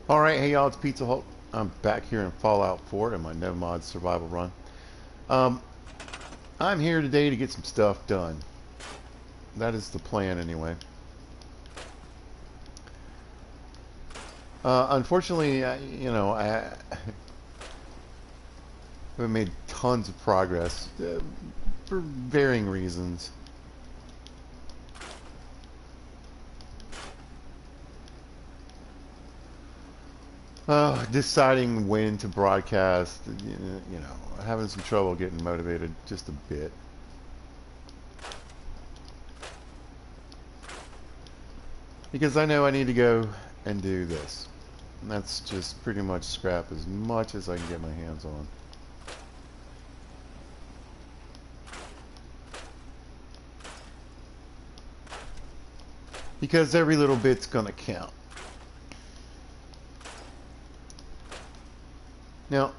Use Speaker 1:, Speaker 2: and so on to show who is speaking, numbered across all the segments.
Speaker 1: Alright, hey y'all, it's Pizzahulk. I'm back here in Fallout 4 in my no mod survival run. Um, I'm here today to get some stuff done. That is the plan anyway. Unfortunately, I haven't made tons of progress for varying reasons. Deciding when to broadcast, having some trouble getting motivated just a bit. Because I know I need to go and do this. And that's just pretty much scrap as much as I can get my hands on. Because every little bit's gonna count. Now,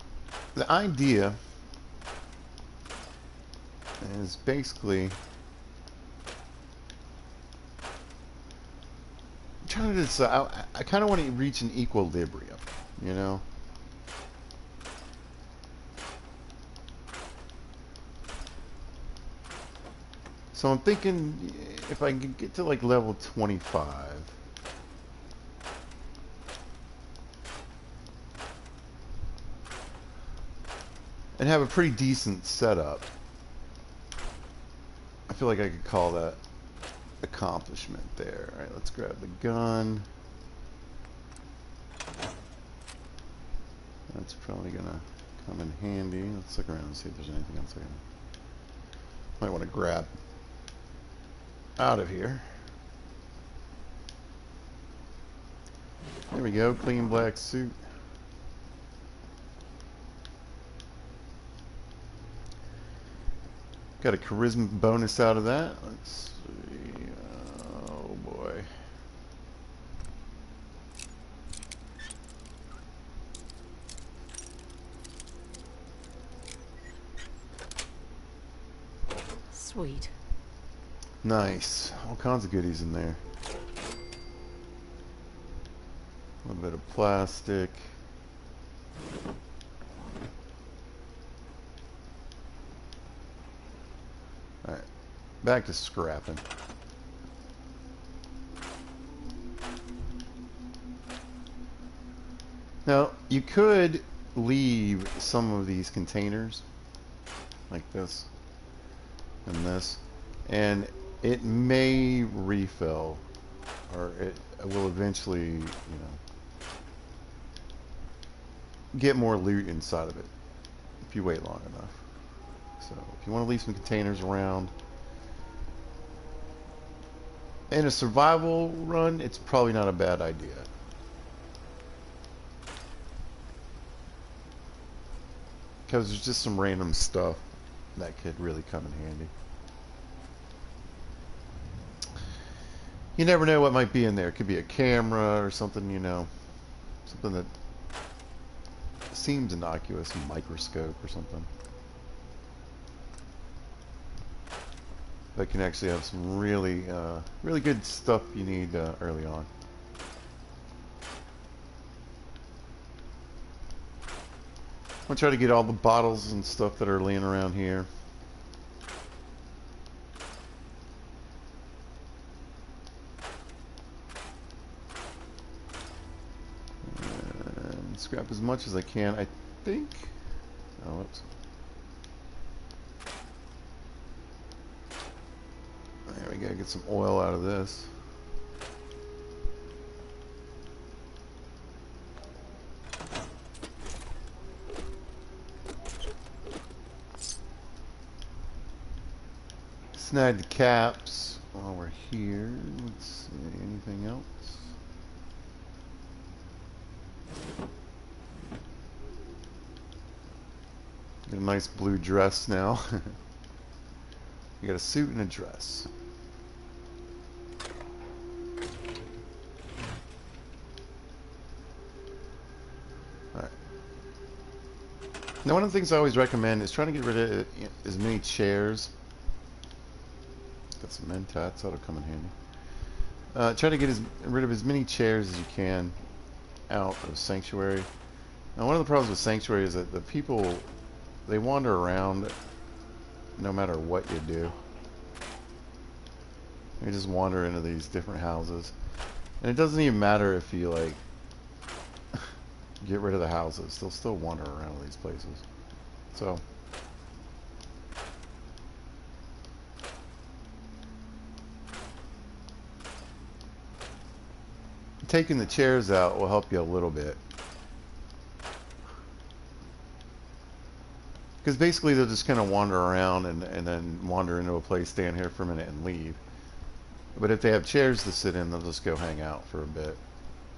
Speaker 1: the idea is basically I'm trying to decide. I kind of want to reach an equilibrium, you know. So I'm thinking if I can get to like level 25. And have a pretty decent setup. I feel like I could call that accomplishment there. Alright, let's grab the gun. That's probably gonna come in handy. Let's look around and see if there's anything else I might want to grab out of here. There we go, clean black suit. Got a charisma bonus out of that. Let's see. Oh boy.
Speaker 2: Sweet.
Speaker 1: Nice. All kinds of goodies in there. A little bit of plastic. Alright. Back to scrapping. Now, you could leave some of these containers like this and this, and it may refill, or it will eventually, get more loot inside of it if you wait long enough. So if you want to leave some containers around in a survival run, it's probably not a bad idea. Because there's just some random stuff that could really come in handy. You never know what might be in there. It could be a camera or something, something that seems innocuous, a microscope or something. That can actually have some really, really good stuff you need early on. I'm gonna try to get all the bottles and stuff that are laying around here. And scrap as much as I can, I think. Oh, whoops. There we go, get some oil out of this. Snag the caps while we're here. Let's see, anything else? Get a nice blue dress now. You got a suit and a dress. Alright. Now one of the things I always recommend is trying to get rid of as many chairs. Got some mentats, that'll come in handy. Try to get rid of as many chairs as you can out of Sanctuary. Now, one of the problems with Sanctuary is that the people, they wander around no matter what you do. You just wander into these different houses. And it doesn't even matter if you, like, get rid of the houses. They'll still wander around these places. So, taking the chairs out will help you a little bit. Because basically they'll just kind of wander around and then wander into a place, stand here for a minute, and leave. But if they have chairs to sit in, they'll just go hang out for a bit.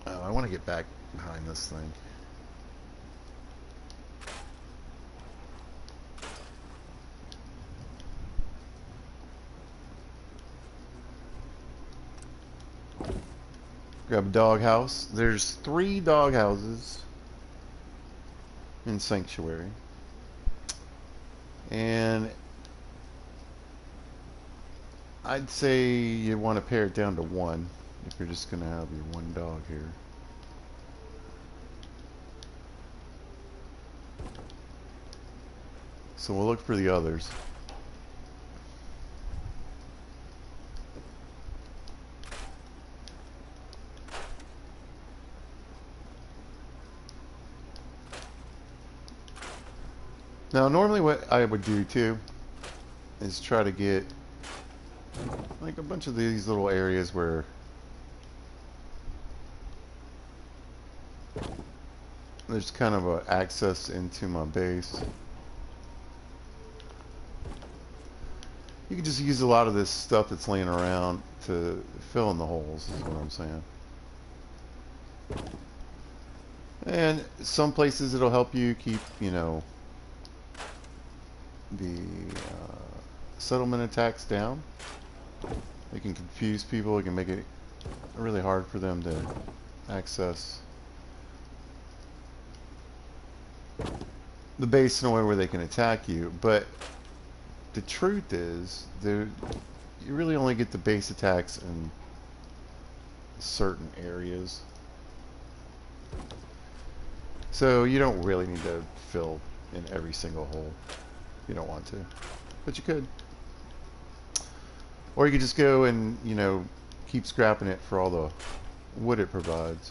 Speaker 1: I want to get back behind this thing. Grab a dog house. There's 3 dog houses in Sanctuary. And I'd say you want to pare it down to 1 if you're just going to have your 1 dog here. So we'll look for the others. Now, normally what I would do too is try to get like a bunch of these little areas where there's kind of a access into my base. You can just use a lot of this stuff that's laying around to fill in the holes, is what I'm saying. And some places it'll help you keep, you know, the settlement attacks down. They can confuse people. It can make it really hard for them to access the base in a way where they can attack you. But the truth is, you really only get the base attacks in certain areas. So you don't really need to fill in every single hole. You don't want to, but you could. Or you could just go and, you know, keep scrapping it for all the wood it provides.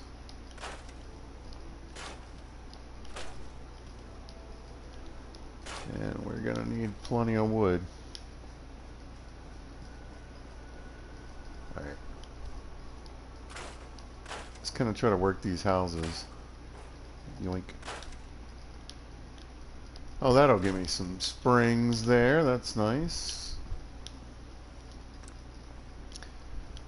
Speaker 1: And we're gonna need plenty of wood. Alright. Let's kind of try to work these houses. Yoink. Oh, that'll give me some springs there. That's nice.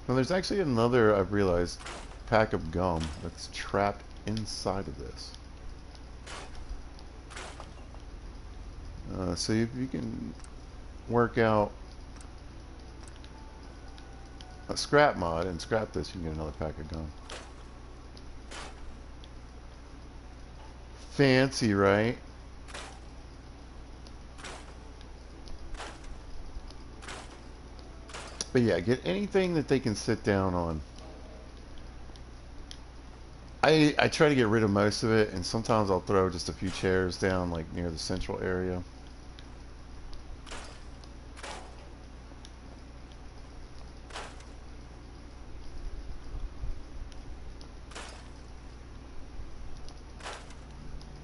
Speaker 1: Now, there's actually another, I've realized, pack of gum that's trapped inside of this. So if you can work out a scrap mod and scrap this, you can get another pack of gum. Fancy, right? But yeah, get anything that they can sit down on. I try to get rid of most of it, and sometimes I'll throw just a few chairs down, like near the central area.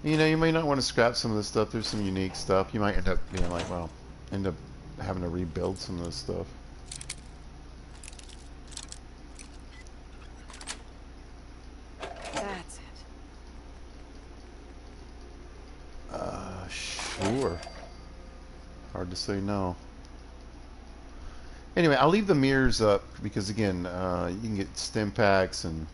Speaker 1: You know, you may not want to scrap some of this stuff. There's some unique stuff. You might end up being like, well, end up having to rebuild some of this stuff.
Speaker 2: That's it.
Speaker 1: Sure. Hard to say no. Anyway, I'll leave the mirrors up because, again, you can get stim packs and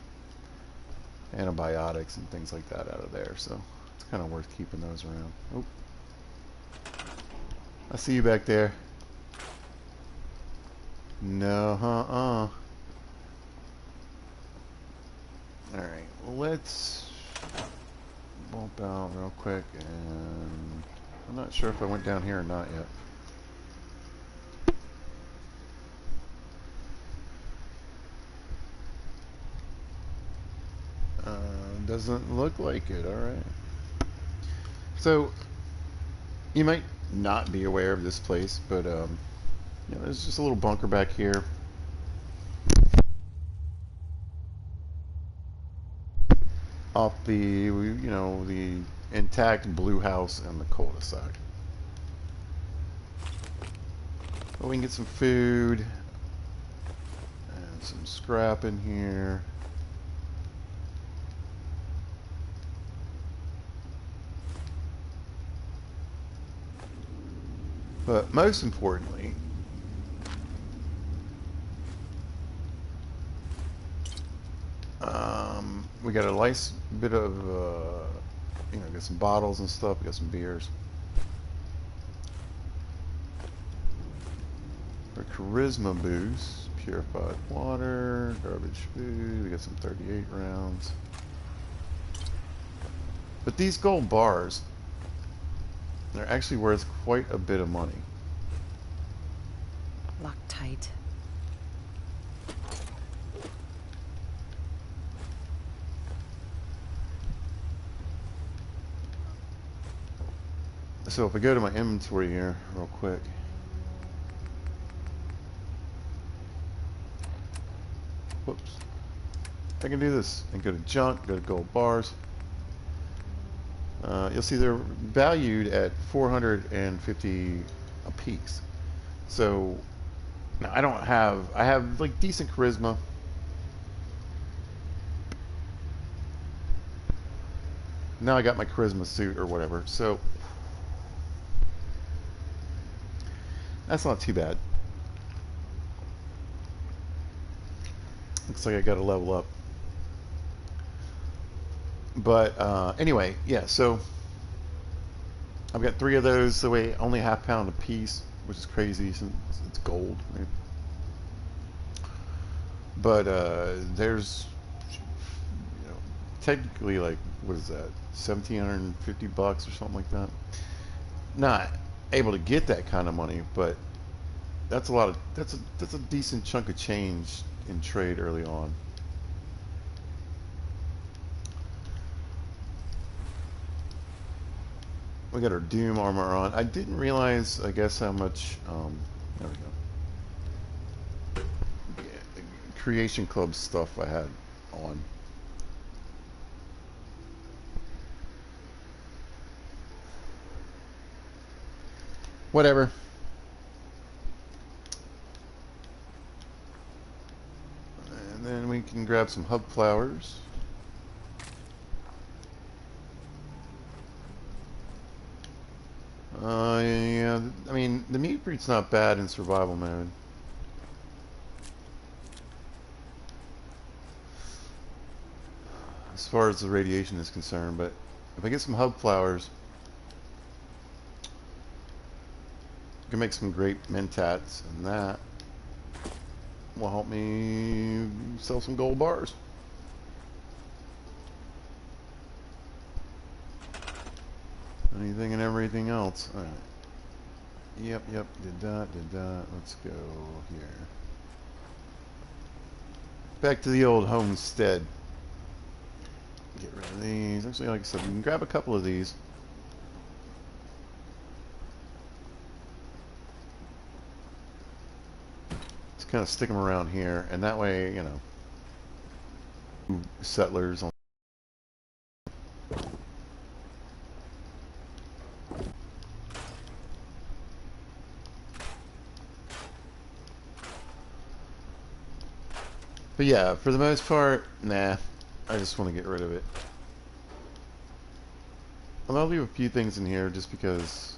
Speaker 1: antibiotics and things like that out of there, so it's kind of worth keeping those around. Oh, I see you back there. No, Alright, well, let's bump out real quick, and I'm not sure if I went down here or not yet. Doesn't look like it. All right. So you might not be aware of this place, but you know, there's just a little bunker back here. Off the, you know, the intact blue house and the cul-de-sac. But we can get some food and some scrap in here. But most importantly, we got a nice bit of, you know, got some bottles and stuff. We got some beers. Our charisma boost, purified water, garbage food. We got some 38 rounds. But these gold bars, they're actually worth quite a bit of money.
Speaker 2: Locked tight.
Speaker 1: So if I go to my inventory here real quick. Whoops. I can do this and go to junk, go to gold bars. You'll see they're valued at 450 a piece. So now I have like decent charisma. Now I got my charisma suit or whatever. So that's not too bad. Looks like I got to level up. But anyway, yeah, so I've got 3 of those. They weigh only ½ pound a piece, which is crazy since it's gold. Right? But there's, you know, technically, like, what is that, $1,750 or something like that. Not able to get that kind of money, but that's a lot of that's a decent chunk of change in trade early on. We got our Doom armor on. I didn't realize, I guess, how much. There we go. Yeah, Creation Club stuff I had on. Whatever. And then we can grab some hub flowers. Yeah, I mean, the meat breed's not bad in survival mode. As far as the radiation is concerned, but if I get some hub flowers, I can make some great mentats, and that will help me sell some gold bars. Anything and everything else. All right. Yep, did that. Let's go here. Back to the old homestead. Get rid of these. Actually, like I said, we can grab a couple of these. Just kind of stick them around here, and that way, you know, settlers on. But yeah, for the most part, nah. I just want to get rid of it. And I'll leave a few things in here just because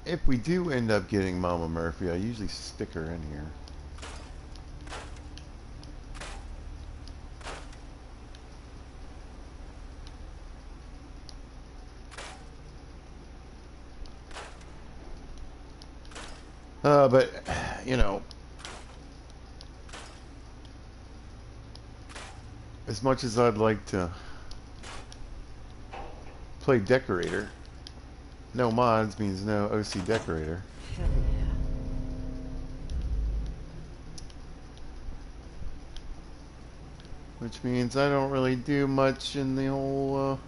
Speaker 1: if we do end up getting Mama Murphy, I usually stick her in here. But, you know, as much as I'd like to play decorator, no mods means no OC decorator.
Speaker 2: Hell yeah.
Speaker 1: which means I don't really do much in the whole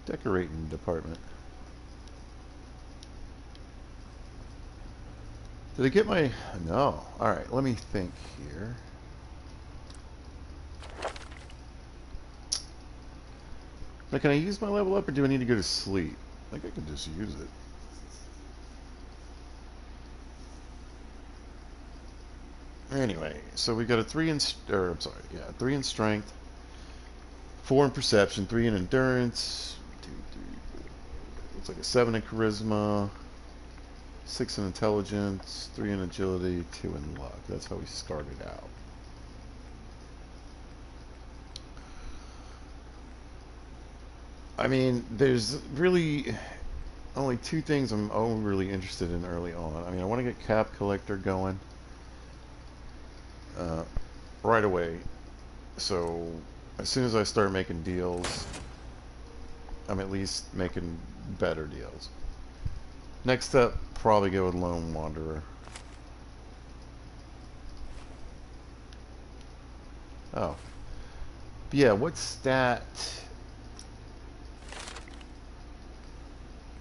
Speaker 1: decorating department. Did I get my... No. Alright, let me think here. Now, can I use my level up, or do I need to go to sleep? I think I can just use it. Anyway, so we got a 3 in... Or, I'm sorry, yeah, 3 in strength, 4 in perception, 3 in endurance, 2, 3... Looks like a 7 in charisma, 6 in intelligence, 3 in agility, 2 in luck. That's how we started out. I mean, there's really only 2 things I'm overly interested in early on. I mean, I want to get Cap Collector going right away. So as soon as I start making deals, I'm at least making better deals. Next up, probably go with Lone Wanderer. Oh. But yeah, what stat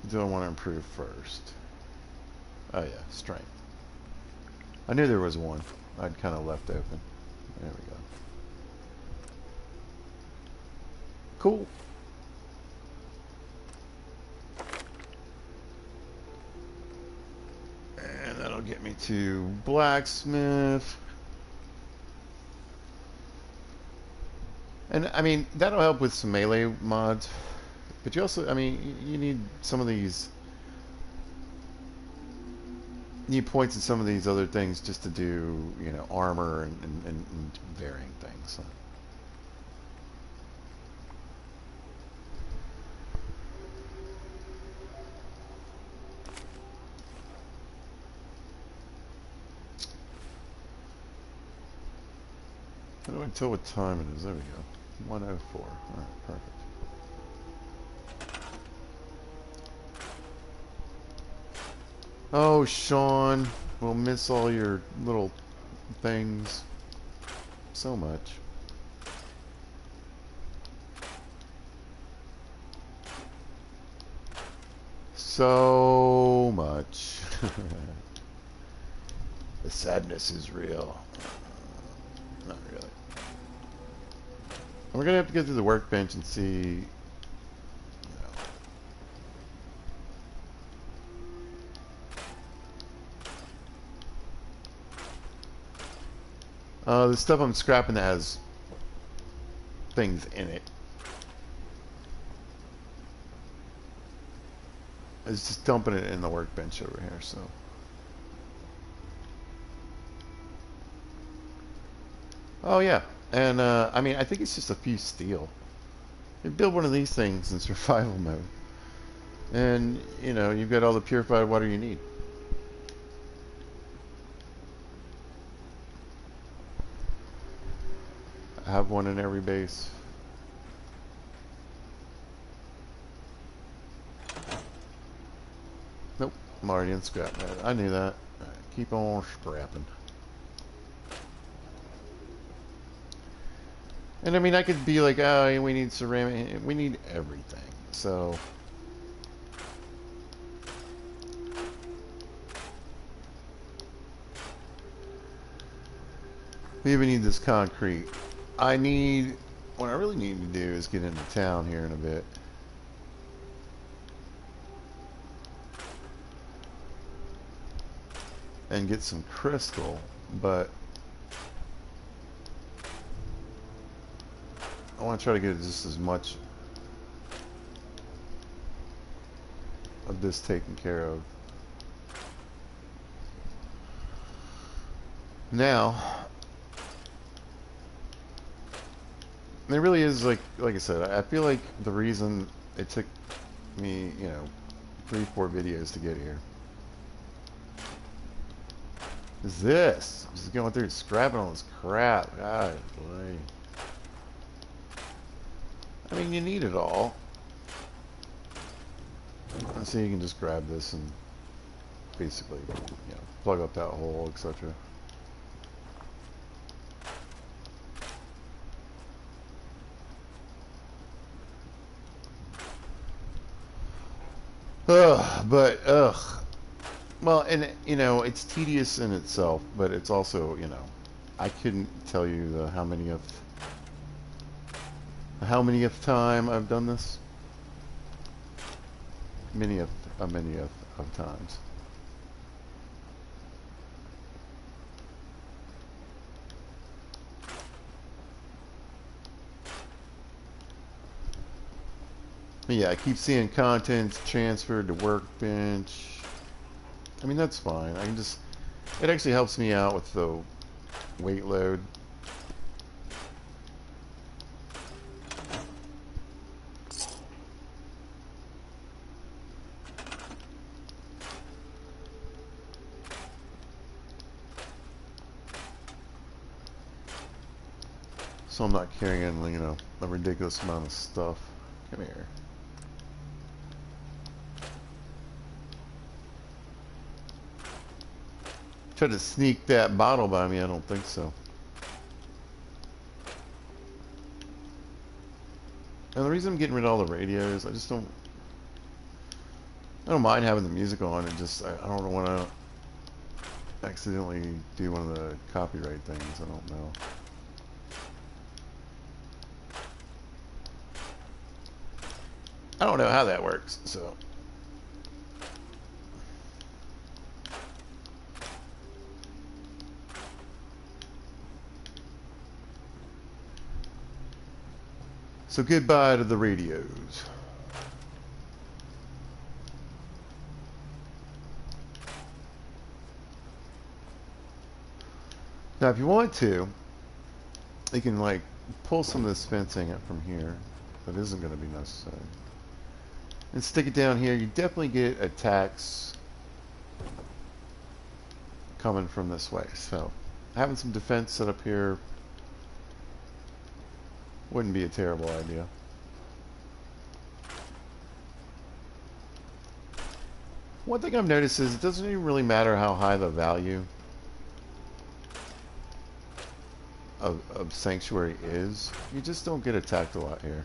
Speaker 1: do I want to improve first? Oh yeah, strength. I knew there was one. I'd kind of left open. There we go. Cool. And that'll get me to blacksmith. And I mean, that'll help with some melee mods. But you also, I mean, you need some of these... You need points in some of these other things just to do, you know, armor and varying things. So. How do I tell what time it is? There we go. 1:04. Alright, perfect. Oh, Sean, we'll miss all your little things so much. So much. The sadness is real. Not really. We're gonna have to go through the workbench and see. The stuff I'm scrapping that has things in it. I was just dumping it in the workbench over here, so. Oh yeah, and I mean, I think it's just a few steel. You build one of these things in survival mode, and you know, you've got all the purified water you need. I have one in every base. Nope, I'm already in scrap mode. I knew that. Right, keep on scrapping. And I mean, I could be like, oh, we need ceramic. We need everything. So. We even need this concrete. I need, what I really need to do is get into town here in a bit. And get some crystal, but I want to try to get just as much of this taken care of. Now, it really is like I said, I feel like the reason it took me, you know, 3-4 videos to get here is this. I'm just going through scrapping all this crap. God, boy. I mean, you need it all. And so you can just grab this and basically, you know, plug up that hole, etc. Ugh. Well, and you know, it's tedious in itself, but it's also, you know, I couldn't tell you how many of time I've done this. Many of times. But yeah, I keep seeing contents transferred to Workbench. I mean, that's fine. I can just, it actually helps me out with the weight load. So I'm not carrying, you know, a ridiculous amount of stuff. Come here. Try to sneak that bottle by me, I don't think so. And the reason I'm getting rid of all the radios, I don't mind having the music on. It just, I don't want to accidentally do one of the copyright things. I don't know. I don't know how that works, so. So goodbye to the radios. Now, if you want to, you can like pull some of this fencing up from here. That isn't going to be necessary. And stick it down here. You definitely get attacks coming from this way. So having some defense set up here wouldn't be a terrible idea. One thing I've noticed is it doesn't even really matter how high the value of Sanctuary is. You just don't get attacked a lot here.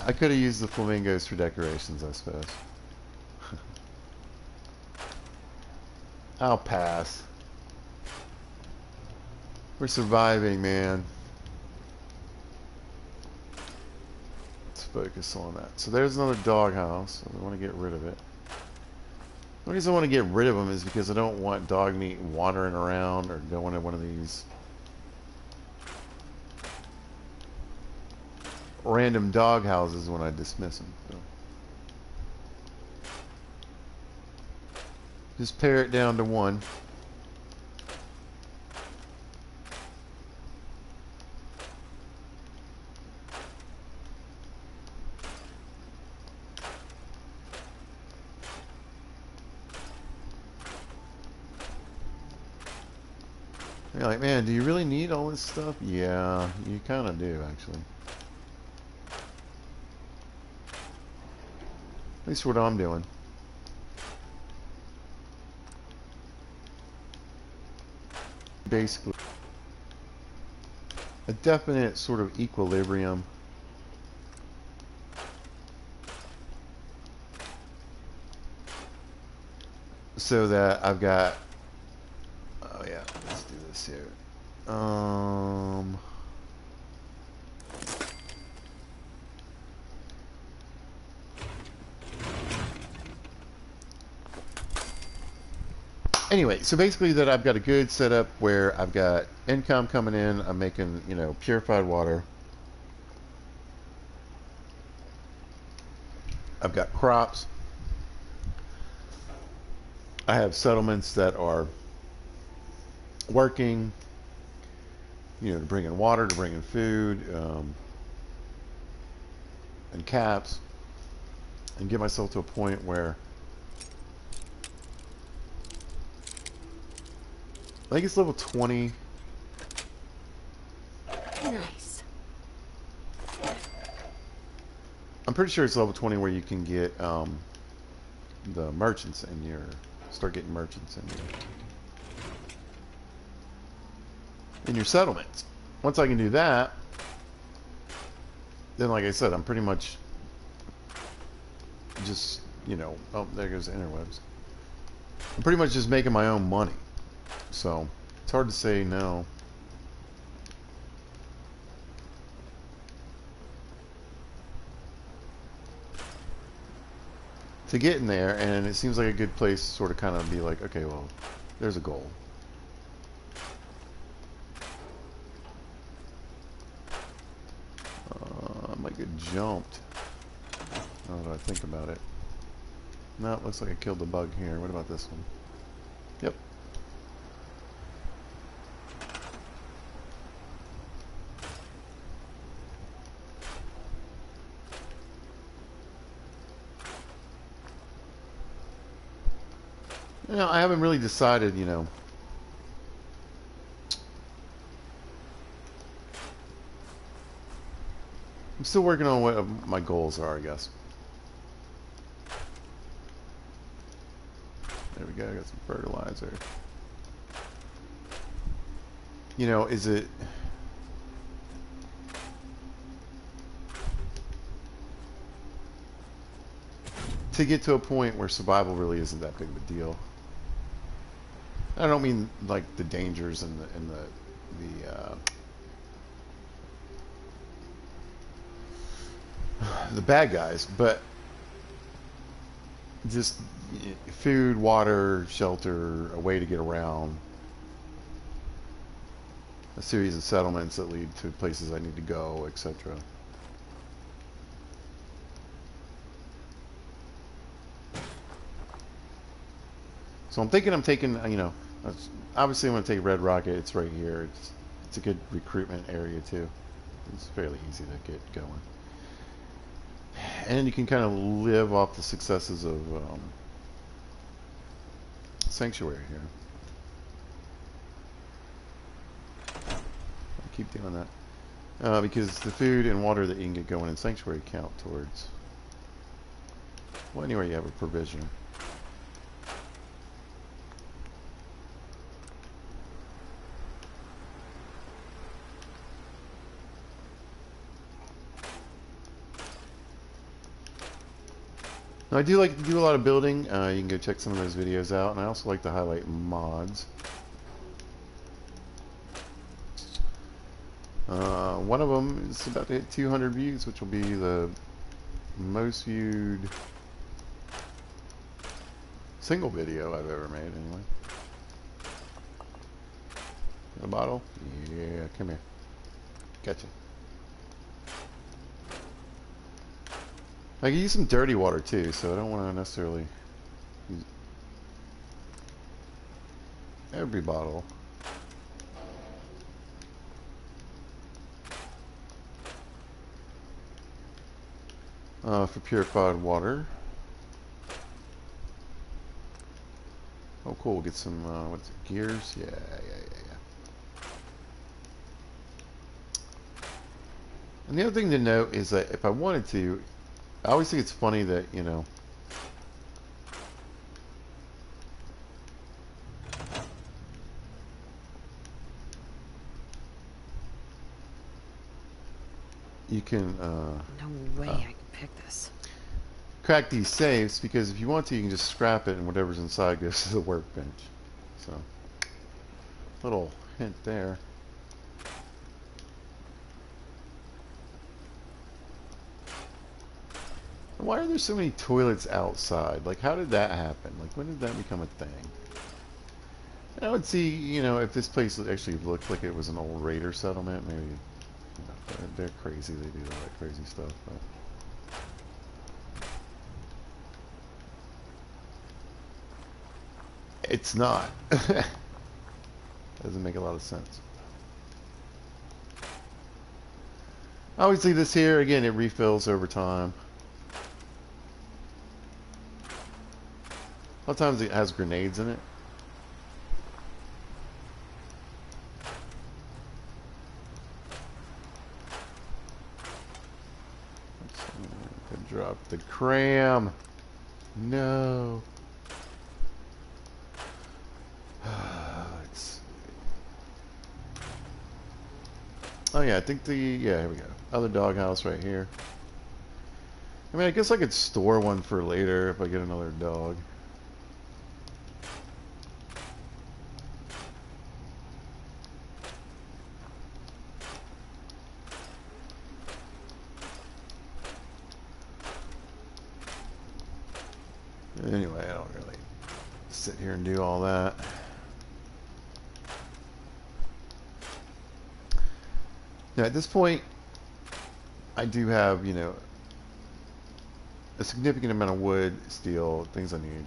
Speaker 1: I could have used the flamingos for decorations, I suppose. I'll pass. We're surviving, man. Let's focus on that. So there's another doghouse. So we want to get rid of it. The reason I want to get rid of them is because I don't want dog meat wandering around or going to one of these random dog houses when I dismiss them. So. Just pare it down to one. You're like, man, do you really need all this stuff? Yeah, you kind of do, actually. At least what I'm doing. Basically, a definite sort of equilibrium. So that I've got, oh yeah, let's do this here. Anyway, so basically that I've got a good setup where I've got income coming in. I'm making, you know, purified water. I've got crops. I have settlements that are working, you know, to bring in water, to bring in food, and caps, and get myself to a point where I think it's level 20.
Speaker 2: Nice.
Speaker 1: I'm pretty sure it's level 20 where you can get the merchants in your, start getting merchants in here. in your settlements. Once I can do that, then like I said, I'm pretty much just, you know, oh, there goes the interwebs. I'm pretty much just making my own money. So it's hard to say no. To get in there, and it seems like a good place to sort of kind of be like, okay, well, there's a goal. I might get jumped. Now that I think about it. No, it looks like I killed the bug here. What about this one? Yep. You know, I haven't really decided, you know. I'm still working on what my goals are, I guess. There we go, I got some fertilizer. You know, is it... to get to a point where survival really isn't that big of a deal. I don't mean like the dangers and the bad guys, but just food, water, shelter, a way to get around, a series of settlements that lead to places I need to go, etc. So I'm thinking I'm taking, you know, obviously I'm going to take Red Rocket. It's right here. It's a good recruitment area too. It's fairly easy to get going. And you can kind of live off the successes of Sanctuary here. I'll keep doing that. Because the food and water that you can get going in Sanctuary count towards, well, anywhere you have a provision. Now, I do like to do a lot of building. You can go check some of those videos out, and I also like to highlight mods. One of them is about to hit 200 views, which will be the most viewed single video I've ever made, anyway. The bottle? Yeah, come here. Gotcha. I can use some dirty water too, so I don't want to necessarily use every bottle. For purified water. Oh, cool. We'll get some, what's it, gears? Yeah. And the other thing to note is that if I wanted to, I always think it's funny that, you know, you can,
Speaker 2: no way I can pick this.
Speaker 1: Crack these safes, because if you want to, you can just scrap it and whatever's inside goes to the workbench. So, little hint there. Why are there so many toilets outside? Like, how did that happen? Like, when did that become a thing? I would see, you know, if this place actually looked like it was an old raider settlement, maybe, you know, they're crazy, they do all that crazy stuff, but... It's not. Doesn't make a lot of sense. I always leave this here. Again, it refills over time. A lot of times it has grenades in it. Drop the cram. No. Oh yeah, I think yeah, here we go. Other doghouse right here. I mean, I guess I could store one for later if I get another dog. Anyway, I don't really sit here and do all that. Now, at this point, I do have, you know, a significant amount of wood, steel, things I need.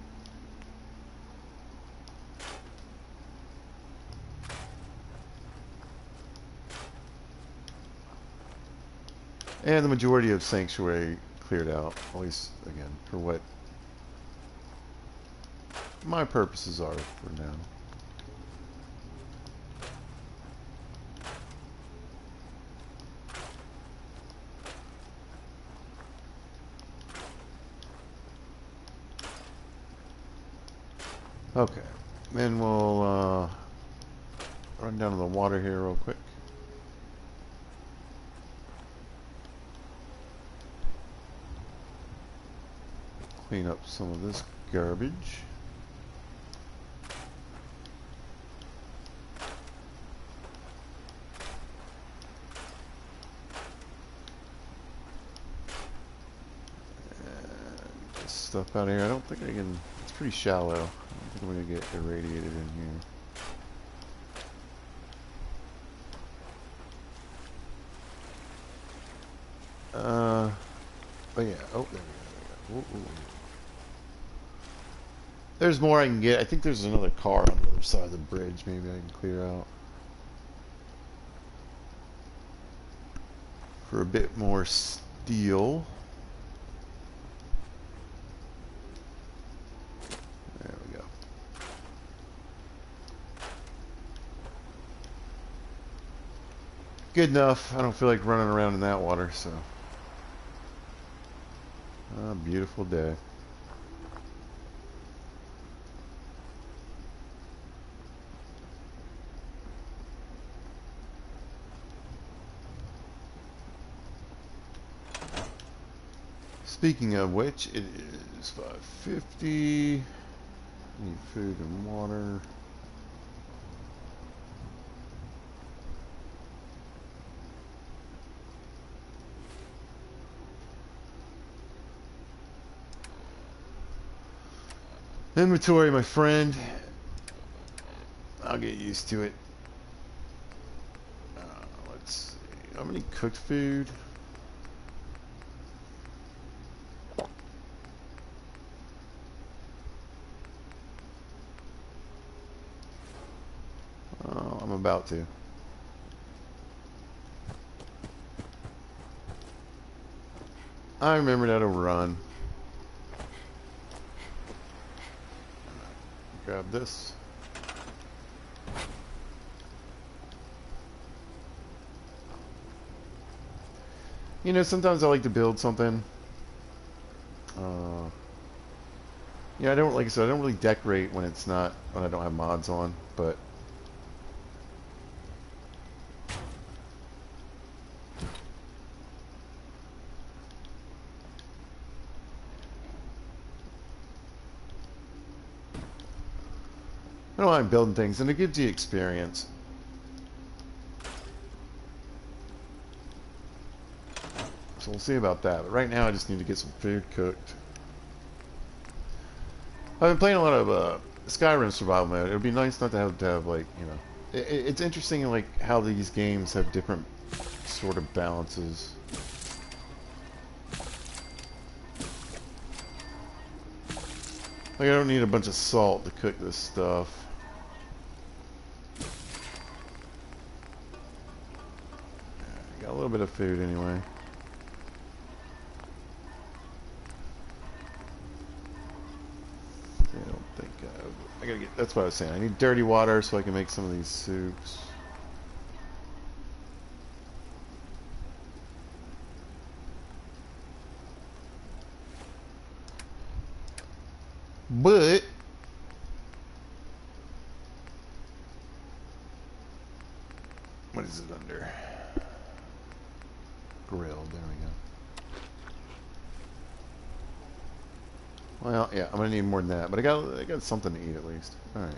Speaker 1: And the majority of Sanctuary cleared out, at least, again, for what my purposes are for now. Okay, then we'll run down to the water here real quick. Clean up some of this garbage. And get stuff out of here. I don't think I can. It's pretty shallow. I don't think I'm going to get irradiated in here. But yeah, oh, there we go. Ooh, ooh. There's more I can get. I think there's another car on the other side of the bridge. Maybe I can clear out for a bit more steel. There we go. Good enough. I don't feel like running around in that water, so. Ah, beautiful day. Speaking of which, it is 5:50. Need food and water. Inventory, my friend. I'll get used to it. Let's see. How many cooked food? Oh, I'm about to. I remembered how to run. Grab this. You know, sometimes I like to build something. Yeah, I don't, like I said, I don't really decorate when it's not, when I don't have mods on, but I don't mind building things, and it gives you experience. So we'll see about that. But right now, I just need to get some food cooked. I've been playing a lot of Skyrim survival mode. It would be nice not to have like, you know, it's interesting like how these games have different sort of balances. Like I don't need a bunch of salt to cook this stuff. Got a little bit of food anyway. I don't think I gotta get. That's what I was saying. I need dirty water so I can make some of these soups. But what is it under? grilled. There we go. Well, yeah, I'm gonna need more than that, but I got something to eat at least. All right.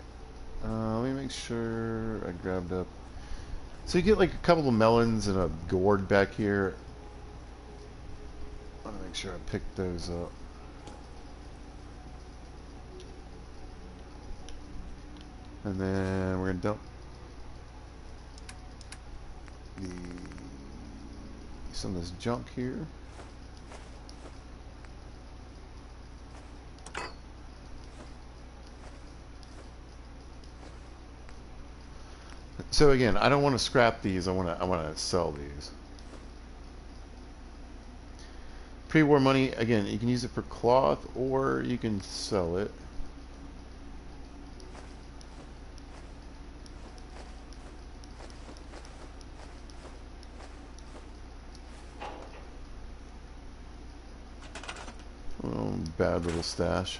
Speaker 1: Let me make sure I grabbed up. So you get like a couple of melons and a gourd back here. I want to make sure I pick those up. And then we're gonna dump some of this junk here. So again, I don't want to scrap these. I want to sell these. Pre-war money, again, you can use it for cloth or you can sell it. Oh, bad little stash.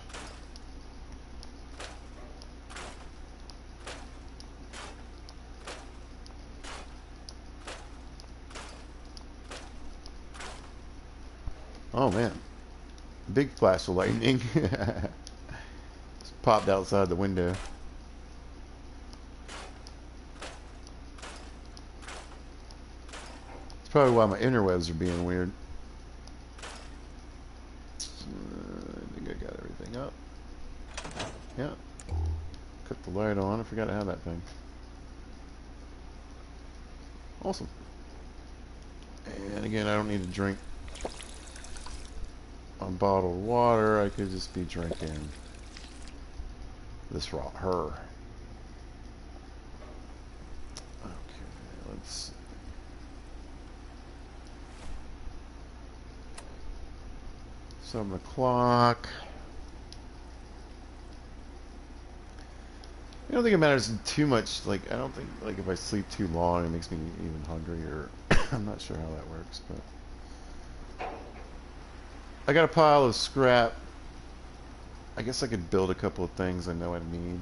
Speaker 1: Oh man, big flash of lightning. Just popped outside the window. It's probably why my interwebs are being weird. I think I got everything up. Yeah. Cut the light on. I forgot to have that thing. Awesome. And again, I don't need to drink on bottled water. I could just be drinking this raw her. Okay, let's see. 7 o'clock. I don't think it matters too much. Like, I don't think, like, if I sleep too long, it makes me even hungrier. I'm not sure how that works, but I got a pile of scrap. I guess I could build a couple of things I know I need.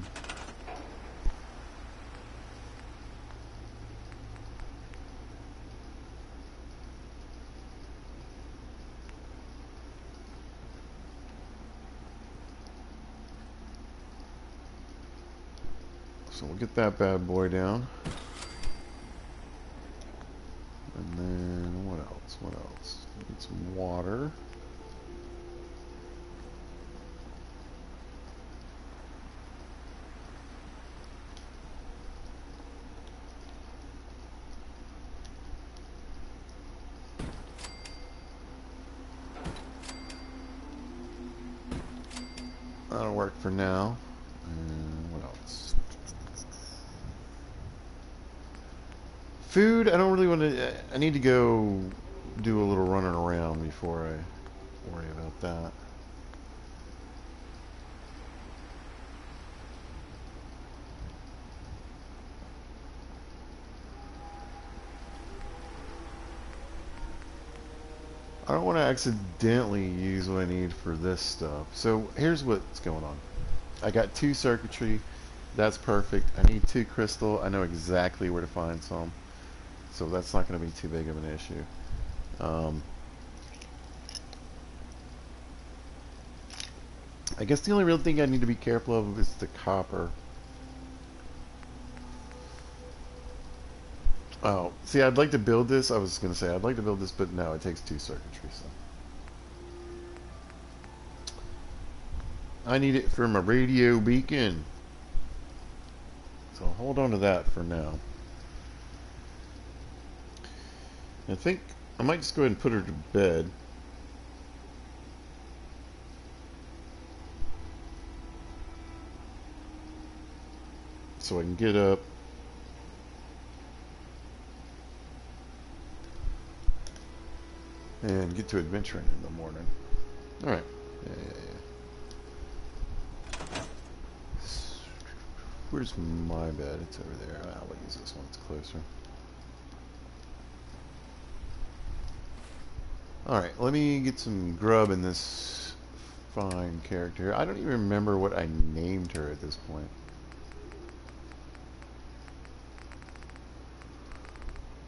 Speaker 1: So we'll get that bad boy down. And then what else? What else? Need some water. That'll work for now. And what else? Food, I don't really want to... I need to go do a little running around before I worry about that. I don't want to accidentally use what I need for this stuff. So here's what's going on. I got 2 circuitry. That's perfect. I need 2 crystal. I know exactly where to find some. So that's not going to be too big of an issue. I guess the only real thing I need to be careful of is the copper. Oh, see, I'd like to build this. I was going to say I'd like to build this, but no, it takes 2 circuitry. So I need it for my radio beacon. So I'll hold on to that for now. I think I might just go ahead and put her to bed. So I can get up. And get to adventuring in the morning. Alright. Yeah. Where's my bed? It's over there. I'll use this one. It's closer. Alright, let me get some grub in this fine character here. I don't even remember what I named her at this point.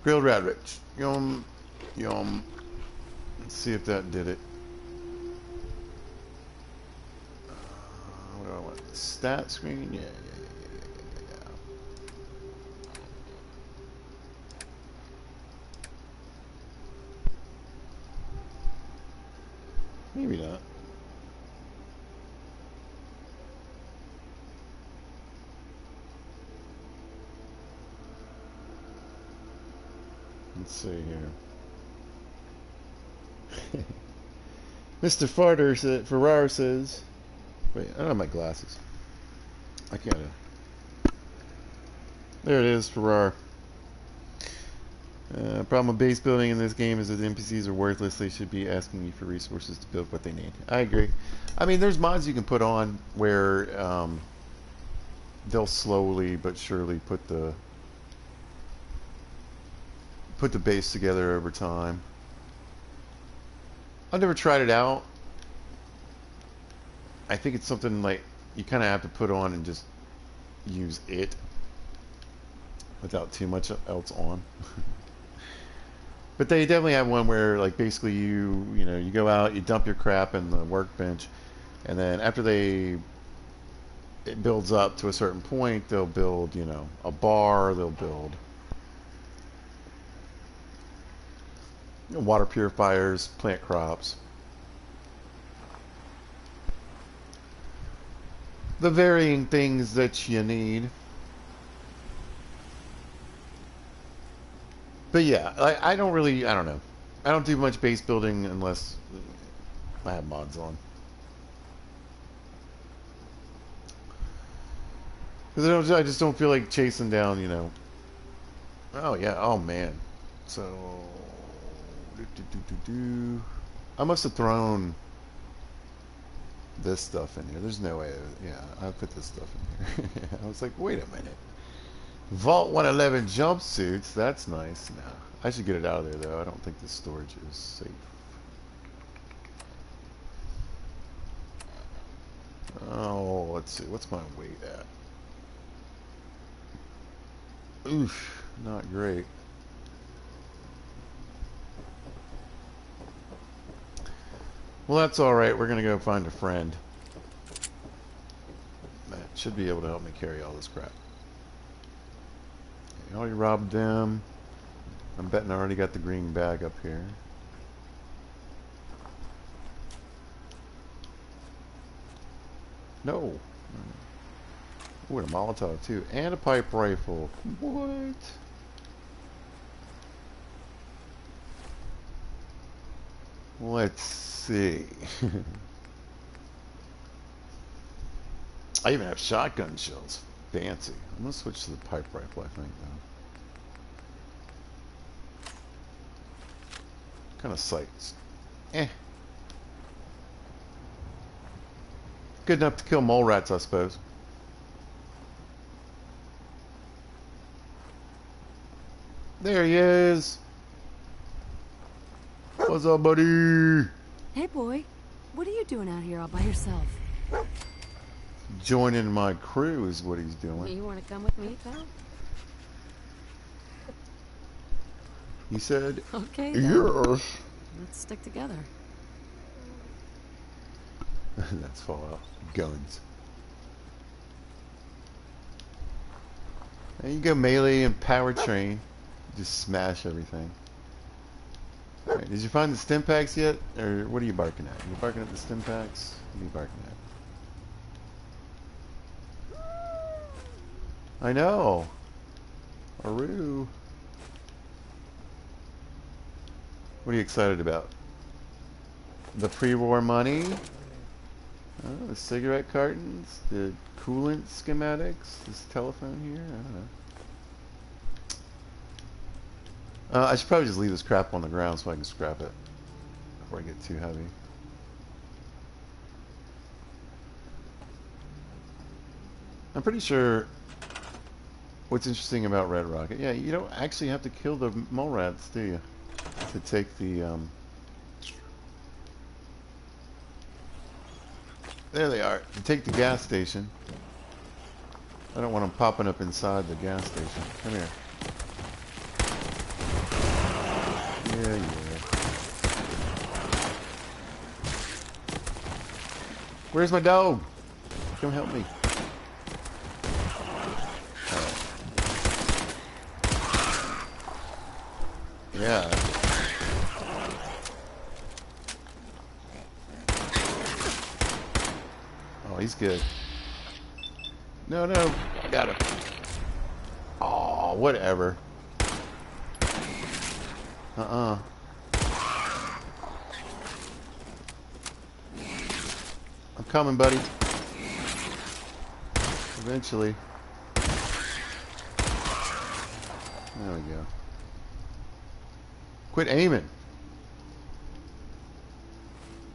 Speaker 1: Grilled radrich. Let's see if that did it. What do I want? Stat screen? Yeah. Maybe not. Let's see here. Mr. Farter said, Ferraro says, wait, I don't have my glasses. I can't. There it is, Ferraro. Problem with base building in this game is that the NPCs are worthless. They should be asking you for resources to build what they need. I agree. I mean, there's mods you can put on where they'll slowly but surely put the base together over time. I've never tried it out. I think it's something like you kind of have to put on and just use it without too much else on. But they definitely have one where, like, basically you go out, you dump your crap in the workbench, and then after it builds up to a certain point, they'll build, a bar, they'll build water purifiers, plant crops. The varying things that you need. But yeah, I don't know. I don't do much base building unless I have mods on. Because I just don't feel like chasing down, Oh yeah, oh man. So, I must have thrown this stuff in here. There's no way. Yeah, I put this stuff in here. I was like, wait a minute. Vault 111 jumpsuits. That's nice. No, I should get it out of there though. I don't think this storage is safe. Oh, let's see. What's my weight at? Oof, not great. Well, that's all right. We're gonna go find a friend. That should be able to help me carry all this crap. I already robbed them. I'm betting I already got the green bag up here. No. Ooh, and a Molotov too. And a pipe rifle. What? Let's see. I even have shotgun shells. Fancy. I'm gonna switch to the pipe rifle, I think, though. Kind of sights. Good enough to kill mole rats, I suppose. There he is. What's up, buddy?
Speaker 3: Hey, boy. What are you doing out here all by yourself?
Speaker 1: Joining my crew is what he's doing.
Speaker 3: You want to come with me, pal?
Speaker 1: He said,
Speaker 3: okay,
Speaker 1: yes.
Speaker 3: Let's stick together.
Speaker 1: That's Fallout. Guns. There you go, melee and powertrain. Just smash everything. Alright, did you find the stim packs yet? Or what are you barking at? You barking at the stim packs? What are you barking at? I know. Aru. What are you excited about? The pre-war money? Oh, the cigarette cartons? The coolant schematics? This telephone here? I don't know. I should probably just leave this crap on the ground so I can scrap it before I get too heavy. I'm pretty sure what's interesting about Red Rocket, yeah, you don't actually have to kill the mole rats, do you? To take the, there they are. To take the gas station. I don't want them popping up inside the gas station. Come here. Yeah, yeah. Where's my dog? Come help me. Yeah. Oh, he's good. No, no. I got him. Oh, whatever. Uh-uh. I'm coming, buddy. Eventually. There we go. Quit aiming.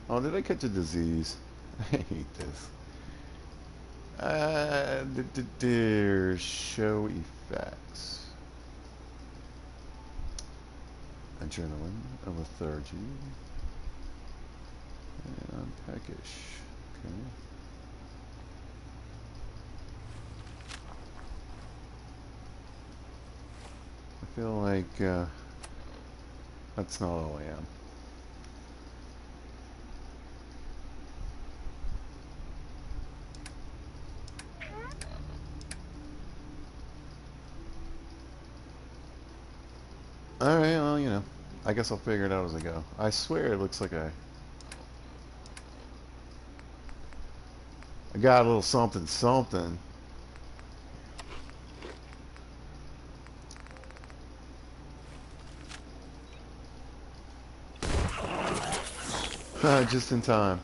Speaker 1: Oh, did I catch a disease? I hate this. Show effects. Adrenaline, lethargy, and peckish. Okay. I feel like that's not all I am. Alright, well, you know, I guess I'll figure it out as I go. I swear it looks like I got a little something something. Just in time.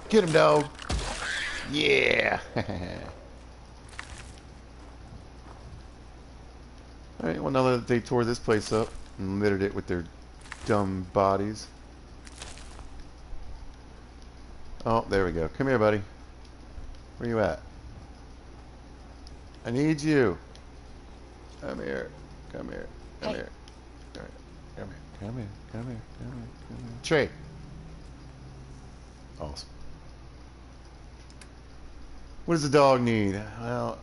Speaker 1: Get him, dog. Yeah. Alright, well, now that they tore this place up and littered it with their dumb bodies. Oh, there we go. Come here, buddy. Where you at? I need you. Come here. Come here. Come here. Come here. Come here. Come here. Come here. Come here. Come here. Trey. Awesome. What does the dog need? Well,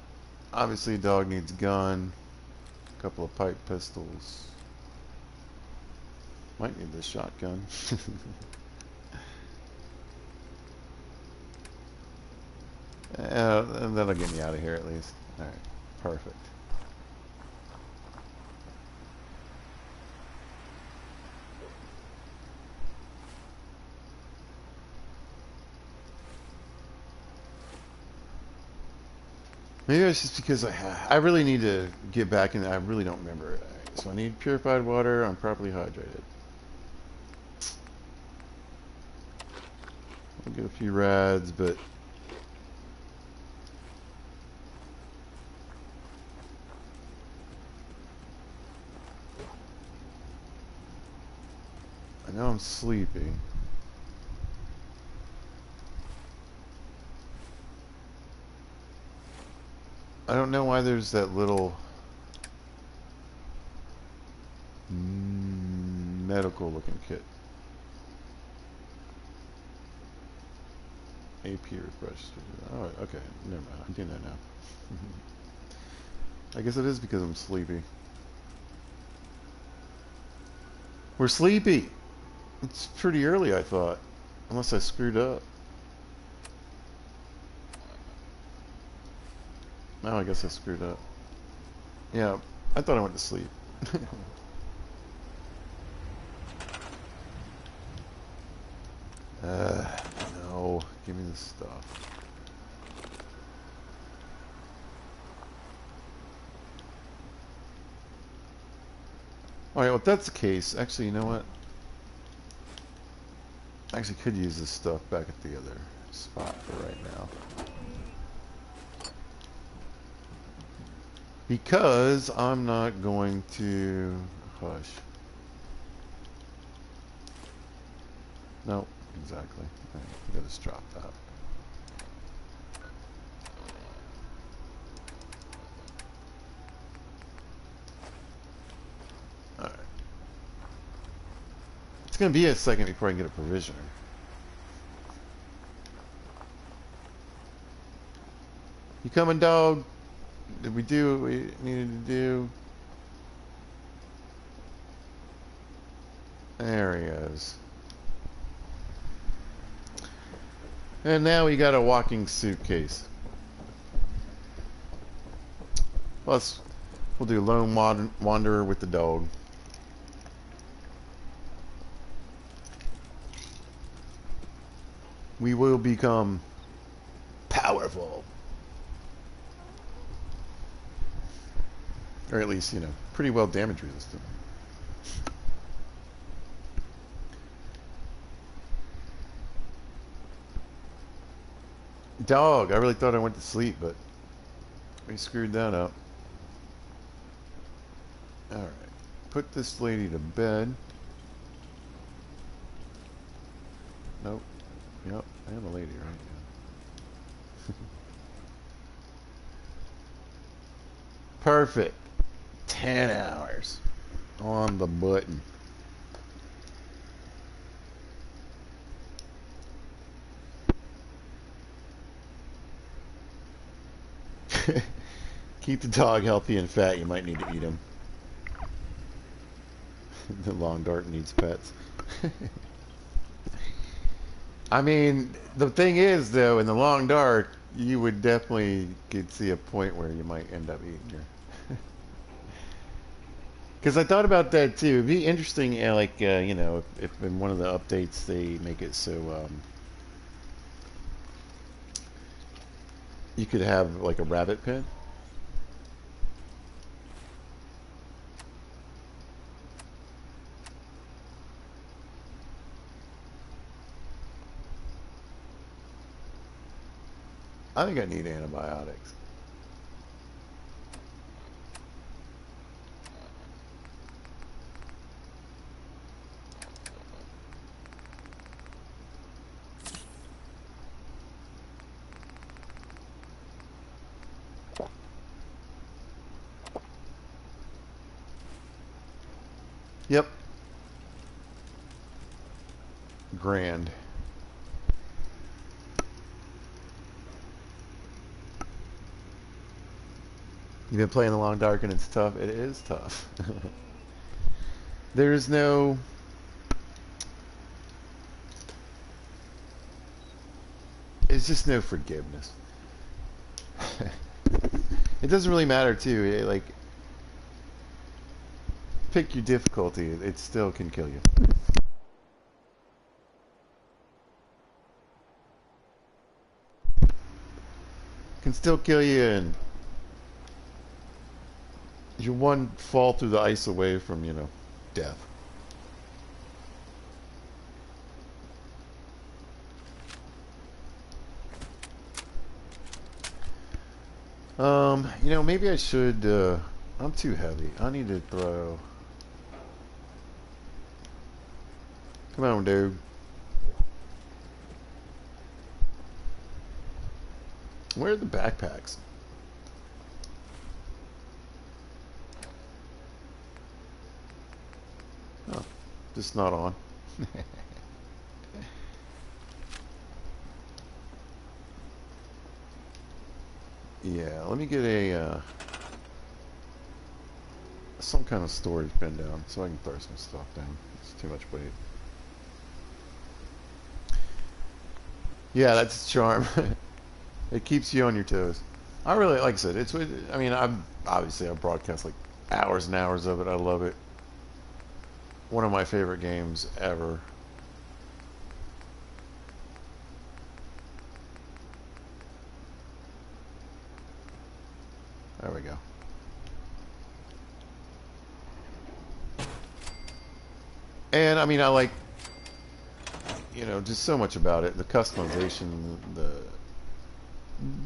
Speaker 1: obviously, a dog needs a gun, a couple of pipe pistols. Might need this shotgun. And that'll get me out of here at least. Alright, perfect. Maybe it's just because I really need to get back and I really don't remember it. So I need purified water. I'm properly hydrated. I'll get a few rads, but I know I'm sleepy. I don't know why there's that little medical looking kit. AP refresh. Oh, okay. Never mind. I'm doing that now. I guess it is because I'm sleepy. We're sleepy. It's pretty early, I thought. Unless I screwed up. No, I guess I screwed up. Yeah, I thought I went to sleep. No. Give me this stuff. Alright, well, if that's the case, actually, you know what? I actually could use this stuff back at the other spot for right now. Because I'm not going to... Hush. Nope, exactly. Right, we gotta just drop that. Alright. It's gonna be a second before I can get a provisioner. You coming, dog? Did we do what we needed to do? There he is. And now we got a walking suitcase. Plus, we'll do lone wanderer with the dog. We will become powerful. Or at least, you know, pretty well damage resistant. Dog, I really thought I went to sleep, but we screwed that up. Alright. Put this lady to bed. Nope. Yep, I am a lady, right? Yeah. Perfect. 10 hours on the button. Keep the dog healthy and fat. You might need to eat him. The long dart needs pets. I mean, the thing is, though, in the long dark, you would definitely could see a point where you might end up eating her. Because I thought about that too. It'd be interesting, you know, if in one of the updates they make it so you could have like a rabbit pen. I think I need antibiotics. Yep. Grand. You've been playing the long dark and it's tough. It is tough. There's no... It's just no forgiveness. It doesn't really matter too. Like, pick your difficulty. It still can kill you. Can still kill you, and you're one fall through the ice away from, you know, death. You know, maybe I should, I'm too heavy. I need to throw... Come on, dude. Where are the backpacks? Oh, just not on. Yeah, let me get a some kind of storage bin down so I can throw some stuff down. It's too much weight. Yeah, that's a charm. It keeps you on your toes. I really, like I said, it's. I mean, I've broadcast like hours and hours of it. I love it. One of my favorite games ever. There we go. And I mean, I like, you know, just so much about it. The customization,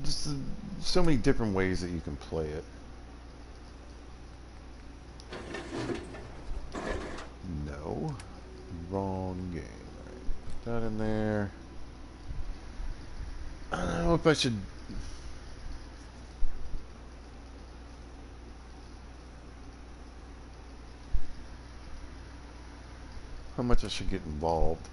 Speaker 1: just so many different ways that you can play it. No, wrong game. Right. Put that in there. I don't know if I should. How much I should get involved.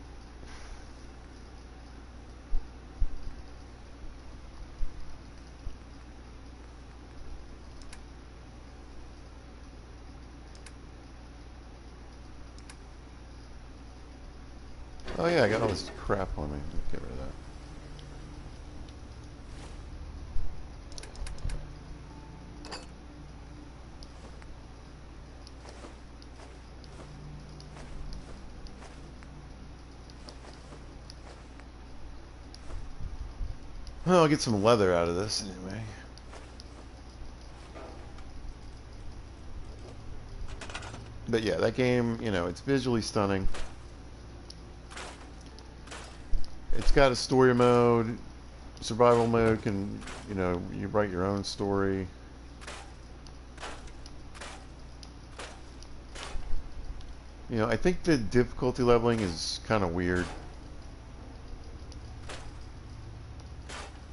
Speaker 1: Oh yeah, I got all this crap on me. Let's get rid of that. Well, I'll get some leather out of this anyway. But yeah, that game, you know, it's visually stunning. It's got a story mode. Survival mode can, you know, you write your own story. You know, I think the difficulty leveling is kind of weird.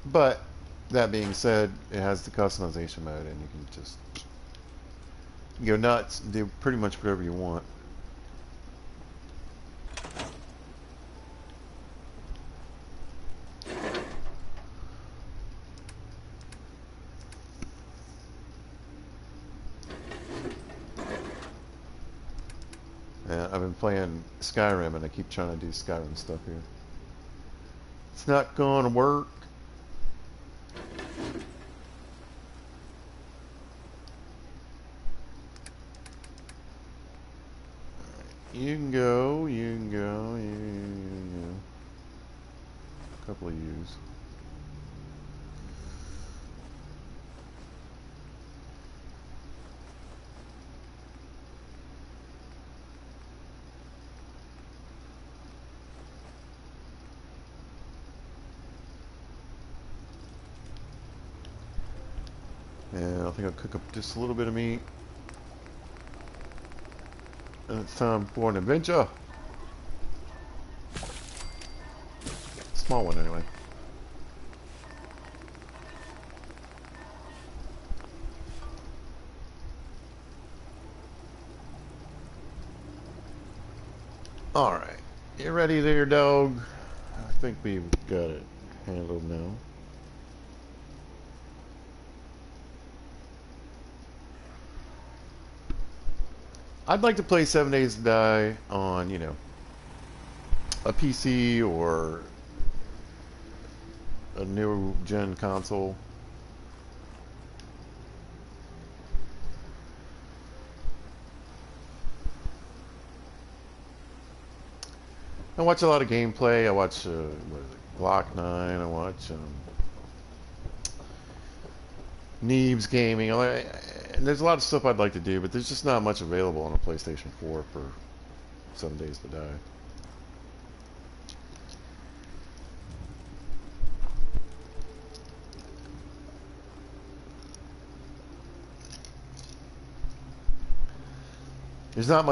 Speaker 1: But that being said, it has the customization mode and you can just go nuts and do pretty much whatever you want. I've been playing Skyrim and I keep trying to do Skyrim stuff here. It's not going to work. You can go, you can go, you can go. A couple of yous. And I think I'll cook up just a little bit of meat. And it's time for an adventure. Small one anyway. Alright. You ready there, dog? I think we've got it handled now. I'd like to play 7 Days to Die on, you know, a PC or a new gen console. I watch a lot of gameplay. I watch what is it, Glock 9. I watch Neebs Gaming. And there's a lot of stuff I'd like to do, but there's just not much available on a PlayStation 4 for 7 Days to Die. There's not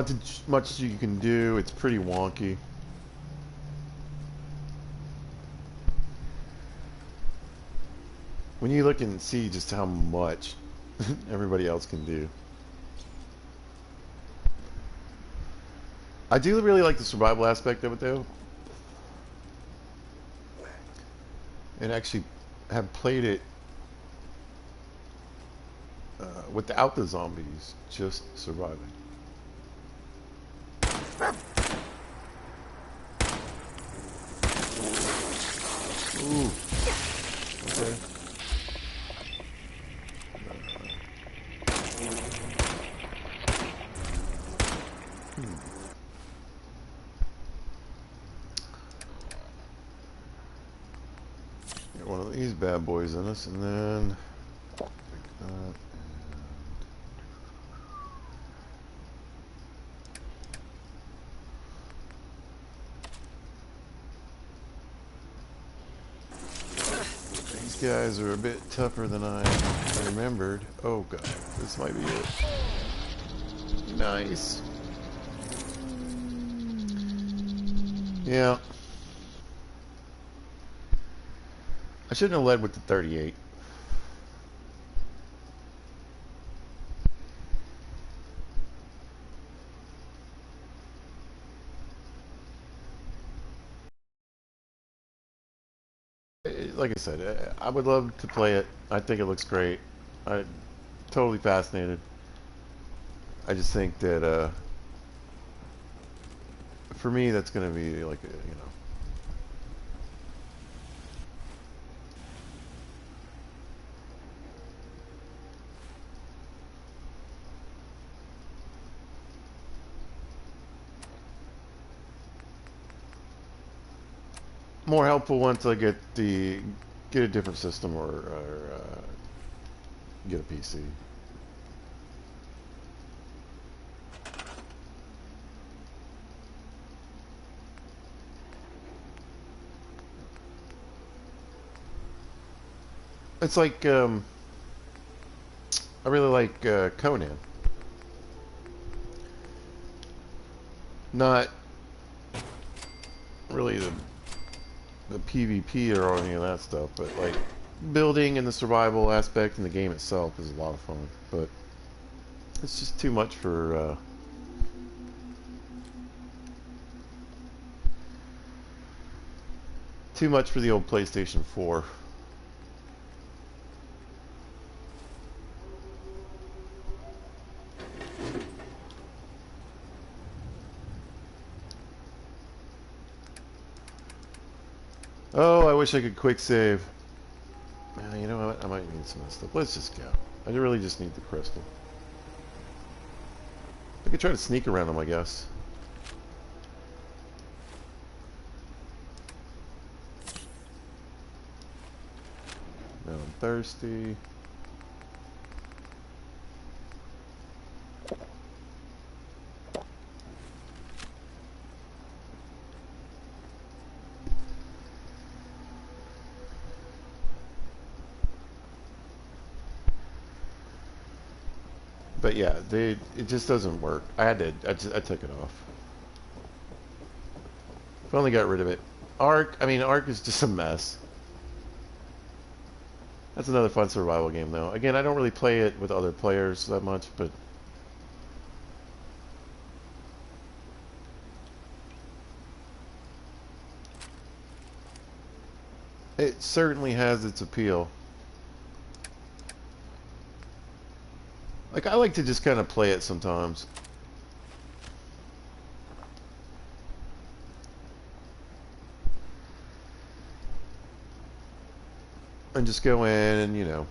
Speaker 1: much you can do. It's pretty wonky. When you look and see just how much everybody else can do. I do really like the survival aspect of it though. And actually have played it without the zombies, just surviving. Ooh. Okay. Get one of these bad boys in us, and then pick that. These guys are a bit tougher than I remembered. Oh god, this might be it. Nice. Yeah. I shouldn't have led with the 38. Like I said, I would love to play it. I think it looks great. I'm totally fascinated. I just think that for me, that's going to be like, you know. More helpful once I get a different system or get a PC. It's like I really like Conan. Not really the PvP or any of that stuff, but like building and the survival aspect in the game itself is a lot of fun. But it's just too much for the old PlayStation 4. Oh, I wish I could quick save. You know what? I might need some of this stuff. Let's just go. I really just need the crystal. I could try to sneak around them, I guess. Now I'm thirsty. But yeah, it just doesn't work. I took it off. Finally got rid of it. Ark is just a mess. That's another fun survival game though. Again, I don't really play it with other players that much, but it certainly has its appeal. Like, I like to just kind of play it sometimes. And just go in and, you know,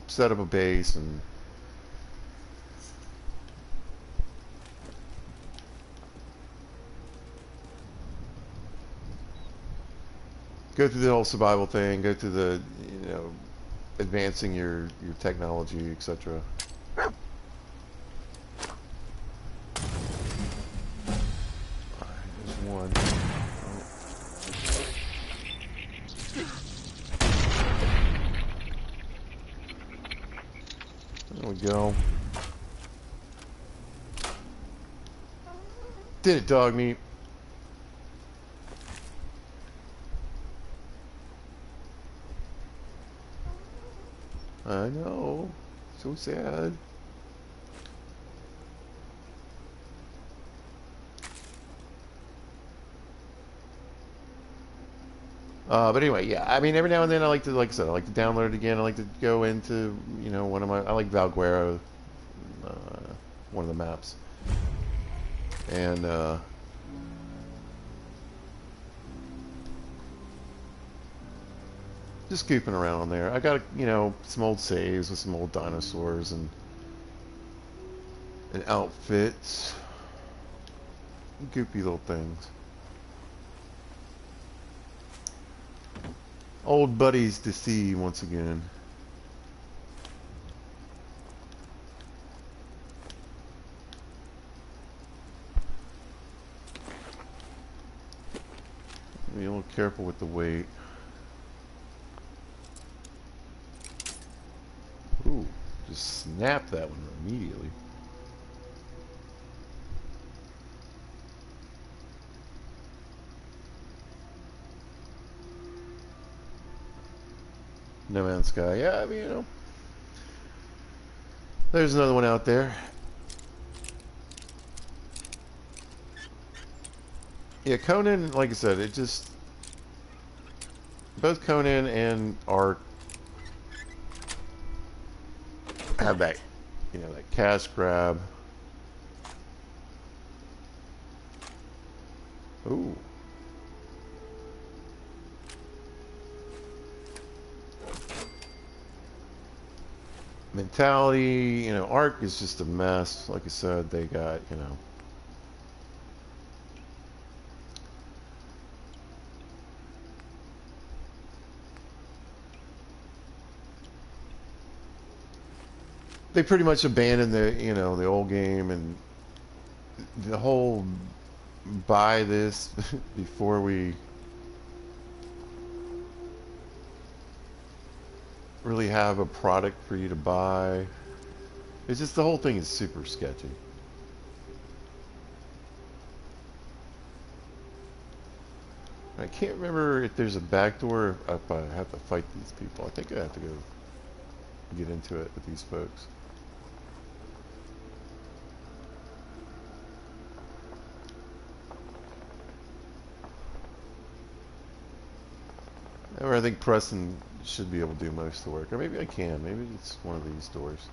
Speaker 1: set up a base and go through the whole survival thing, go through the, you know, advancing your technology, etc. There's one. There we go. Did it, dog meat. I know. So sad. But anyway, yeah. I mean, every now and then I like to, like I said, I like to download it again. I like to go into, you know, I like Valguero, one of the maps. And, just goofing around on there. I got, you know, some old saves with some old dinosaurs and outfits. Goofy little things. Old buddies to see once again. Be a little careful with the weight. Ooh, just snap that one immediately. No Man's Sky. Yeah, I mean, you know. There's another one out there. Yeah, Conan, like I said, it just... Both Conan and Ark have that, you know, that cash grab. Ooh. Mentality, you know, Ark is just a mess. Like I said, they got, you know. They pretty much abandoned the, you know, the old game, and the whole buy this before we really have a product for you to buy. It's just the whole thing is super sketchy. I can't remember if there's a backdoor if I have to fight these people. I think I have to go get into it with these folks. Or I think Preston should be able to do most of the work. Or maybe I can. Maybe it's one of these doors.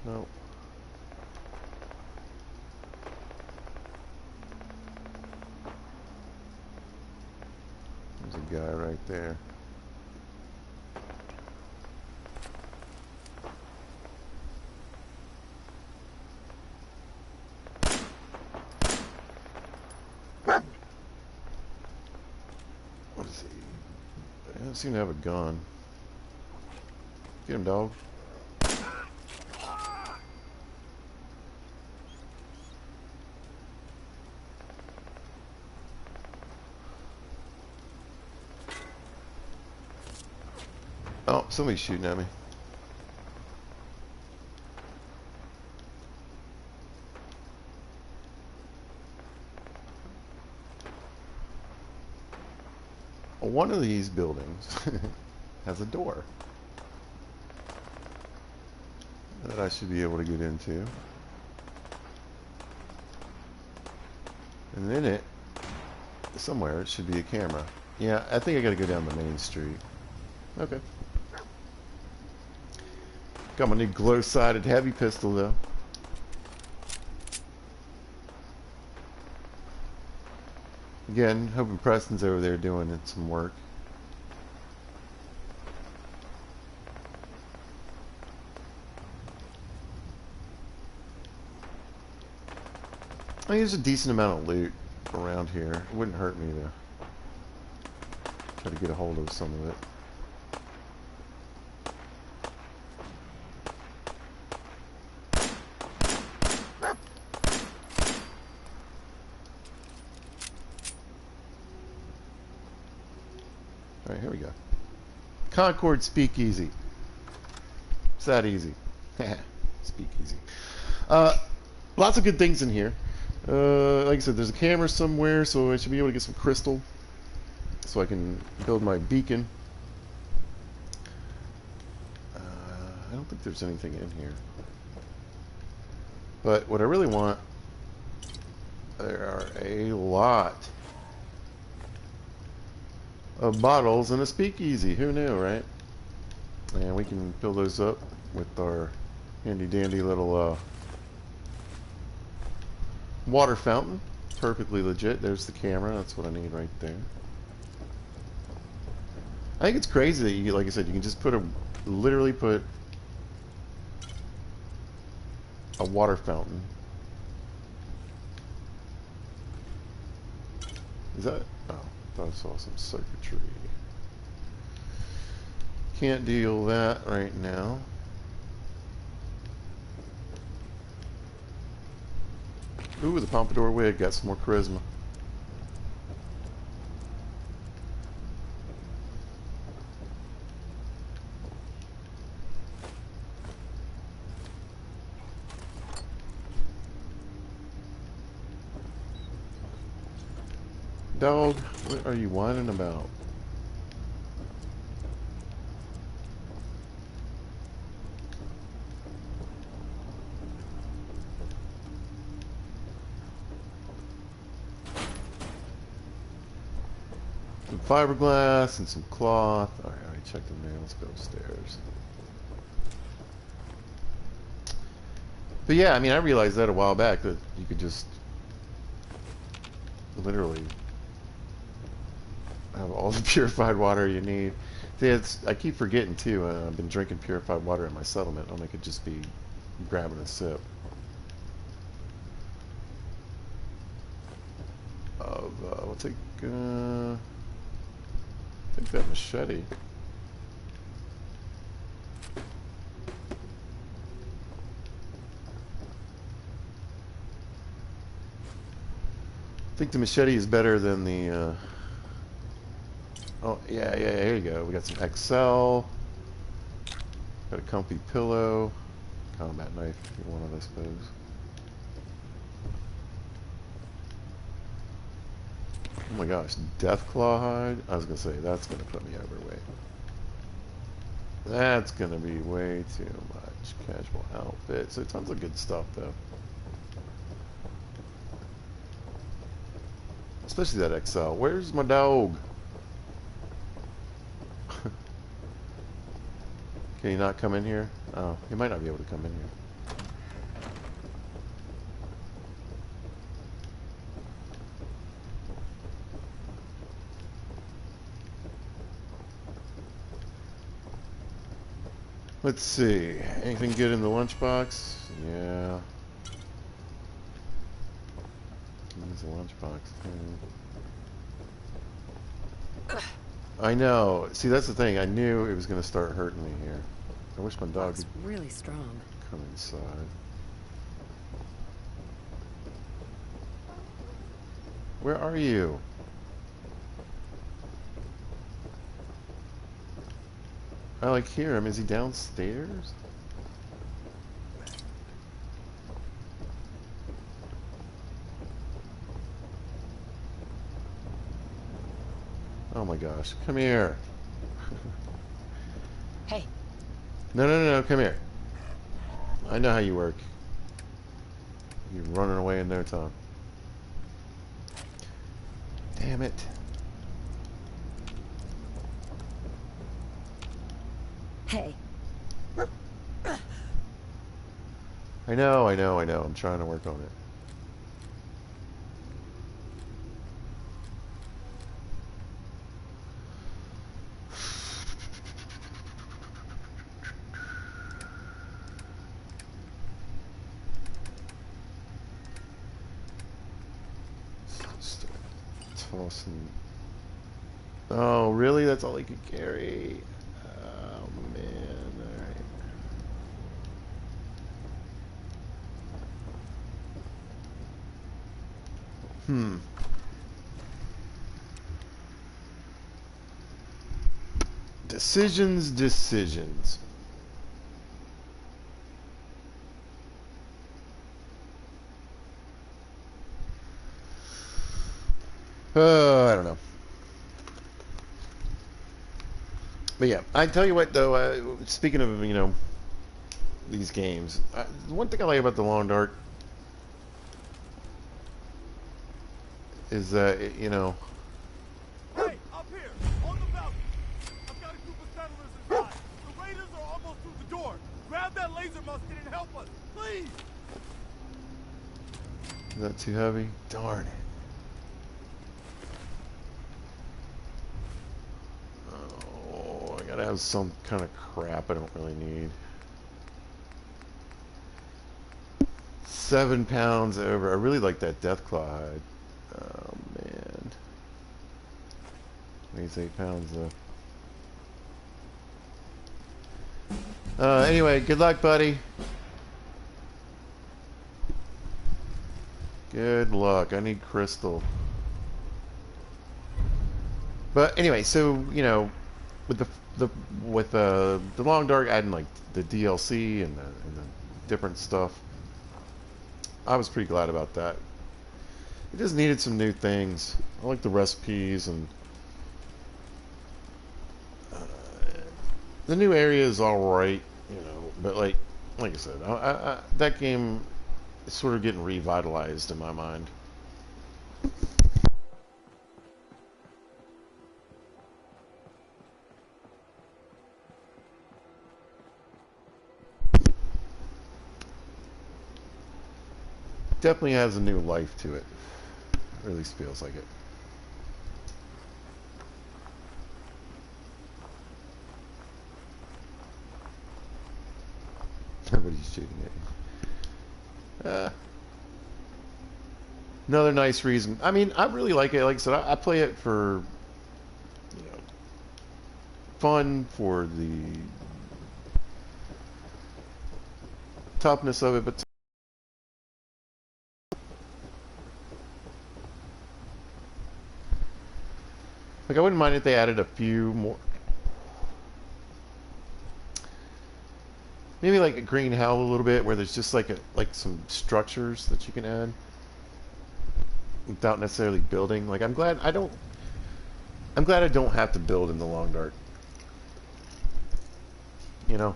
Speaker 1: No. There's a guy right there. What is he? I don't seem to have a gun. Get him, dog. Oh, somebody's shooting at me. One of these buildings has a door that I should be able to get into. And in it, somewhere, it should be a camera. Yeah, I think I gotta go down the main street. Okay. Got my new glow-sided heavy pistol, though. Again, hoping Preston's over there doing some work. I think there's a decent amount of loot around here. It wouldn't hurt me to try to get a hold of some of it. Alright, here we go. Concord Speakeasy. It's that easy. Speakeasy. Lots of good things in here. Like I said, there's a camera somewhere, so I should be able to get some crystal so I can build my beacon. I don't think there's anything in here. But what I really want, there are a lot of bottles in a speakeasy. Who knew, right? And we can fill those up with our handy dandy little water fountain. Perfectly legit. There's the camera. That's what I need right there. I think it's crazy that you, like I said, you can just literally put a water fountain. Is that? Oh, I thought I saw some circuitry. Can't deal with that right now. Ooh, the pompadour wig got some more charisma. Dog, what are you whining about? Some fiberglass and some cloth. Alright, I already checked them now. Let's go upstairs. But yeah, I mean, I realized that a while back that you could just literally have all the purified water you need. See, I keep forgetting too. I've been drinking purified water in my settlement. I could just be grabbing a sip of. We'll take that machete. I think the machete is better than the. Oh yeah, here you go. We got some XL. Got a comfy pillow. Combat knife if you want it, I suppose. Oh my gosh, Deathclaw hide? I was gonna say, that's gonna put me overweight. That's gonna be way too much. Casual outfit. So tons of good stuff though. Especially that XL. Where's my dog? Can he not come in here? Oh, he might not be able to come in here. Let's see. Anything good in the lunchbox? Yeah. Use the lunchbox too. I know. See, that's the thing. I knew it was going to start hurting me here. I wish my dog
Speaker 2: Looks really strong.
Speaker 1: come inside. Where are you? I hear him. Is he downstairs? Oh my gosh. Come here.
Speaker 2: Hey.
Speaker 1: No, come here. I know how you work. You're running away in no time. Damn it.
Speaker 2: Hey.
Speaker 1: I know. I'm trying to work on it. Tossing. Oh, really? That's all he could carry? Oh, man. Alright. Decisions. I don't know. But yeah, I tell you what though, speaking of, these games, one thing I like about the Long Dark is that,
Speaker 4: Hey, up here, on the balcony. I've got a group of settlers inside. The raiders are almost through the door. Grab that laser musket and help us, please.
Speaker 1: is that too heavy? Darn it. Oh, I gotta have some kind of crap I don't really need. 7 pounds over. I really like that Deathclaw hide. Oh, man. Weighs 8 pounds, though. Anyway, good luck, buddy. Good luck. I need crystal. But anyway, so, with the Long Dark adding, like, the DLC and the different stuff, I was pretty glad about that. It just needed some new things. I like the recipes and the new area is all right, but like I said, that game is sort of getting revitalized in my mind. Definitely has a new life to it. Or at least feels like it. Nobody's shooting at you. Another nice reason. I mean, I really like it. Like I said, I play it for, you know, fun, for the toughness of it, but like I wouldn't mind if they added a few more. Maybe like a green hell a little bit, where there's just like some structures that you can add without necessarily building. Like I'm glad I don't have to build in the Long Dark. You know,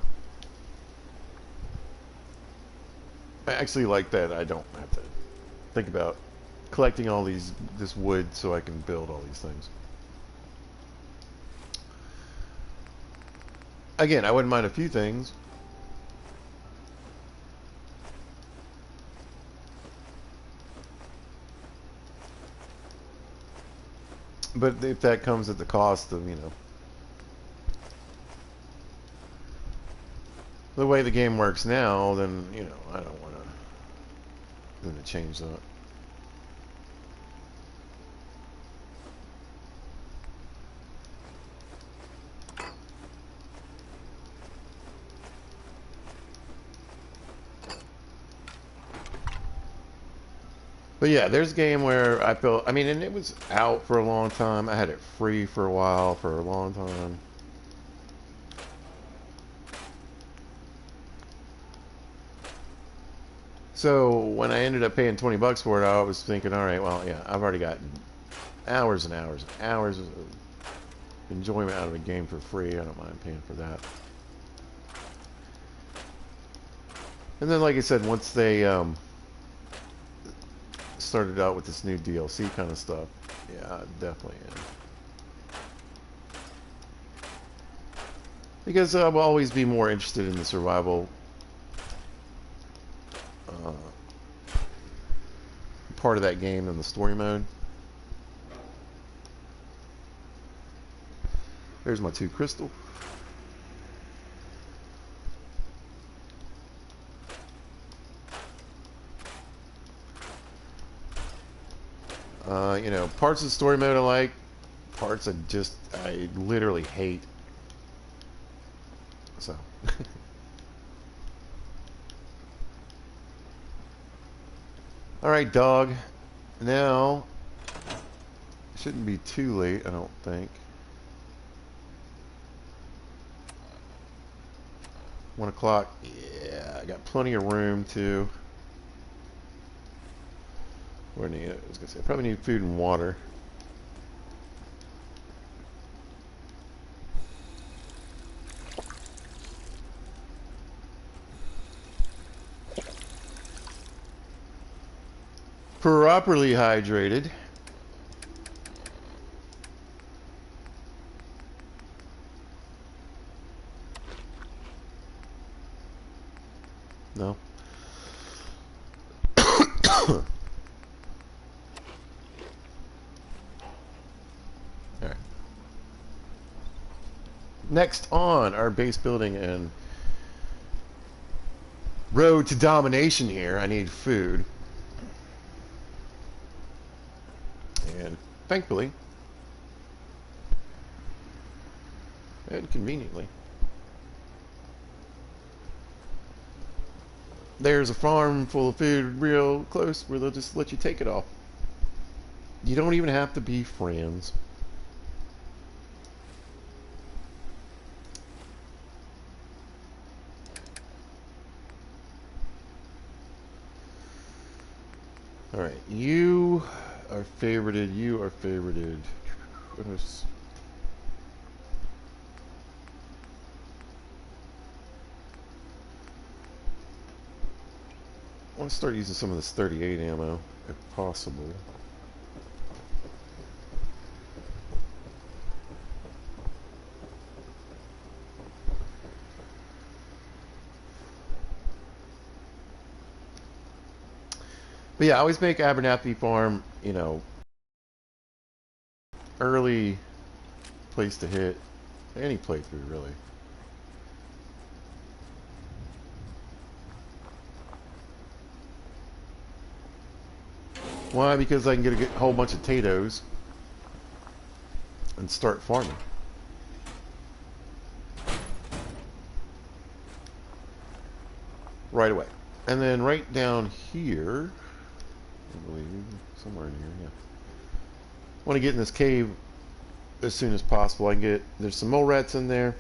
Speaker 1: I actually like that I don't have to think about collecting all this wood so I can build all these things. Again, I wouldn't mind a few things. But if that comes at the cost of, you know, the way the game works now, then, you know, I don't want to change that. But yeah, there's a game where I felt, I mean, and it was out for a long time. I had it free for a while, for a long time. So when I ended up paying 20 bucks for it, I was thinking, all right, well, yeah, I've already gotten hours and hours and hours of enjoyment out of a game for free. I don't mind paying for that. And then, like I said, once they started out with this new DLC kind of stuff, yeah, definitely am. Because I will always be more interested in the survival part of that game than the story mode. There's my 2 crystal. You know, parts of the story mode I like, parts I literally hate. So. Alright, dog. Now, it shouldn't be too late, I don't think. 1 o'clock. Yeah, I got plenty of room to. What do I need? I was gonna say, I probably need food and water. Properly hydrated. No. Alright. Next on our base building and road to domination here, I need food. And thankfully, and conveniently, there's a farm full of food real close where they'll just let you take it all. You don't even have to be friends. Alright, you are favorited, you are favorited. What else? I want to start using some of this 38 ammo, if possible. But yeah, I always make Abernathy Farm, you know, place to hit. Any playthrough, really. Why? Because I can get a whole bunch of potatoes and start farming. Right away. And then right down here, I believe, somewhere in here, yeah. I want to get in this cave as soon as possible. There's some mole rats in there.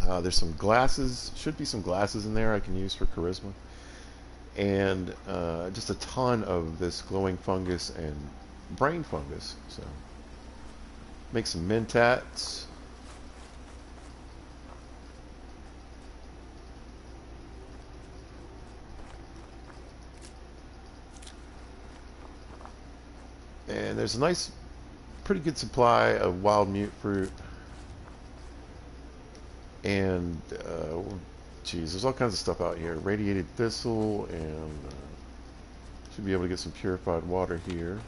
Speaker 1: There's some glasses, should be some glasses in there I can use for charisma. And just a ton of this glowing fungus and brain fungus. So, make some mentats. And there's a nice, pretty good supply of wild mute fruit. And, geez, there's all kinds of stuff out here. Radiated thistle, and should be able to get some purified water here.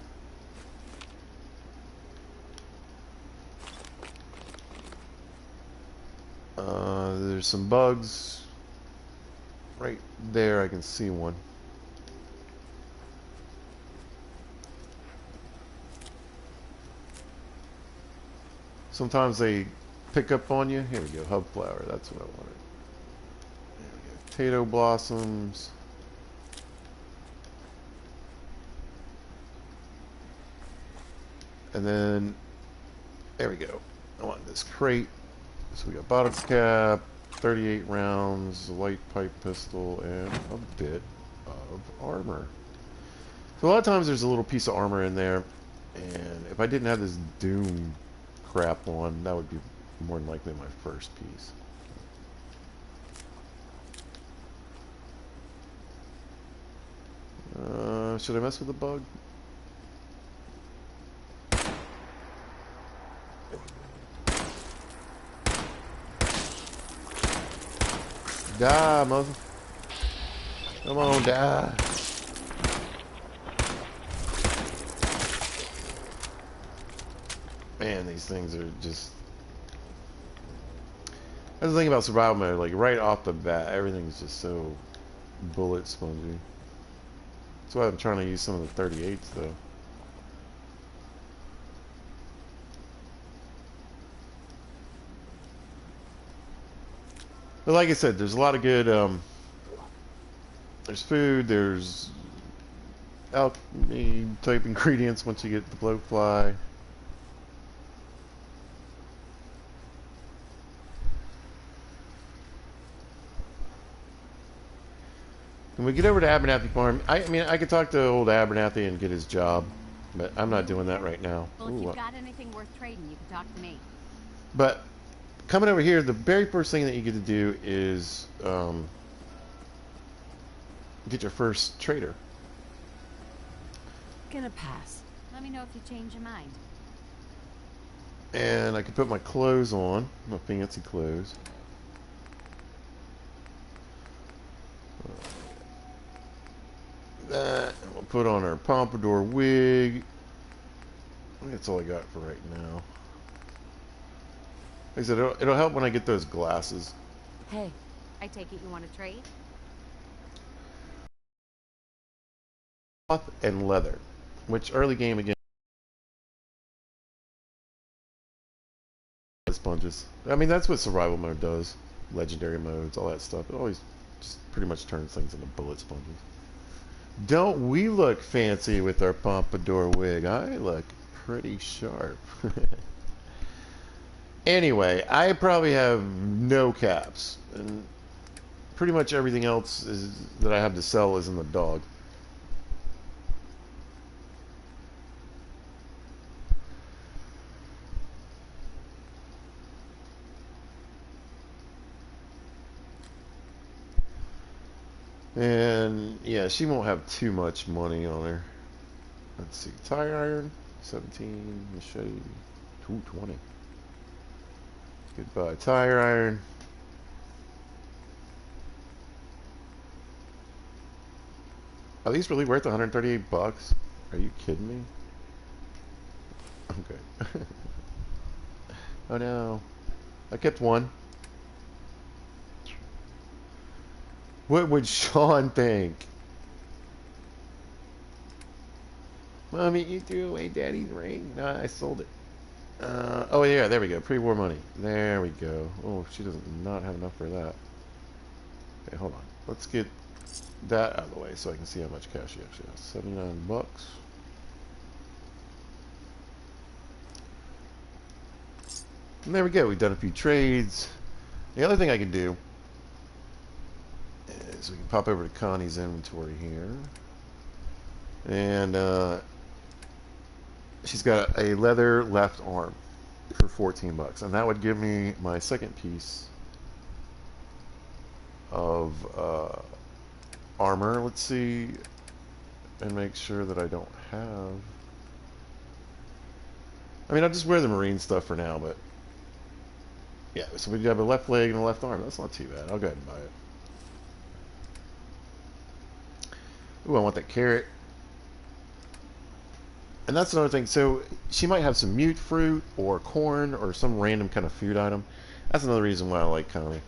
Speaker 1: There's some bugs. Right there, I can see one. Sometimes they pick up on you. Here we go, hub flower. That's what I wanted. There we go. Potato blossoms. And then, there we go. I want this crate. So we got bottom cap, 38 rounds, a light pipe pistol, and a bit of armor. So a lot of times there's a little piece of armor in there, and if I didn't have this Doom crap on, that would be more than likely my first piece. Should I mess with the bug? Die, mother. Come on, die. Man, these things are just... That's the thing about survival mode. Like, right off the bat, everything's just so bullet spongy. That's why I'm trying to use some of the 38s, though. But like I said, there's a lot of good, there's food, there's alchemy type ingredients once you get the blowfly. When we get over to Abernathy Farm, I mean, I could talk to old Abernathy and get his job, but I'm not doing that right now.
Speaker 3: Well, if you've got anything worth trading, you can talk to me.
Speaker 1: But coming over here, the very first thing that you get to do is get your first trader.
Speaker 3: Gonna pass.
Speaker 2: Let me know if you change your mind.
Speaker 1: And I can put my clothes on, my fancy clothes. That, and we'll put on our pompadour wig. I think that's all I got for right now. Like I said, it'll help when I get those glasses.
Speaker 3: Hey.
Speaker 2: I take it you want to trade?
Speaker 1: Cloth and leather, which early game again. Sponges. I mean, that's what survival mode does. Legendary modes, all that stuff. It always just pretty much turns things into bullet sponges. Don't we look fancy with our pompadour wig? I look pretty sharp. Anyway, I probably have no caps, and pretty much everything else that I have to sell is in the dog. And yeah, she won't have too much money on her. Let's see, tire iron, 17, machete, 220. Goodbye, tire iron. Are these really worth 138 bucks? Are you kidding me? Okay. Oh no. I kept one. What would Sean think? Mommy, you threw away Daddy's ring. No, I sold it. Oh yeah, there we go. Pre-war money. There we go. Oh, she does not have enough for that. Okay, hold on. Let's get that out of the way so I can see how much cash she actually has. 79 bucks. And there we go. We've done a few trades. The other thing I can do is we can pop over to Connie's inventory here. And she's got a leather left arm for 14 bucks. And that would give me my second piece of armor. Let's see and make sure that I don't have... I mean, I'll just wear the marine stuff for now, but yeah, so we have a left leg and a left arm. That's not too bad. I'll go ahead and buy it. Ooh, I want that carrot. And that's another thing. So she might have some mute fruit or corn or some random kind of food item. That's another reason why I like Connie.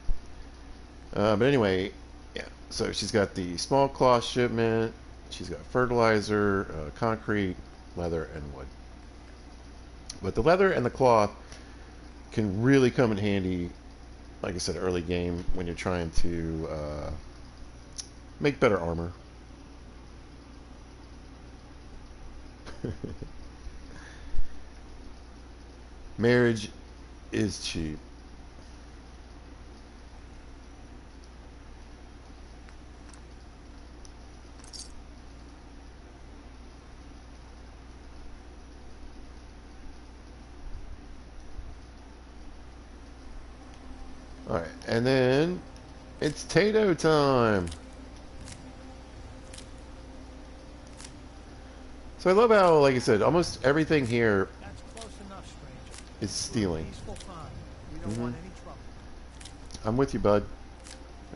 Speaker 1: But anyway, yeah. So she's got the small cloth shipment. She's got fertilizer, concrete, leather, and wood. But the leather and the cloth can really come in handy, like I said, early game when you're trying to make better armor. Marriage is cheap. Alright, and then it's Tato time. So I love how, like I said, almost everything here
Speaker 5: That's close enough, stranger.
Speaker 1: is stealing.
Speaker 5: Peaceful time. We don't want any trouble.
Speaker 1: I'm with you, bud.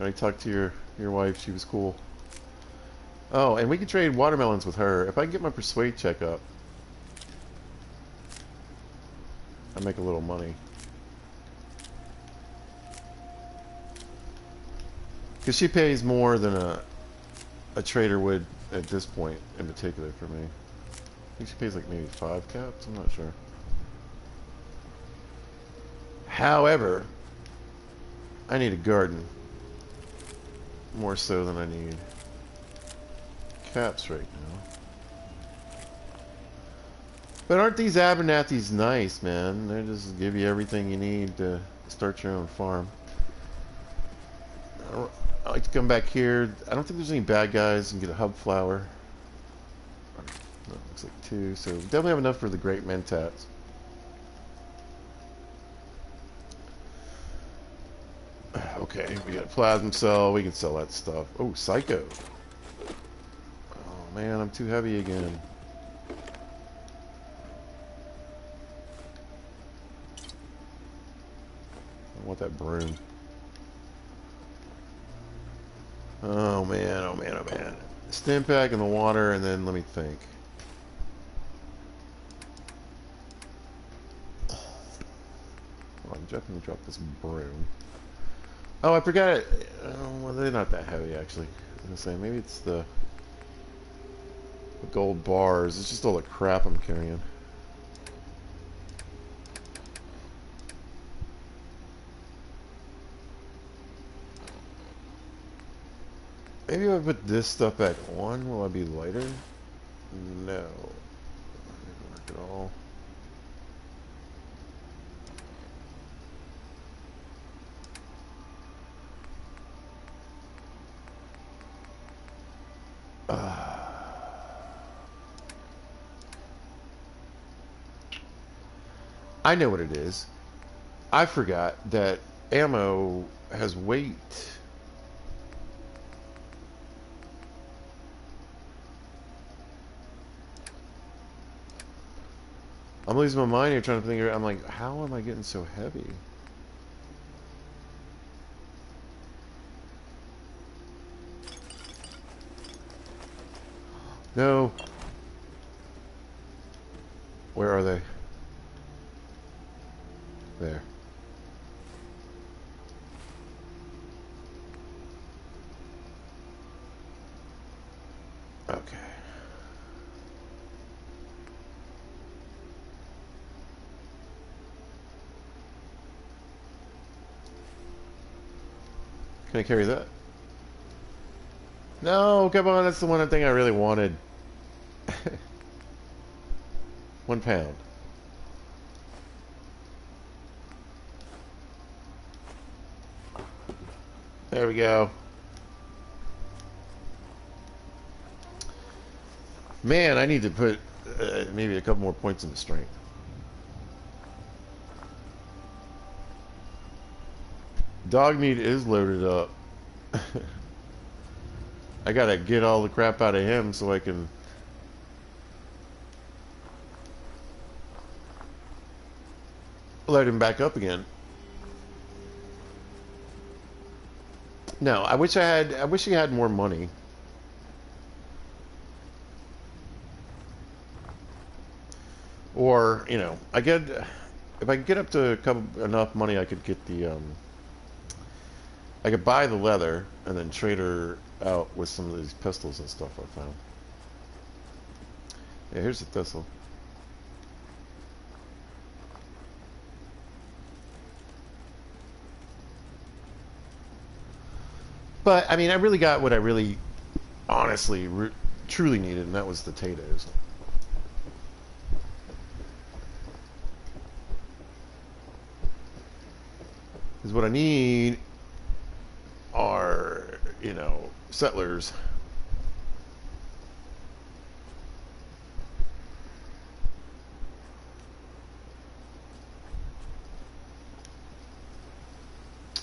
Speaker 1: I talked to your wife. She was cool. Oh, and we can trade watermelons with her. If I can get my persuade check up, I make a little money. Because she pays more than a trader would at this point in particular for me. I think she pays like maybe 5 caps. I'm not sure. However, I need a garden. More so than I need caps right now. But aren't these Abernathy's nice, man? They just give you everything you need to start your own farm. I like to come back here. I don't think there's any bad guys and get a hub flower. No, looks like 2. So we definitely have enough for the great mentats. Okay, we got a plasma cell. We can sell that stuff. Oh, psycho. Oh man, I'm too heavy again. I want that broom. Oh man, oh man, oh man. Stim pack in the water, and then let me think. Oh, I'm definitely drop this broom. Oh, I forgot it. Well, they're not that heavy, actually. I was gonna say, maybe it's the gold bars. It's just all the crap I'm carrying. Maybe if I put this stuff back on, will I be lighter? No. That didn't work at all. I know what it is. I forgot that ammo has weight. I'm losing my mind here trying to figure out. I'm like, how am I getting so heavy? No. Where are they? There. Can I carry that? No, come on, that's the one thing I really wanted. 1 pound. There we go. Man, I need to put maybe a couple more points into strength. Dog meat is loaded up. I gotta get all the crap out of him so I can load him back up again. No, I wish he had more money. Or, you know, if I could get up to enough money, I could get the I could buy the leather and then trade her out with some of these pistols and stuff I found. Yeah, here's the thistle. But, I mean, I really got what I really, honestly, truly needed, and that was the potatoes. Because what I need are, you know, settlers.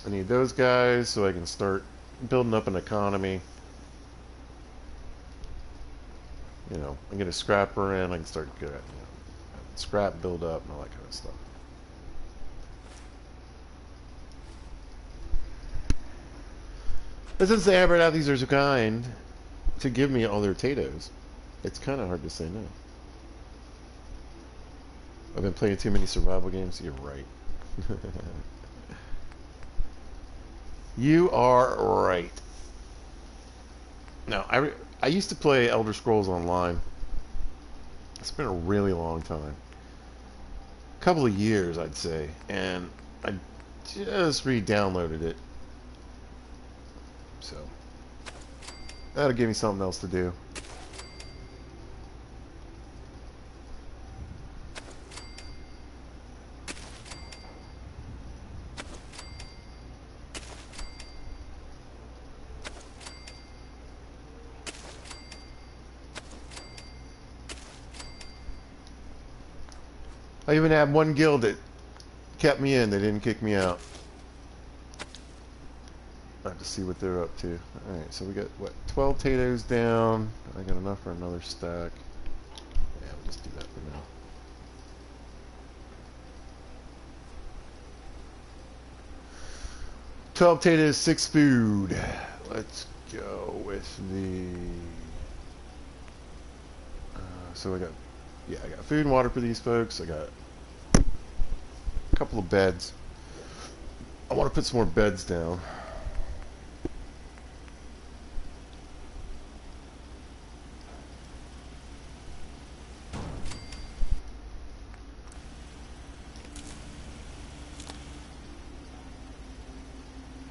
Speaker 1: I need those guys so I can start building up an economy. You know, I get a scrapper in, I can start good, you know, scrap build up and all that kind of stuff. But since they hammered out these are so kind to give me all their potatoes, it's kind of hard to say no. I've been playing too many survival games. You're right. You are right. No, I used to play Elder Scrolls Online. It's been a really long time. A couple of years, I'd say. And I just re-downloaded it. So, that'll give me something else to do. I even had one guild that kept me in. They didn't kick me out. I have to see what they're up to. Alright, so we got, what, 12 potatoes down. I got enough for another stack. Yeah, we'll just do that for now. $12 potatoes, 6 food. Let's go with the... so I got food and water for these folks. I got a couple of beds. I want to put some more beds down.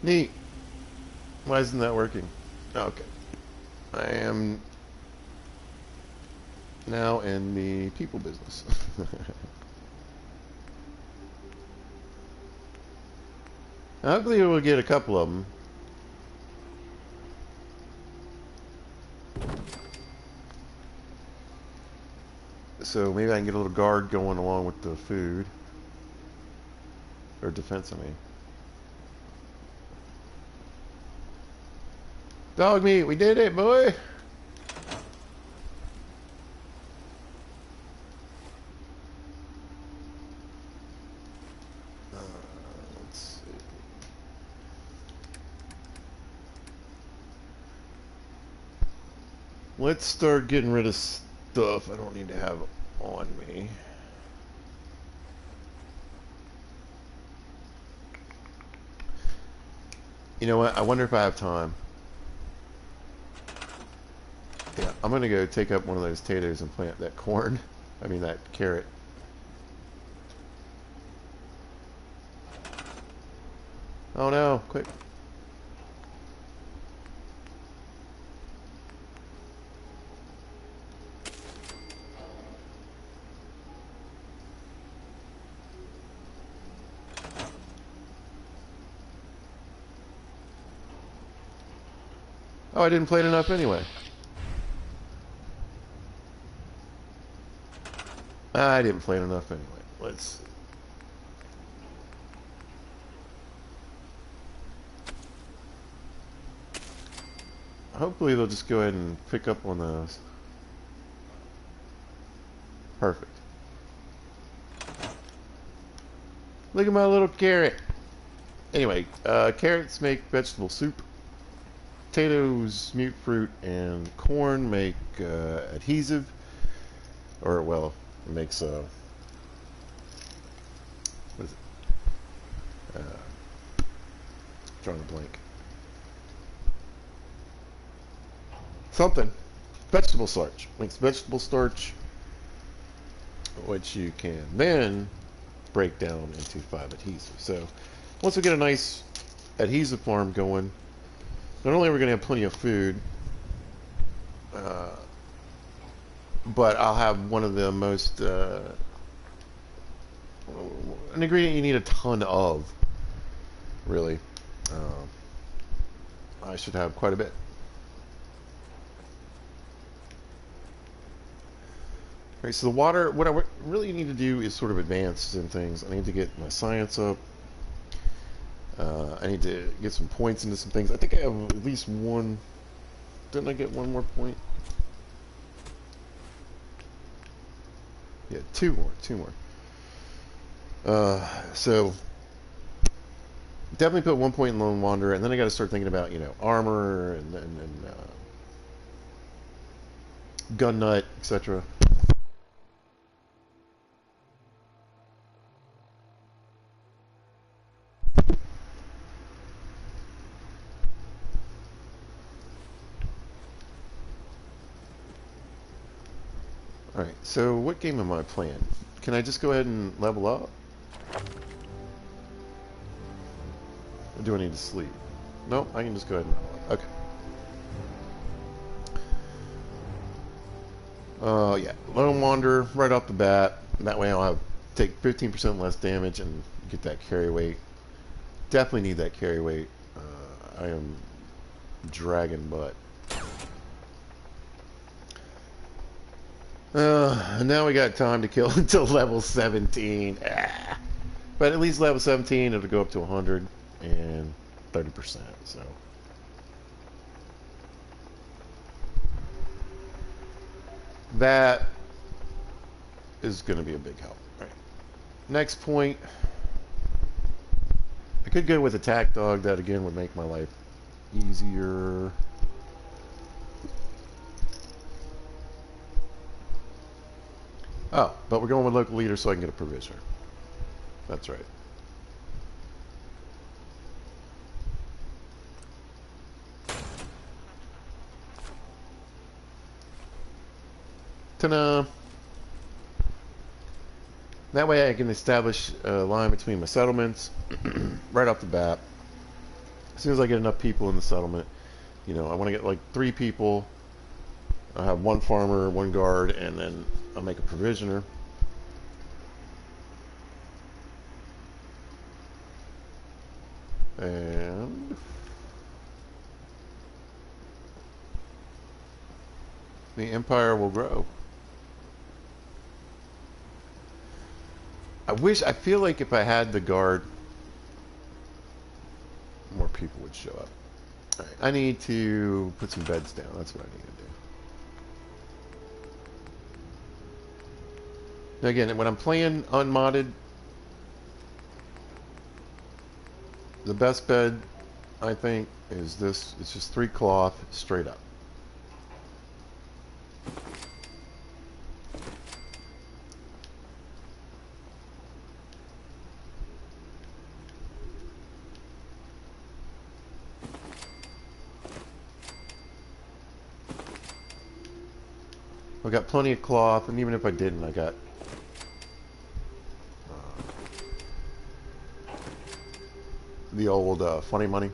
Speaker 1: Neat. Why isn't that working? Okay. I am now in the people business. Hopefully we'll get a couple of them. So maybe I can get a little guard going along with the food. Or defense, I mean. Dog meat, we did it, boy! Let's see. Let's start getting rid of stuff I don't need to have on me. You know what? I wonder if I have time. Yeah, I'm gonna go take up one of those potatoes and plant that corn. I mean that carrot. Oh no, quick. Oh, I didn't plate enough anyway. I didn't plate enough anyway. Let's see. Hopefully they'll just go ahead and pick up on those. Perfect. Look at my little carrot. Anyway, carrots make vegetable soup. Potatoes, mute fruit, and corn make adhesive. Or, well, it makes, what is it? Drawing a blank. Something. Vegetable starch. Makes vegetable starch, which you can then break down into 5 adhesives. So, once we get a nice adhesive farm going, not only are we going to have plenty of food, but I'll have one of the most, an ingredient you need a ton of, really. I should have quite a bit. Alright, so the water, what I really need to do is sort of advance in things. I need to get my science up. I need to get some points into some things. I think I have at least one. Didn't I get one more point? Yeah, two more. So definitely put 1 point in Lone Wanderer, and then I got to start thinking about, you know, armor and gun nut, etc. Alright, so what game am I playing? Can I just go ahead and level up? Or do I need to sleep? Nope, I can just go ahead and level up. Okay. Yeah, Lone Wanderer right off the bat. That way I'll have take 15% less damage and get that carry weight. Definitely need that carry weight. I am dragging butt. And now we got time to kill until level 17. But at least level 17 it'll go up to 100 and 30%. So that is going to be a big help. All right. Next point. I could go with attack dog. That again would make my life easier. Oh, but we're going with local leader so I can get a provisioner. That's right. Ta-da! That way I can establish a line between my settlements right off the bat. As soon as I get enough people in the settlement, you know, I want to get like 3 people. I'll have 1 farmer, 1 guard, and then I'll make a provisioner. And the empire will grow. I feel like if I had the guard, more people would show up. All right, I need to put some beds down. That's what I need to do. Now again, when I'm playing unmodded, the best bed, I think, is this. It's just 3 cloth straight up. I've got plenty of cloth, and even if I didn't, I got the old funny money,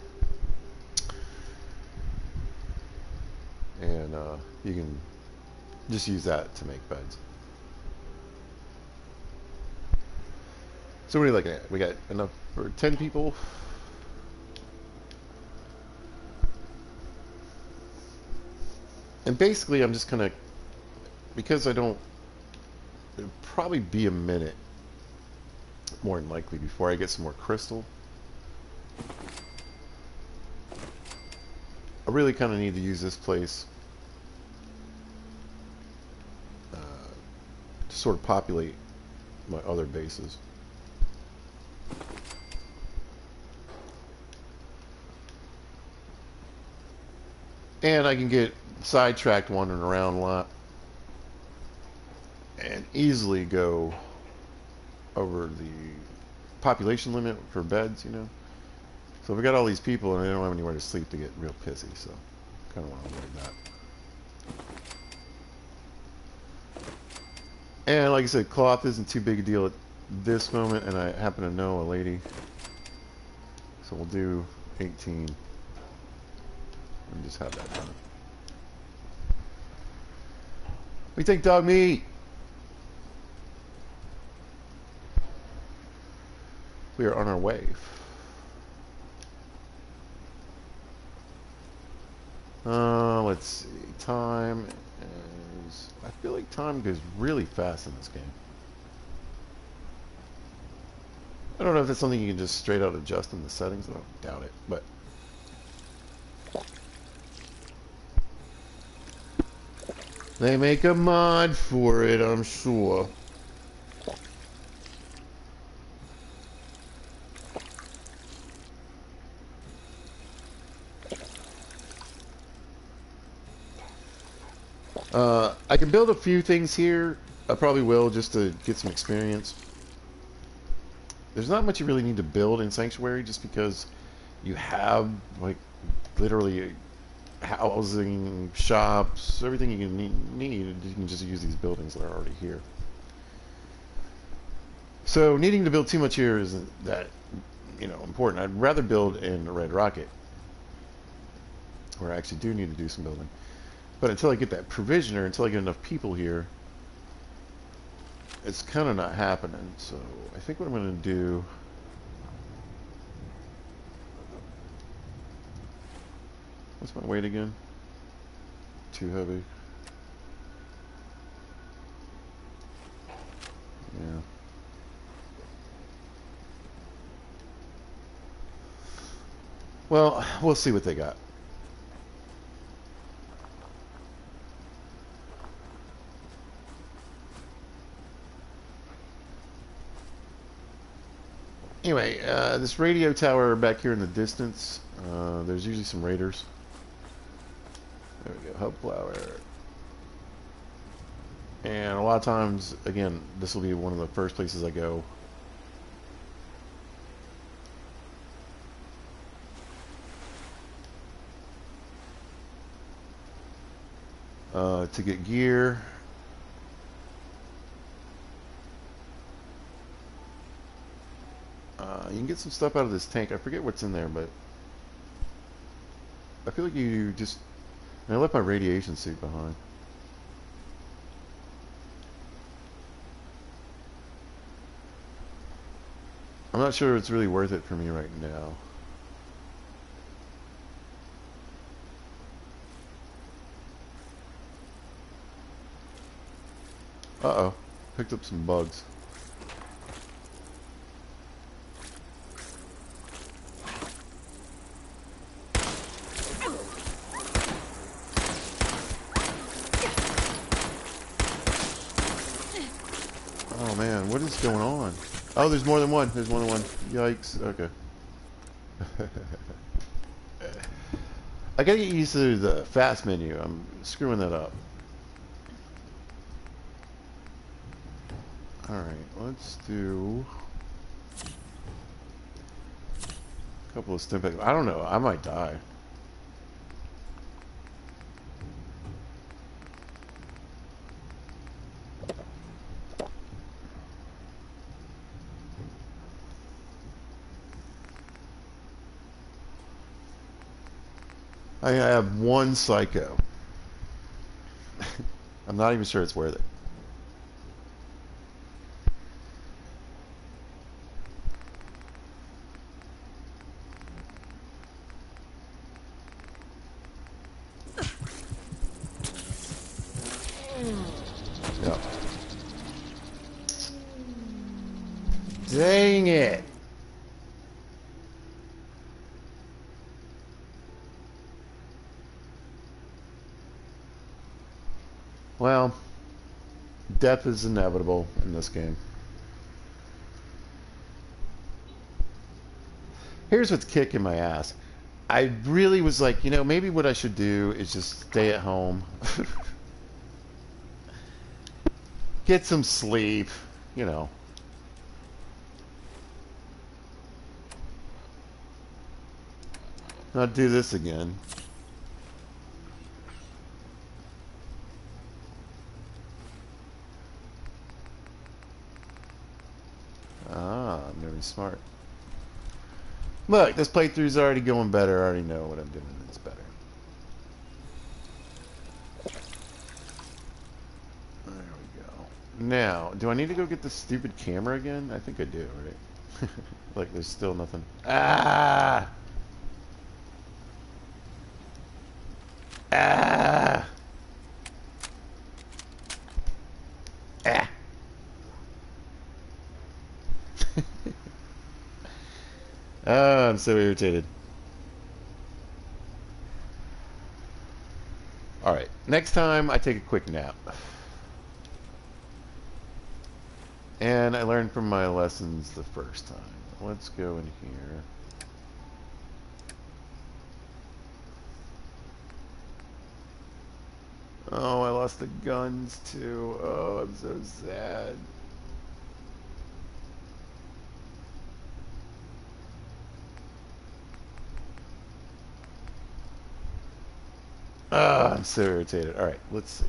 Speaker 1: and you can just use that to make beds. So what are you looking at? We got enough for 10 people. And basically, I'm just gonna, because I don't, it'll probably be a minute, more than likely, before I get some more crystal. I really kind of need to use this place to sort of populate my other bases. And I can get sidetracked wandering around a lot and easily go over the population limit for beds, you know. So if we got all these people and they don't have anywhere to sleep, they get real pissy, so kind of want to avoid that. And like I said, cloth isn't too big a deal at this moment, and I happen to know a lady, so we'll do 18 and just have that done. We take dog meat. We are on our way. Let's see. Time is... I feel like time goes really fast in this game. I don't know if that's something you can just straight out adjust in the settings. I don't doubt it, but... they make a mod for it, I'm sure. I can build a few things here. I probably will, just to get some experience. There's not much you really need to build in Sanctuary, just because you have, like, literally housing, shops, everything you can need. You can just use these buildings that are already here. So needing to build too much here isn't that, you know, important. I'd rather build in Red Rocket, where I actually do need to do some building. But until I get that provisioner, until I get enough people here, it's kind of not happening. So I think what I'm going to do... what's my weight again? Too heavy. Yeah. Well, we'll see what they got. Anyway, this radio tower back here in the distance, there's usually some raiders. There we go, hub flower. And a lot of times, again, this will be one of the first places I go. To get gear. You can get some stuff out of this tank. I forget what's in there, but I feel like you just... and I left my radiation suit behind. I'm not sure it's really worth it for me right now. Uh-oh. Picked up some bugs. Oh man, what is going on? Oh, there's more than one. There's more than one. Yikes. Okay. I gotta get used to the fast menu. I'm screwing that up. Alright, let's do a couple of stim packs. I don't know. I might die. I have one psycho. I'm not even sure it's worth it. Dang it. Well, death is inevitable in this game. Here's what's kicking my ass. I really was like, you know, maybe what I should do is just stay at home. Get some sleep, you know. Not do this again. Ah, I'm very smart. Look, this playthrough's already going better. I already know what I'm doing. It's better. There we go. Now, do I need to go get the stupid camera again? I think I do, right? Like, there's still nothing. Ah! Ah! Ah! Oh, I'm so irritated. Alright, next time I take a quick nap. And I learned from my lessons the first time. Let's go in here. Oh, I lost the guns too. Oh, I'm so sad. Ah, I'm so irritated. Alright, let's see.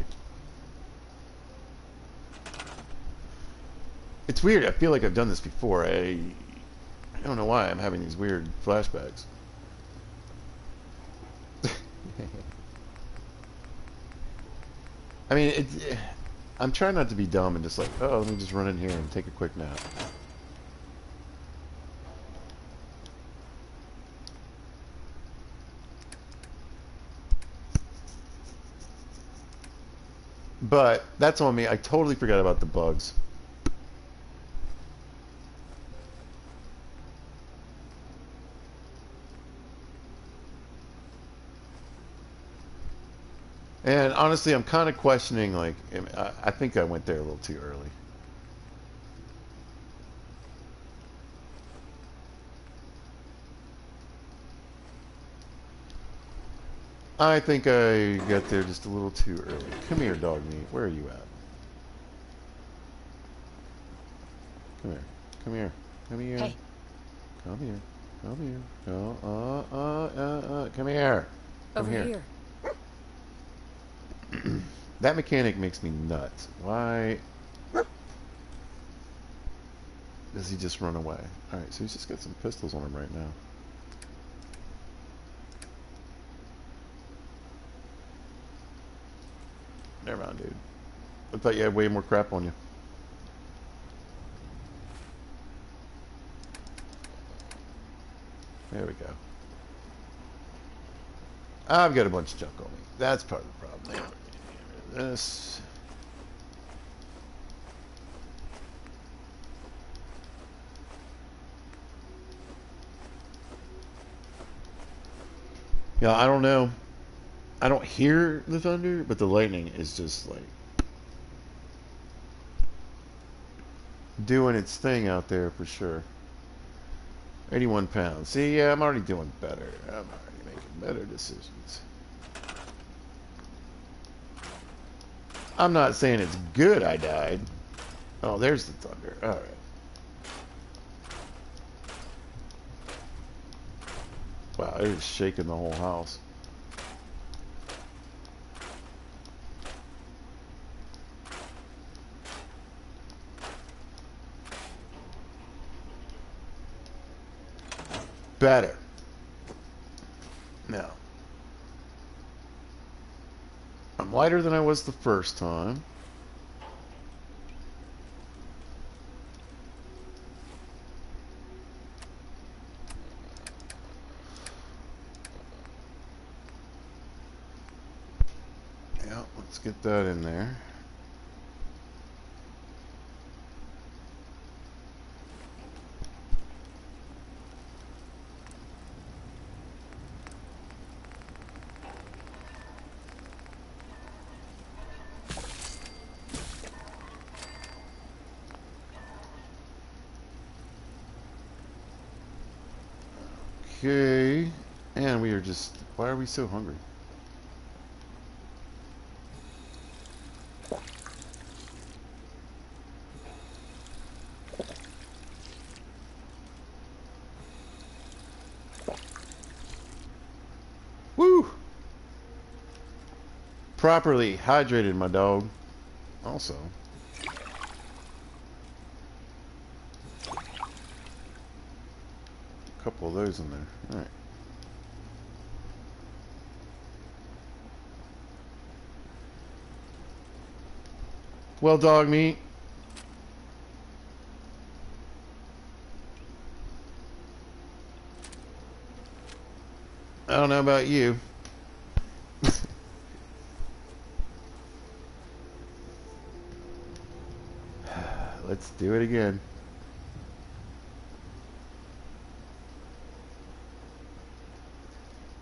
Speaker 1: It's weird. I feel like I've done this before. I don't know why I'm having these weird flashbacks. I mean, I'm trying not to be dumb and just like, oh, let me just run in here and take a quick nap. But that's on me. I totally forgot about the bugs. And honestly, I'm kind of questioning, like, I think I went there a little too early. I think I got there just a little too early. Come here, dog meat. Where are you at? Come here. Come here. Come here.
Speaker 3: Hey.
Speaker 1: Come here. Come here. Come here. Come
Speaker 3: Over here.
Speaker 1: That mechanic makes me nuts. Why does he just run away? Alright, so he's just got some pistols on him right now. Never mind, dude. I thought you had way more crap on you. There we go. I've got a bunch of junk on me. That's part of the problem. This. Yeah, I don't know. I don't hear the thunder, but the lightning is just like doing its thing out there for sure. 81 pounds. See, yeah, I'm already doing better. I'm already making better decisions. I'm not saying it's good I died. Oh, there's the thunder. Alright. Wow, it is shaking the whole house. Better. Now, I'm lighter than I was the first time. Yeah, let's get that in there. Okay. And we are just... Why are we so hungry? Woo! Properly hydrated, my dog. Also. A couple of those in there. Alright. Well, dog meat. I don't know about you. Let's do it again.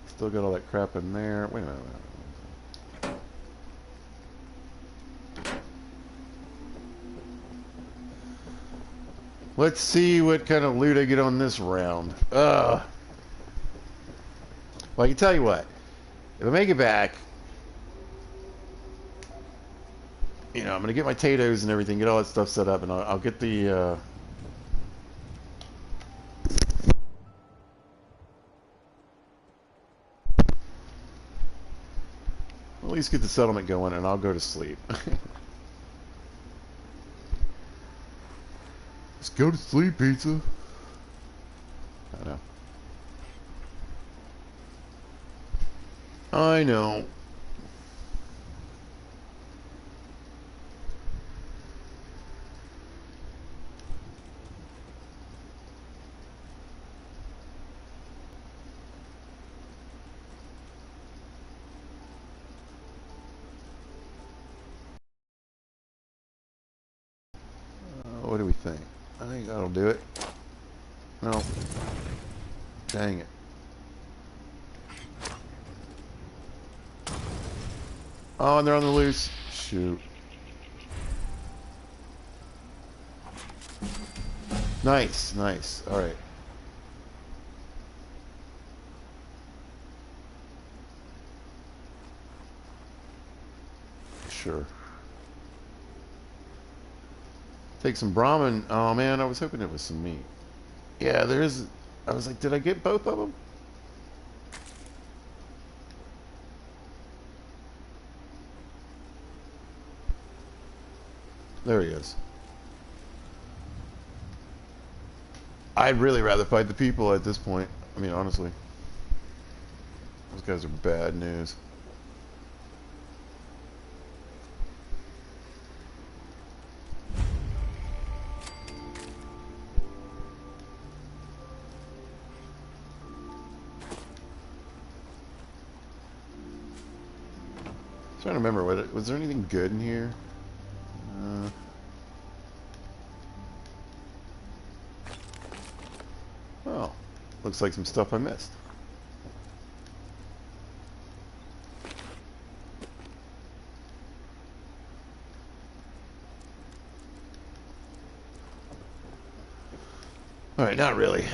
Speaker 1: Still got all that crap in there. Wait a minute. Let's see what kind of loot I get on this round. Well, I can tell you what. If I make it back, you know, I'm gonna get my potatoes and everything, get all that stuff set up, and I'll get the. At least get the settlement going, and I'll go to sleep. Let's go to sleep, pizza. I know. I know. What do we think? I think that'll do it. No. Dang it. Oh, and they're on the loose. Shoot. Nice, nice. All right. Sure. Take some Brahmin. Oh man, I was hoping it was some meat. Yeah, there is. I was like, did I get both of them? There he is. I'd really rather fight the people at this point. I mean, honestly. Those guys are bad news. Trying to remember, was there anything good in here? Oh, looks like some stuff I missed. All right, not really.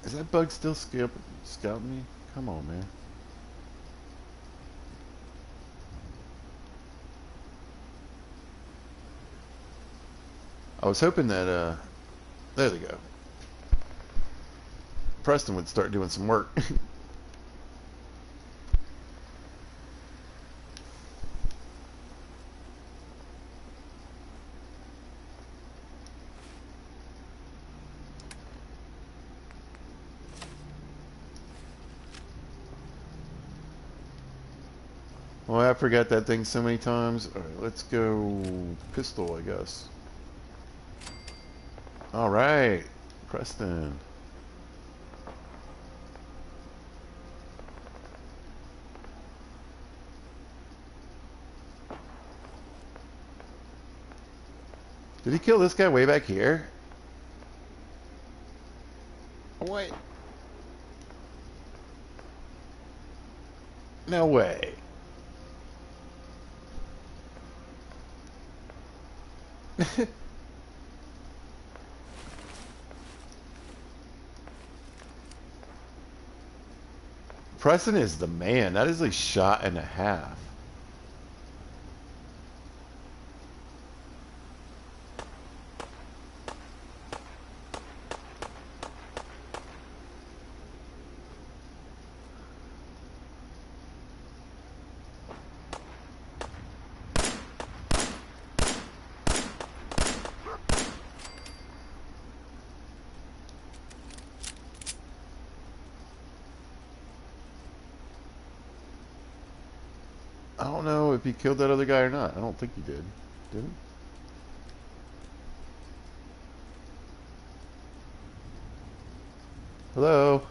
Speaker 1: Is that bug still scouting me? Come on, man. I was hoping that, there they go. Preston would start doing some work. Well, I forgot that thing so many times. All right, let's go pistol, I guess. All right, Preston. Did he kill this guy way back here? Wait. No way. Preston is the man. That is a shot and a half. I don't know if he killed that other guy or not. I don't think he did. Did he? Hello?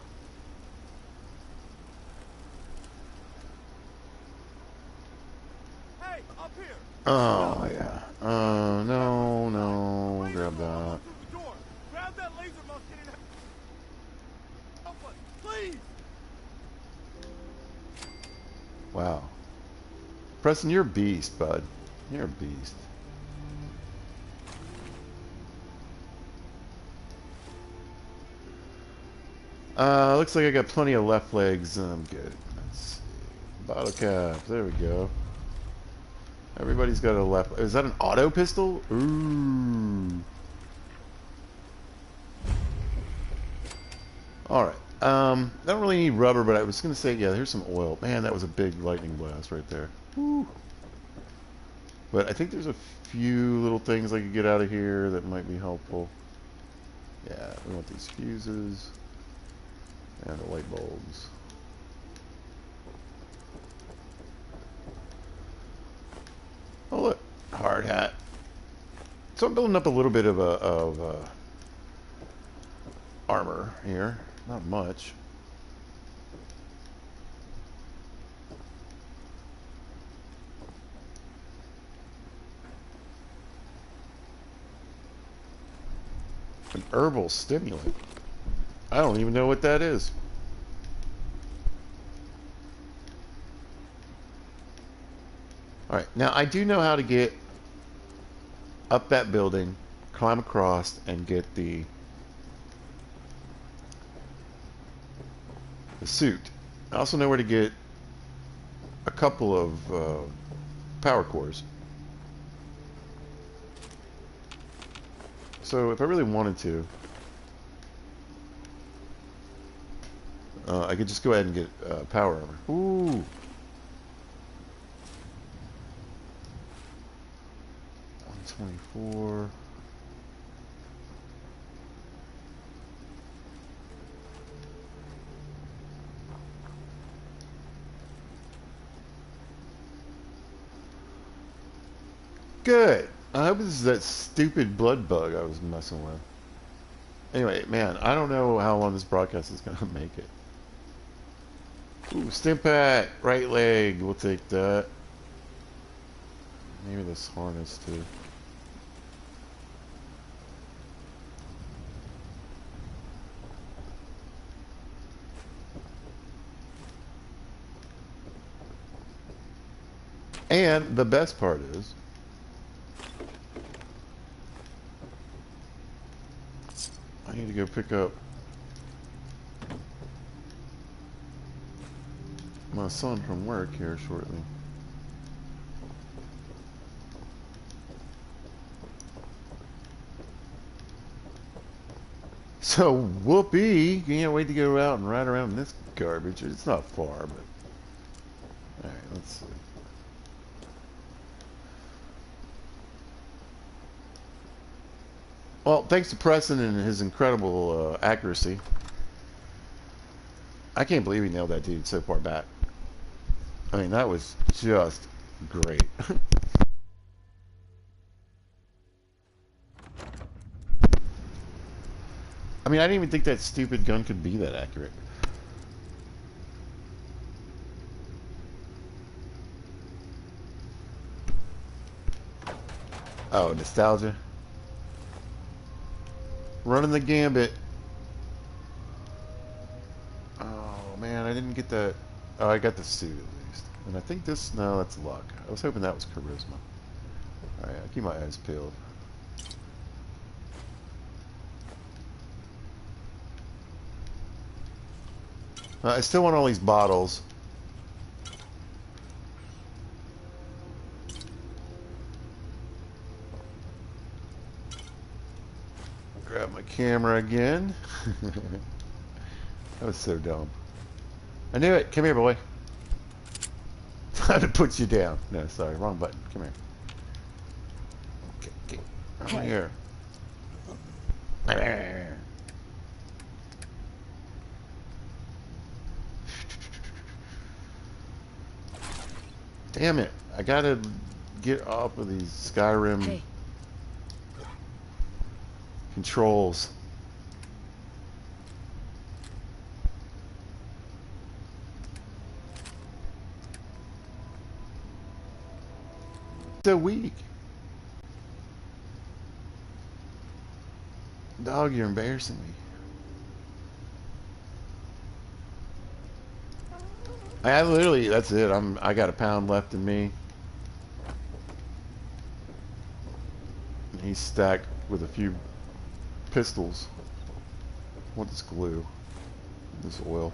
Speaker 4: Hey, up here.
Speaker 1: Oh, yeah. No, no.
Speaker 4: Lasers
Speaker 1: Grab
Speaker 4: are
Speaker 1: that.
Speaker 4: almost through the door. Grab that laser musket and help us, please.
Speaker 1: Wow. Preston, you're a beast, bud. You're a beast. Looks like I got plenty of left legs, and I'm good. Let's see. Bottle cap. There we go. Everybody's got a left. Is that an auto pistol? Ooh. Alright. I don't really need rubber, but I was going to say, yeah, here's some oil. Man, that was a big lightning blast right there. Woo. But I think there's a few little things I could get out of here that might be helpful. Yeah, we want these fuses. And the light bulbs. Oh look, hard hat. So I'm building up a little bit of armor here. Not much. An herbal stimulant. I don't even know what that is. Alright, now I do know how to get up that building, climb across, and get the suit. I also know where to get a couple of power cores. So if I really wanted to, I could just go ahead and get power armor. Ooh. $124. Good. I hope this is that stupid blood bug I was messing with. Anyway, man, I don't know how long this broadcast is going to make it. Ooh, stim pack, right leg, we'll take that. Maybe this harness too. And the best part is, I need to go pick up my son from work here shortly. So, whoopee! Can't wait to go out and ride around in this garbage. It's not far, but... Alright, let's see. Well, thanks to Preston and his incredible accuracy. I can't believe he nailed that dude so far back. I mean, that was just great. I mean, I didn't even think that stupid gun could be that accurate. Oh, nostalgia. Running the gambit. Oh, man, I didn't get that. Oh, I got the suit at least. And I think this, no, that's luck. I was hoping that was charisma. Alright, I'll keep my eyes peeled. I still want all these bottles. Grab my camera again. That was so dumb. I knew it. Come here, boy. Time to put you down. No, sorry, wrong button. Come here. Okay, over here. Damn it! I gotta get off of these Skyrim controls. So weak. Dog, you're embarrassing me. I literally, that's it. I got a pound left in me. And he's stacked with a few pistols. I want this glue. This oil.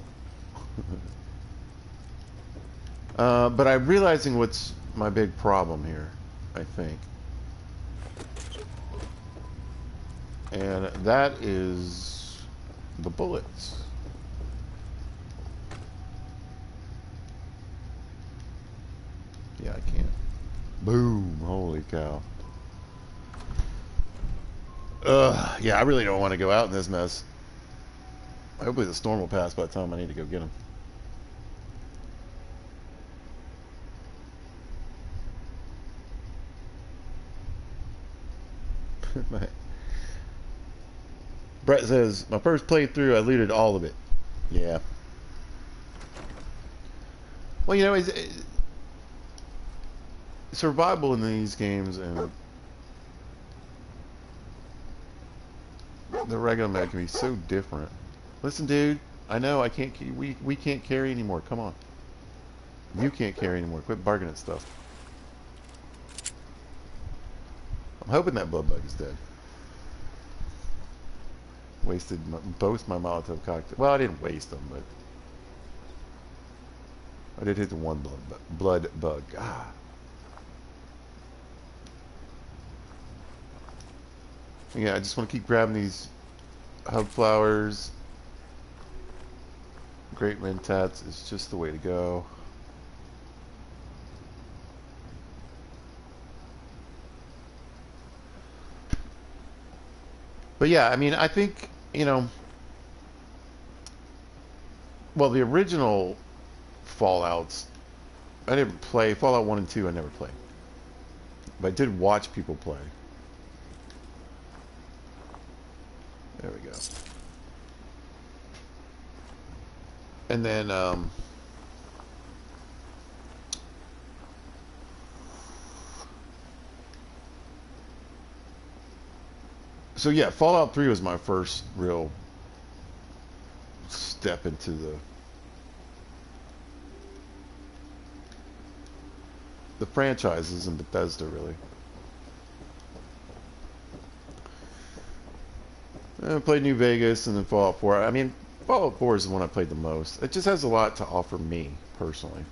Speaker 1: But I'm realizing what's my big problem here, I think. And that is the bullets. Yeah, I can't. Boom. Holy cow. Yeah, I really don't want to go out in this mess. Hopefully the storm will pass by the time I need to go get them. Brett says, my first playthrough, I looted all of it. Yeah. Well, you know, survival in these games and the regular mode can be so different. Listen, dude, I know I can't. We can't carry anymore. Come on. You can't carry anymore. Quit barking at stuff. I'm hoping that blood bug is dead. Wasted both my Molotov cocktail. Well, I didn't waste them, but I did hit the one blood bug. Ah. Yeah, I just want to keep grabbing these hub flowers. Great mentats is just the way to go. But yeah, I mean, I think, you know, well, the original Fallouts, I didn't play. Fallout 1 and 2, I never played. But I did watch people play. There we go. And then, so yeah, Fallout 3 was my first real step into the franchises in Bethesda, really. I played New Vegas and then Fallout 4. I mean, Fallout 4 is the one I played the most. It just has a lot to offer me, personally.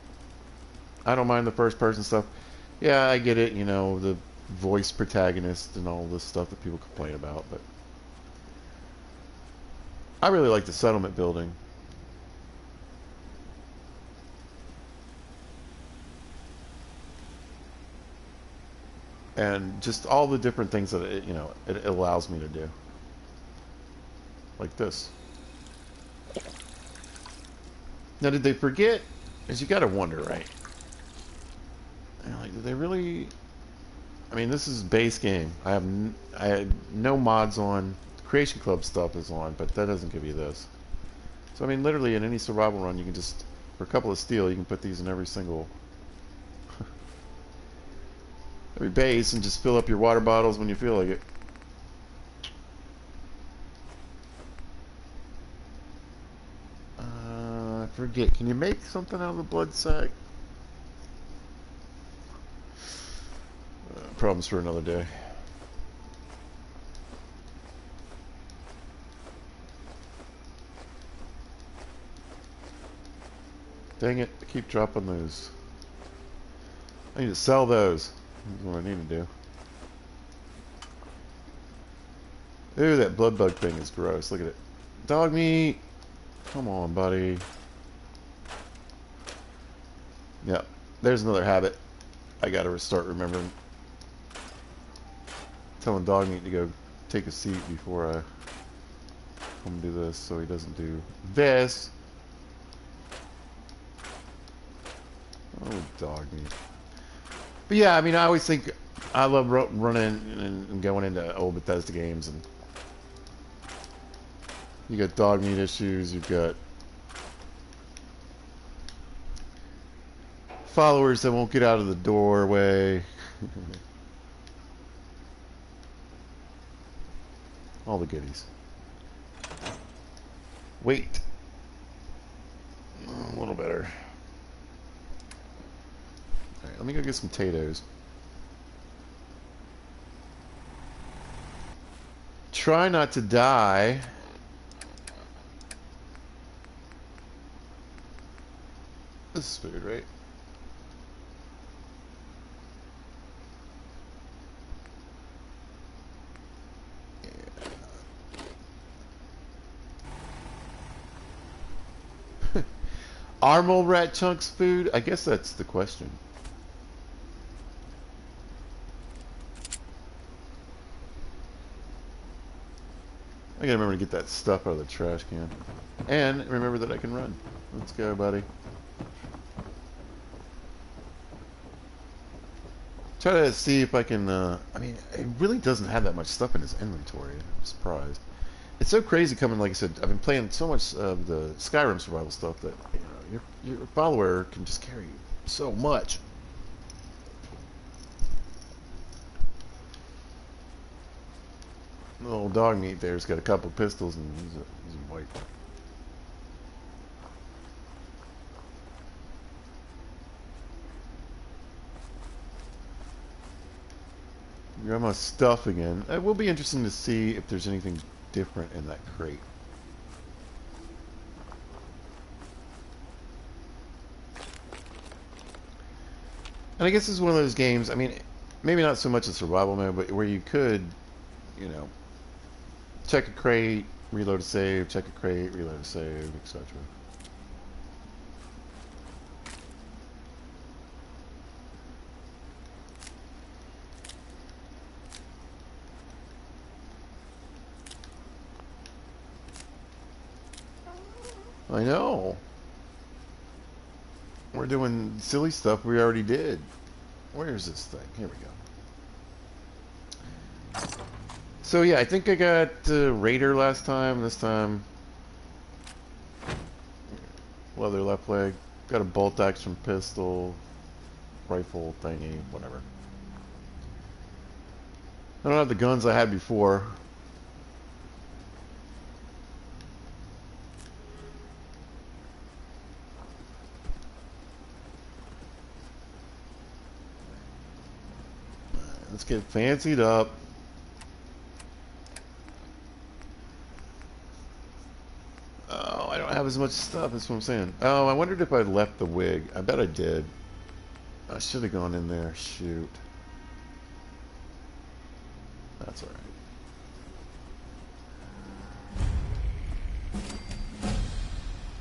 Speaker 1: I don't mind the first-person stuff. Yeah, I get it, you know, the voice protagonist and all this stuff that people complain about, but I really like the settlement building. And just all the different things that it, you know, it allows me to do. Like this. Now, did they forget? Because you gotta wonder, right? And like, did they really? I mean, this is base game. I have no mods on. Creation Club stuff is on, but that doesn't give you this. So I mean, literally in any survival run, you can just, for a couple of steel, you can put these in every single every base and just fill up your water bottles when you feel like it. I forget. Can you make something out of the blood sack? Problems for another day. Dang it, I keep dropping those. I need to sell those. That's what I need to do. Ooh, that blood bug thing is gross. Look at it. Dog meat. Come on, buddy. Yep. There's another habit. I gotta start remembering. Telling dog meat to go take a seat before I come do this so he doesn't do this. Oh, dog meat. But yeah, I mean, I always think I love running and going into old Bethesda games, and you got dog meat issues, you've got followers that won't get out of the doorway. All the goodies. Wait. A little better. Alright, let me go get some potatoes. Try not to die. This is food, right? Yeah. Are mole rat chunks food? I guess that's the question. I gotta remember to get that stuff out of the trash can. And remember that I can run. Let's go, buddy. Try to see if I can, I mean, it really doesn't have that much stuff in his inventory. I'm surprised. It's so crazy coming, like I said, I've been playing so much of the Skyrim survival stuff that, you know, your follower can just carry so much. The little dog meat there's got a couple pistols and he's a white. Grab my stuff again. It will be interesting to see if there's anything different in that crate. And I guess this is one of those games, I mean, maybe not so much a survival mode, but where you could, you know, check a crate, reload a save, check a crate, reload a save, etc. I know. We're doing silly stuff we already did. Where's this thing? Here we go. So yeah, I think I got Raider last time. This time, leather left leg. Got a bolt action pistol, rifle thingy, whatever. I don't have the guns I had before. Let's get fancied up. Oh, I don't have as much stuff. That's what I'm saying. Oh, I wondered if I left the wig. I bet I did. I should have gone in there. Shoot. That's alright.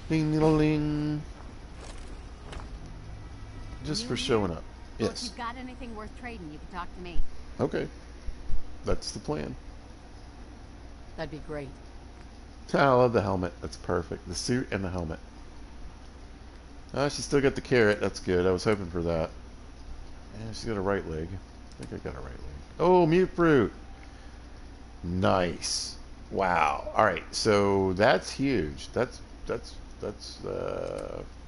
Speaker 1: Ding-a-ling. Just for showing up.
Speaker 2: Well,
Speaker 1: Yes.
Speaker 2: if you've got anything worth trading, you can talk to me.
Speaker 1: Okay. That's the plan.
Speaker 3: That'd be great.
Speaker 1: I love the helmet. That's perfect. The suit and the helmet. She's still got the carrot. That's good. I was hoping for that. Yeah, she's got a right leg. I think I got a right leg. Oh, mute fruit. Nice. Wow. All right. So that's huge. That's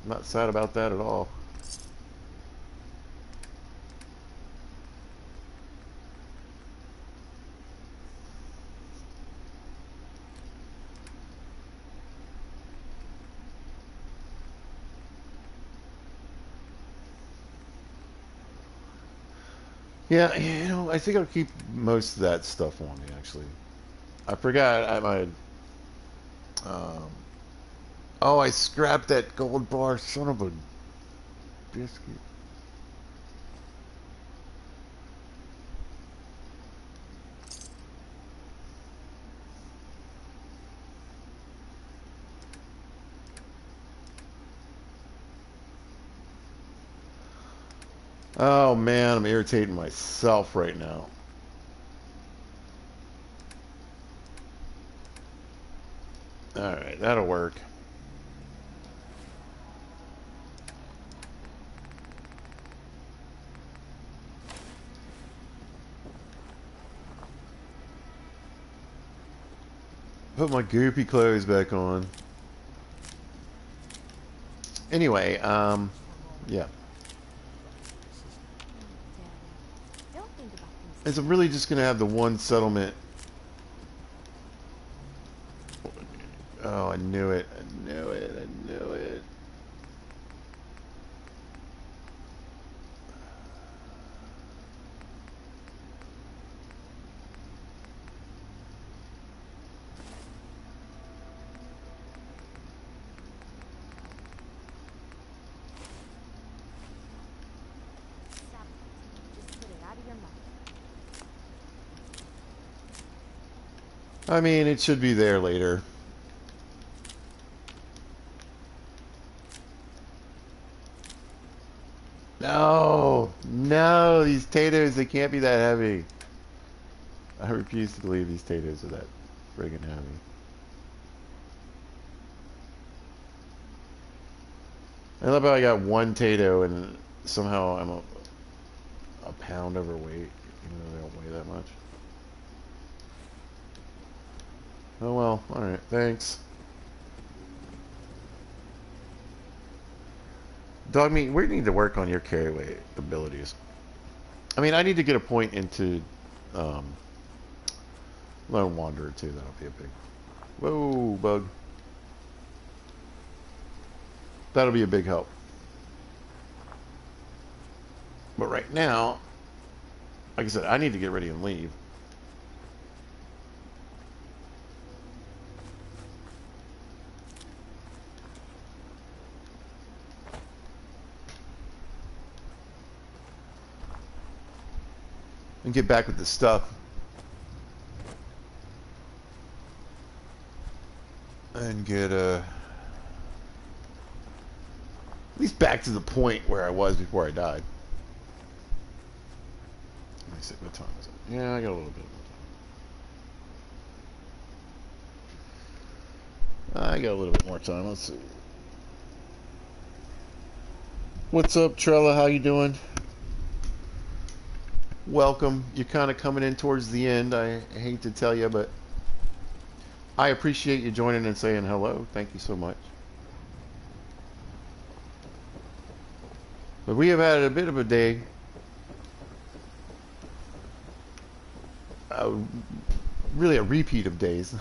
Speaker 1: not sad about that at all. Yeah, you know, I think I'll keep most of that stuff on me, actually. I forgot I Oh, I scrapped that gold bar, son of a biscuit. Oh man, I'm irritating myself right now. Alright, that'll work. Put my goopy clothes back on. Anyway, yeah.
Speaker 3: Don't think about things.
Speaker 1: Is I'm really just gonna have the one settlement. Oh, I knew it. I knew it. I knew it.
Speaker 3: Stop. Just put it out of your mouth.
Speaker 1: I mean, it should be there later. No, no, these potatoes, they can't be that heavy. I refuse to believe these potatoes are that friggin' heavy. I love how I got one potato and somehow I'm a pound overweight, even though they don't weigh that much. Oh well, alright, thanks. Dog meat, we need to work on your carry weight abilities. I mean, I need to get a point into Lone Wanderer too. That'll be a big. Whoa, bug. That'll be a big help. But right now, like I said, I need to get ready and leave. And get back with the stuff. And get at least back to the point where I was before I died. Let me see, what time is it? Yeah, I got a little bit more time. I got a little bit more time. Let's see. What's up, Trella? How you doing? Welcome. You're kind of coming in towards the end. I hate to tell you, but I appreciate you joining and saying hello. Thank you so much. But we have had a bit of a day. Really a repeat of days.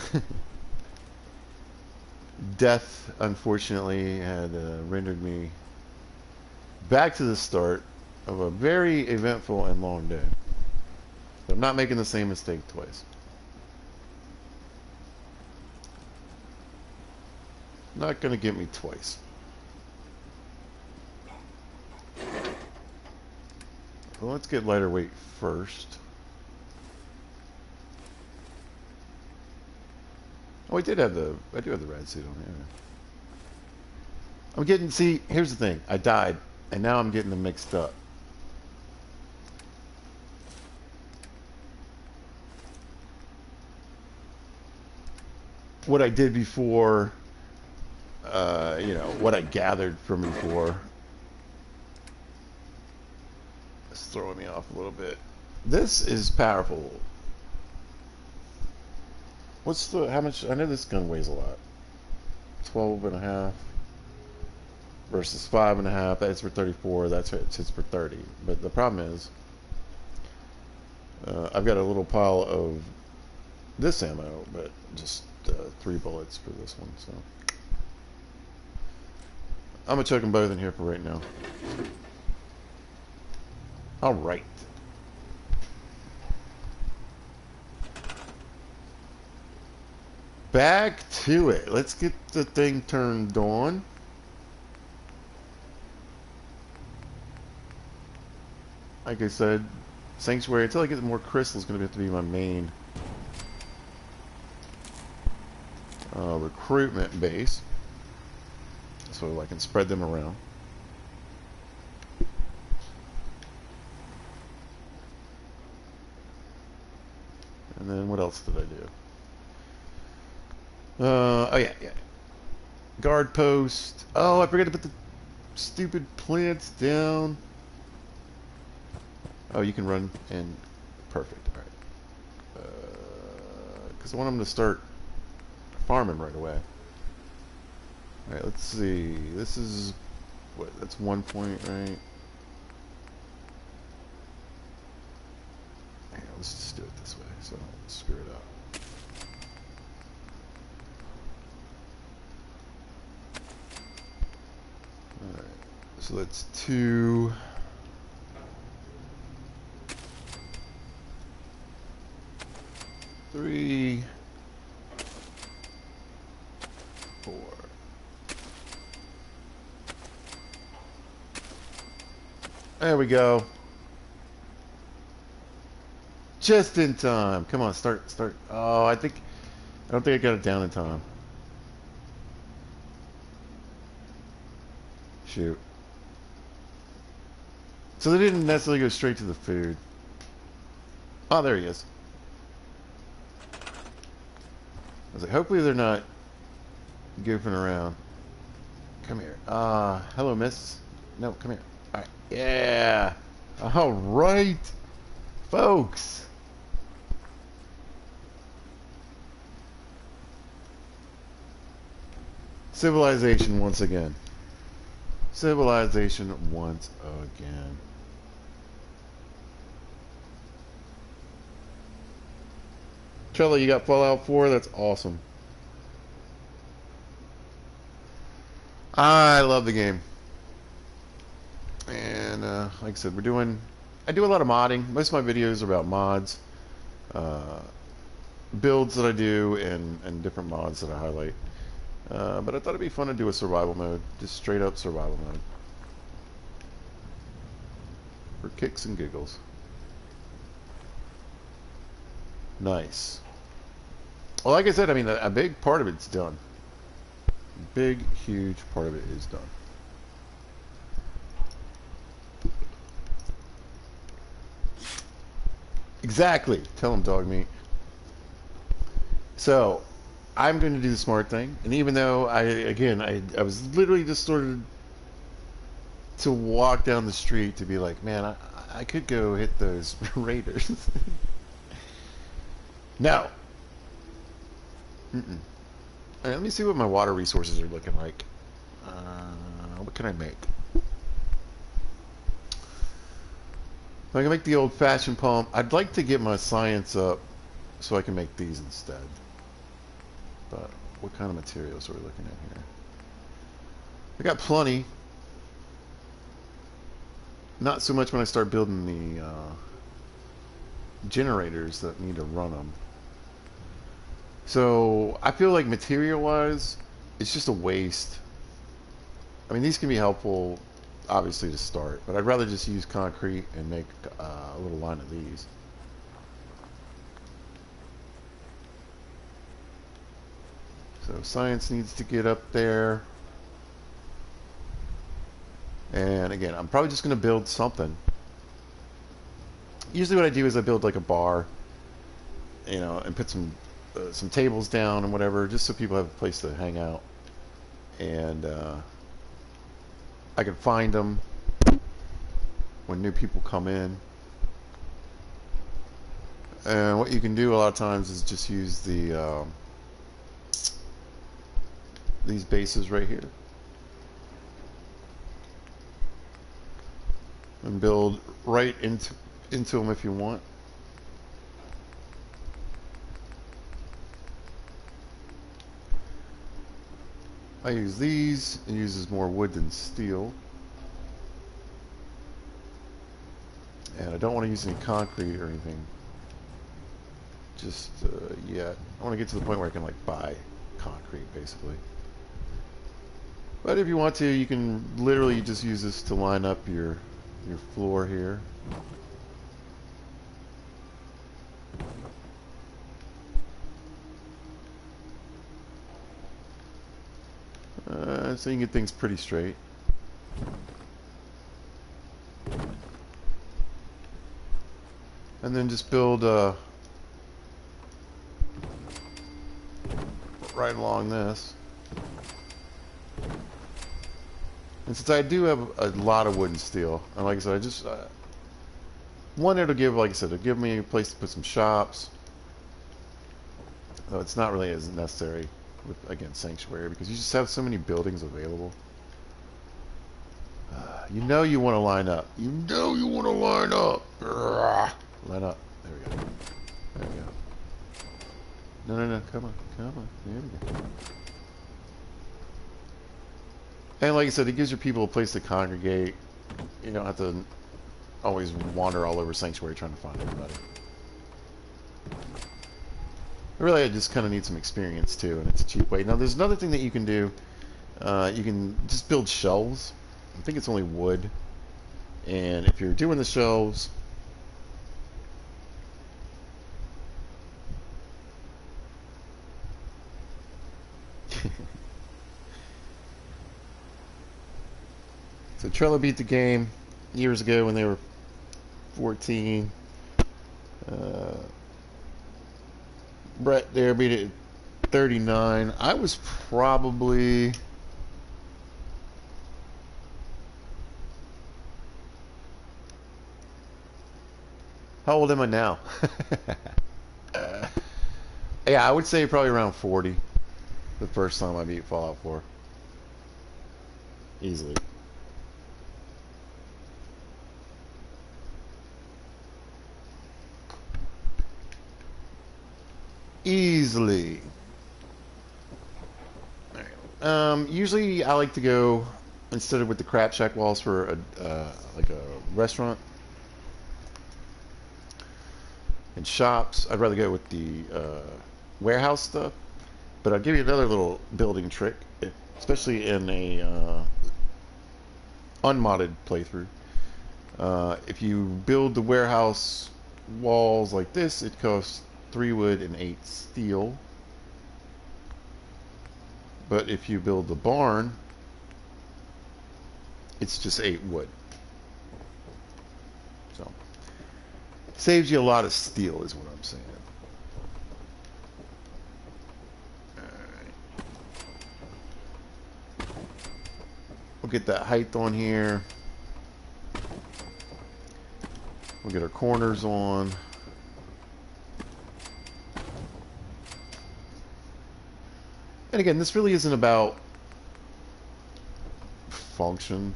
Speaker 1: Death, unfortunately, had rendered me back to the start of a very eventful and long day. So I'm not making the same mistake twice. Not gonna get me twice. Well, let's get lighter weight first. Oh, I do have the red suit on here. I'm getting, see, here's the thing. I died, and now I'm getting them mixed up. What I did before, you know, what I gathered from before. It's throwing me off a little bit. This is powerful. What's the, how much, I know this gun weighs a lot. 12.5 versus 5.5. That's for 34. That's it's for 30. But the problem is, I've got a little pile of this ammo, but just 3 bullets for this one. So I'm gonna chuck them both in here for right now. All right. back to it. Let's get the thing turned on. Like I said, Sanctuary, until I get more crystals, is going to have to be my main recruitment base. So I can spread them around. And then what else did I do? Oh yeah. Guard post. Oh, I forgot to put the stupid plants down. Oh, you can run and perfect. All right. Because I want them to start farming right away. All right. Let's see. This is what? That's 1 point, right? Hang on, let's just do it this way, so I don't screw it up. All right. So that's 2. 3, 4. There we go. Just in time. Come on, start. Oh, I don't think I got it down in time. Shoot. So they didn't necessarily go straight to the food. Oh, there he is. I was like, hopefully they're not goofing around. Come here. Hello, miss. No, come here. All right. Yeah. All right, folks. Civilization once again. Civilization once again. Trello, you got Fallout 4? That's awesome. I love the game. And like I said, I do a lot of modding. Most of my videos are about mods, builds that I do, and different mods that I highlight. But I thought it'd be fun to do a survival mode, just straight up survival mode, for kicks and giggles. Nice. Well, like I said, I mean, a big part of it's done. Big, huge part of it is done. Exactly. Tell him, dog meat. So, I'm going to do the smart thing. And even though, I was literally just sort of to walk down the street to be like, man, I could go hit those raiders. No. Mm-mm. All right, let me see what my water resources are looking like. What can I make? I can make the old-fashioned pump. I'd like to get my science up so I can make these instead. But what kind of materials are we looking at here? I got plenty. Not so much when I start building the generators that need to run them. So I feel like material-wise, it's just a waste. I mean, these can be helpful, obviously, to start, but I'd rather just use concrete and make a little line of these. So science needs to get up there. And again, I'm probably just going to build something. Usually what I do is I build like a bar, you know, and put some tables down and whatever, just so people have a place to hang out. And I can find them when new people come in. And what you can do a lot of times is just use the these bases right here and build right into them if you want. I use these. It uses more wood than steel. And I don't want to use any concrete or anything just yet. I want to get to the point where I can like buy concrete, basically. But if you want to, you can literally just use this to line up your floor here. So you can get things pretty straight. And then just build right along this. And since I do have a lot of wood and steel, and like I said, I just one, it'll give, like I said, it'll give me a place to put some shops. Though it's not really as necessary with, again, Sanctuary, because you just have so many buildings available. You know you want to line up. You know you want to line up. Line up. There we go. There we go. No, no, no. Come on. Come on. There we go. And like I said, it gives your people a place to congregate. You don't have to always wander all over Sanctuary trying to find everybody. Really, I just kind of need some experience too, and it's a cheap way. Now, there's another thing that you can do. You can just build shelves. I think it's only wood. And if you're doing the shelves, so Trello beat the game years ago when they were 14. Brett there beat it at 39. I was probably... How old am I now? Yeah, I would say probably around 40. The first time I beat Fallout 4. Easily. Easily. Usually I like to go, instead of with the crap shack walls for like a restaurant and shops, I'd rather go with the warehouse stuff. But I'll give you another little building trick, especially in a unmodded playthrough. If you build the warehouse walls like this, it costs 3 wood and 8 steel. But if you build the barn, it's just 8 wood. So, saves you a lot of steel is what I'm saying. Alright. We'll get that height on here. We'll get our corners on. And again, this really isn't about function.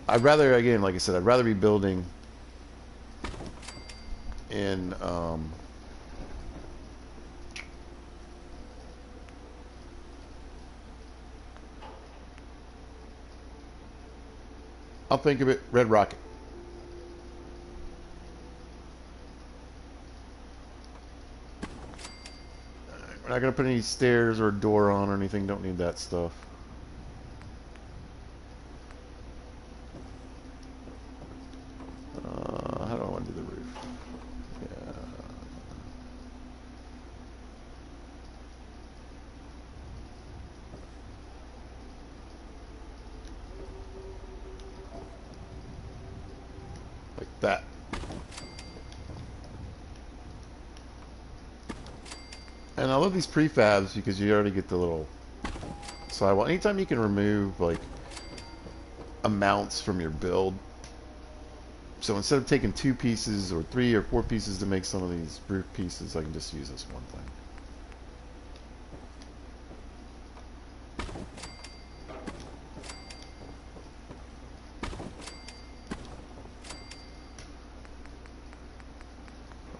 Speaker 1: I'd rather, again, like I said, I'd rather be building in I'll think of it, Red Rocket. We're not going to put any stairs or a door on or anything. Don't need that stuff. How do I want to do the roof? Yeah. Like that. And I love these prefabs because you already get the little sidewall. Anytime you can remove like amounts from your build. So instead of taking 2 pieces or 3 or 4 pieces to make some of these roof pieces, I can just use this one thing.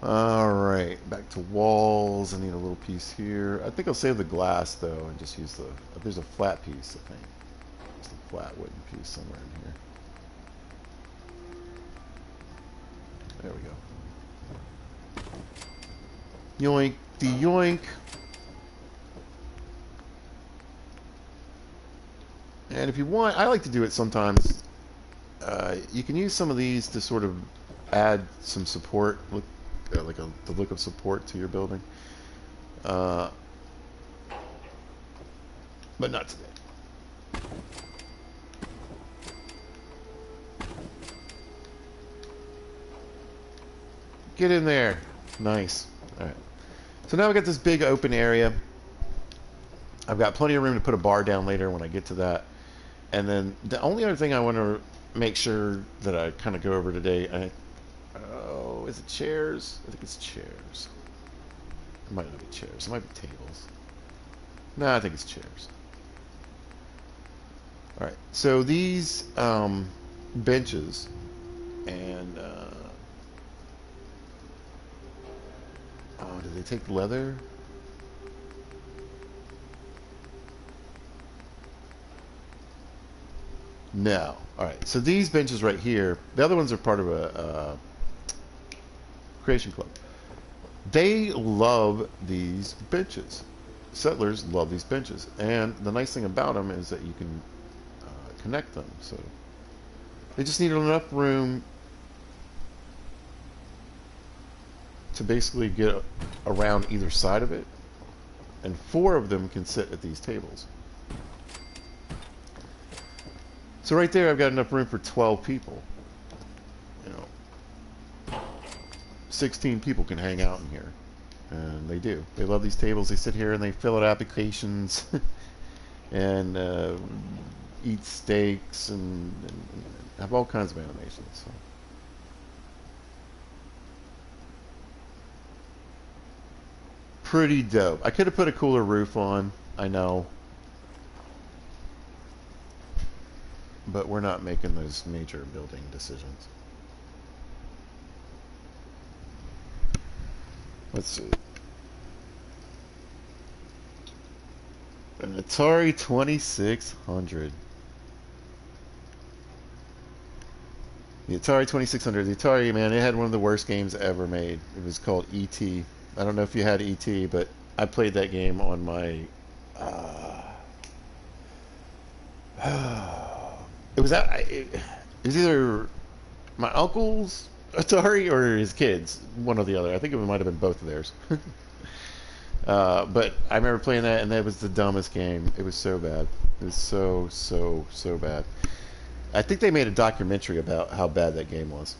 Speaker 1: Alright, back to walls. I need a little piece here. I think I'll save the glass though and just use the... There's a flat piece, I think. There's a flat wooden piece somewhere in here. There we go. Yoink the yoink. And if you want, I like to do it sometimes. You can use some of these to sort of add some support, the look of support to your building. But not today. Get in there. Nice. Alright. So now we got this big open area. I've got plenty of room to put a bar down later when I get to that. And then the only other thing I want to make sure that I kind of go over today, oh, is it chairs? I think it's chairs. It might not be chairs. It might be tables. No, I think it's chairs. Alright, so these benches and oh, do they take leather? No. Alright, so these benches right here, the other ones are part of a creation club. They love these benches. Settlers love these benches. And the nice thing about them is that you can connect them. So they just need enough room to basically get around either side of it. And 4 of them can sit at these tables. So right there, I've got enough room for 12 people. You know, 16 people can hang out in here. And they do. They love these tables. They sit here and they fill out applications and eat steaks and have all kinds of animations. So. Pretty dope. I could have put a cooler roof on, I know. But we're not making those major building decisions. Let's see. An Atari 2600. The Atari 2600. The Atari, man, it had one of the worst games ever made. It was called E.T. I don't know if you had E.T., but I played that game on my... it was either my uncle's Atari or his kids, one or the other. I think it might have been both of theirs. But I remember playing that, and that was the dumbest game. It was so bad. It was so bad. I think they made a documentary about how bad that game was.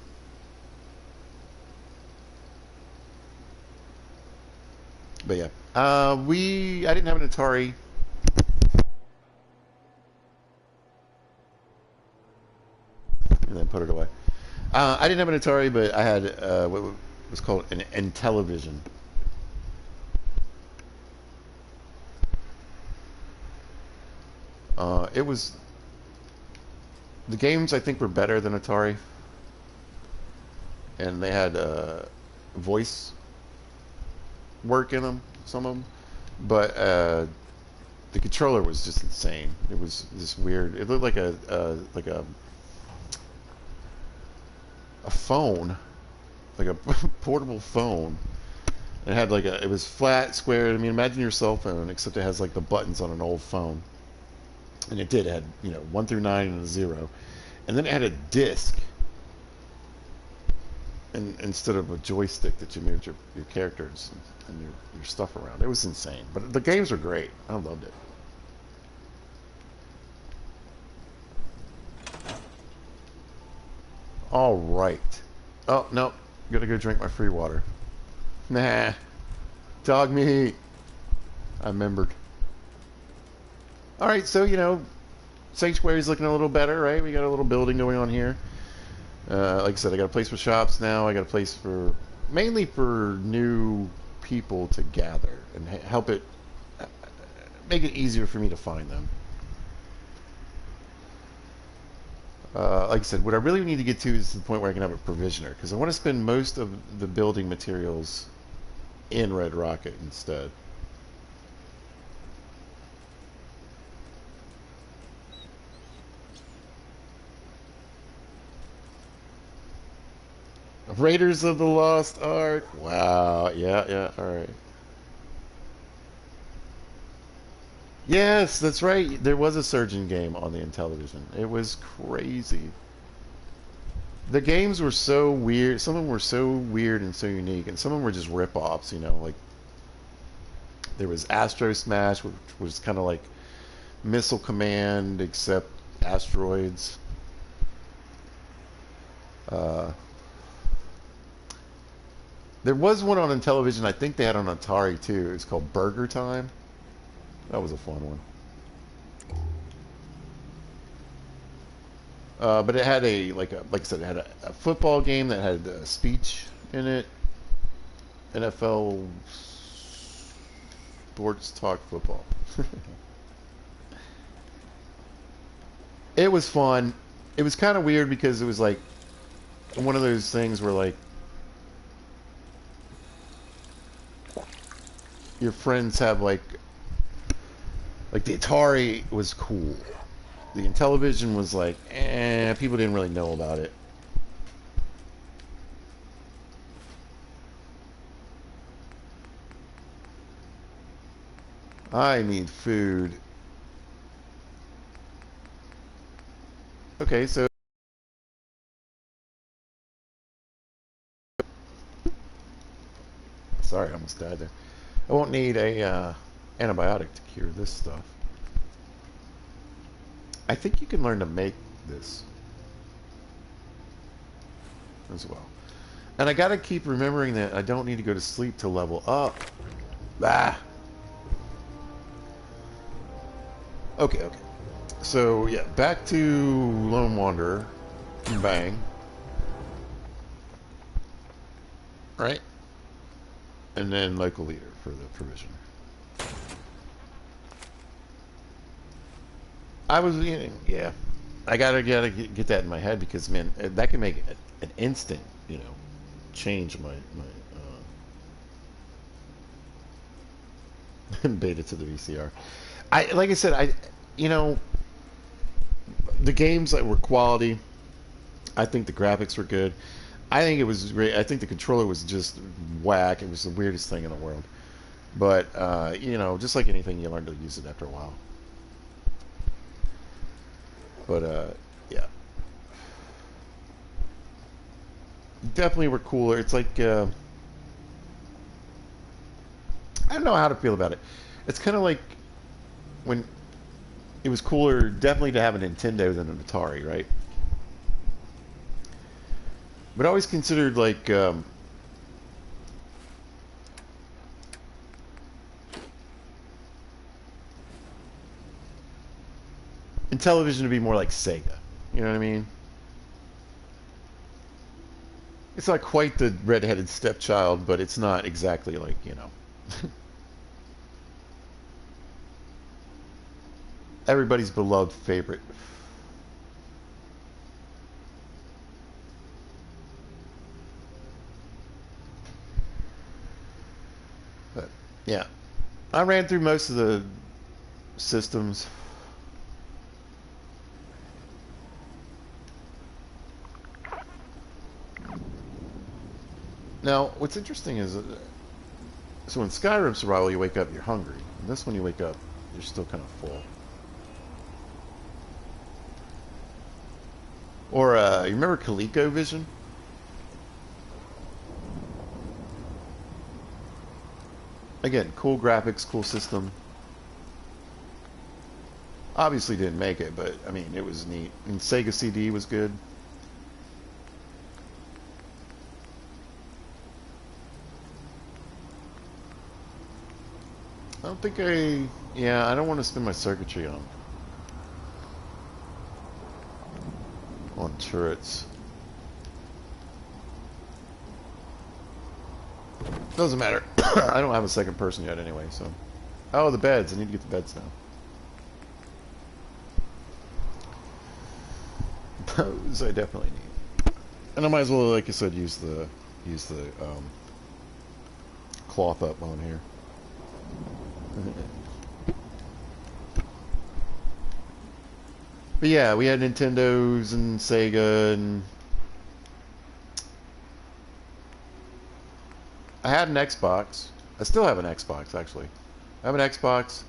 Speaker 1: But yeah, I didn't have an Atari. And then put it away. I didn't have an Atari, but I had what was called an Intellivision. It was... The games, I think, were better than Atari. And they had voice work in them, some of them. But the controller was just insane. It was this weird... It looked like a phone, like a portable phone. It had like it was flat, square. I mean, imagine your cell phone, except it has like the buttons on an old phone. And it had 1 through 9 and a 0, and then it had a disc, and instead of a joystick that you moved your characters and your stuff around. It was insane, but the games were great. I loved it. All right. Oh, no. Gotta go drink my free water. Nah. Dog meat. I remembered. All right, so, Sanctuary's looking a little better, right? We got a little building going on here. Like I said, I got a place for shops now. I got a place mainly for new people to gather and help it, make it easier for me to find them. Like I said, what I really need to get to is the point where I can have a provisioner, because I want to spend most of the building materials in Red Rocket instead. Raiders of the Lost Ark. Wow. Yeah, yeah. All right. Yes, that's right. There was a surgeon game on the Intellivision. It was crazy. The games were so weird. Some of them were so weird and so unique, and some of them were just rip-offs. You know, like there was Astro Smash, which was kind of like Missile Command, except asteroids. Uh, there was one on Intellivision. I think they had on Atari too. It's called Burger Time. That was a fun one. But it had like I said, it had a football game that had speech in it. NFL sports talk football. It was fun. It was kind of weird because it was like one of those things where like your friends have like the Atari was cool. The Intellivision was like, people didn't really know about it. I need food. Okay, so sorry, I almost died there. I won't need a antibiotic to cure this stuff. I think you can learn to make this as well. And I gotta keep remembering that I don't need to go to sleep to level up. Ah. Okay, okay. So, yeah, back to Lone Wanderer. Bang. Right? And then local leader for the provision. I was, yeah. I gotta get that in my head because, man, that can make an instant, change my beta to the VCR. Like I said, the games that were quality. I think the graphics were good. I think it was great. I think the controller was just whack. It was the weirdest thing in the world. But just like anything, you learn to use it after a while. But yeah, definitely were cooler. It's like I don't know how to feel about it. It's kind of like when it was cooler, definitely to have a Nintendo than an Atari, right? But I always considered like Intellivision to be more like Sega. You know what I mean? It's not quite the redheaded stepchild, but it's not exactly like, everybody's beloved favorite. But yeah, I ran through most of the systems. Now, what's interesting is, so in Skyrim Survival, you wake up, you're hungry. In this one, you wake up, you're still kind of full. Or, you remember ColecoVision? Again, cool graphics, cool system. Obviously didn't make it, but, I mean, it was neat. And Sega CD was good. I don't think I don't want to spend my circuitry on turrets. Doesn't matter. I don't have a second person yet anyway, so. Oh, the beds. I need to get the beds now. Those I definitely need. And I might as well, like I said, use the cloth up on here. But yeah, we had Nintendos and Sega and I had an Xbox. I still have an Xbox, actually. I have an Xbox.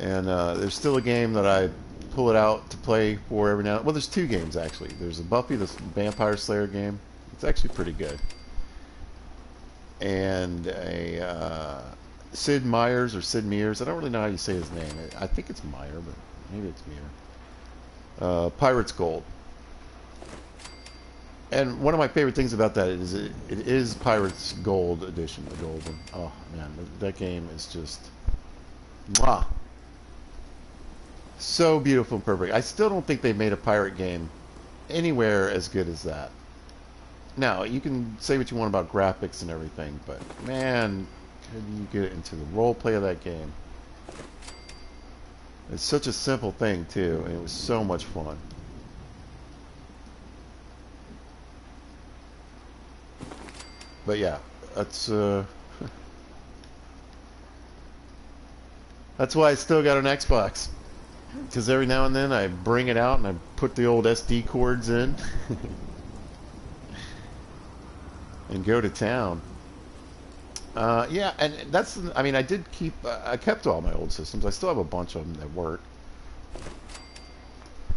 Speaker 1: And there's still a game that I pull it out to play for every now. Well, there's two games actually. There's a Buffy the Vampire Slayer game. It's actually pretty good. And a Sid Meier's or Sid Meier's. I don't really know how you say his name. I think it's Meyer, but maybe it's Meyer. Pirate's Gold. And one of my favorite things about that is it is Pirate's Gold edition, the gold one. Oh man, that game is just mwah. So beautiful and perfect. I still don't think they've made a pirate game anywhere as good as that. Now, you can say what you want about graphics and everything, but man, could you get into the role play of that game? It's such a simple thing too, and it was so much fun. But yeah, that's that's why I still got an Xbox. Because every now and then I bring it out and I put the old SD cords in and go to town. Yeah, and that's, I mean, I did keep, I kept all my old systems. I still have a bunch of them that work.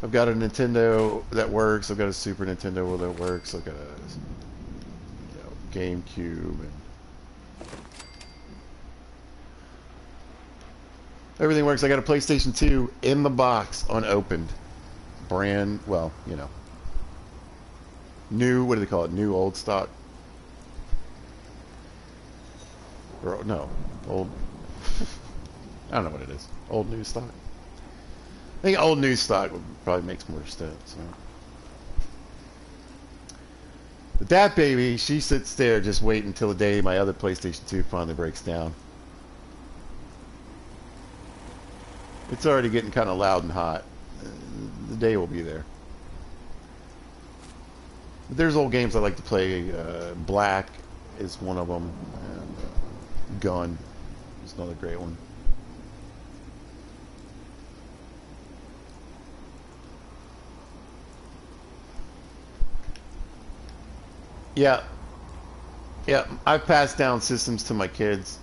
Speaker 1: I've got a Nintendo that works. I've got a Super Nintendo that works. I've got a GameCube and everything works. I got a PlayStation 2 in the box, unopened. Brand, well, you know. New, what do they call it? New old stock? Or, no, old. I don't know what it is. Old new stock? I think old new stock would probably makes more sense. So. But that baby, she sits there just waiting until the day my other PlayStation 2 finally breaks down. It's already getting kind of loud and hot. The day will be there. But there's old games I like to play. Black is one of them. And Gun is another great one. Yeah. Yeah, I've passed down systems to my kids.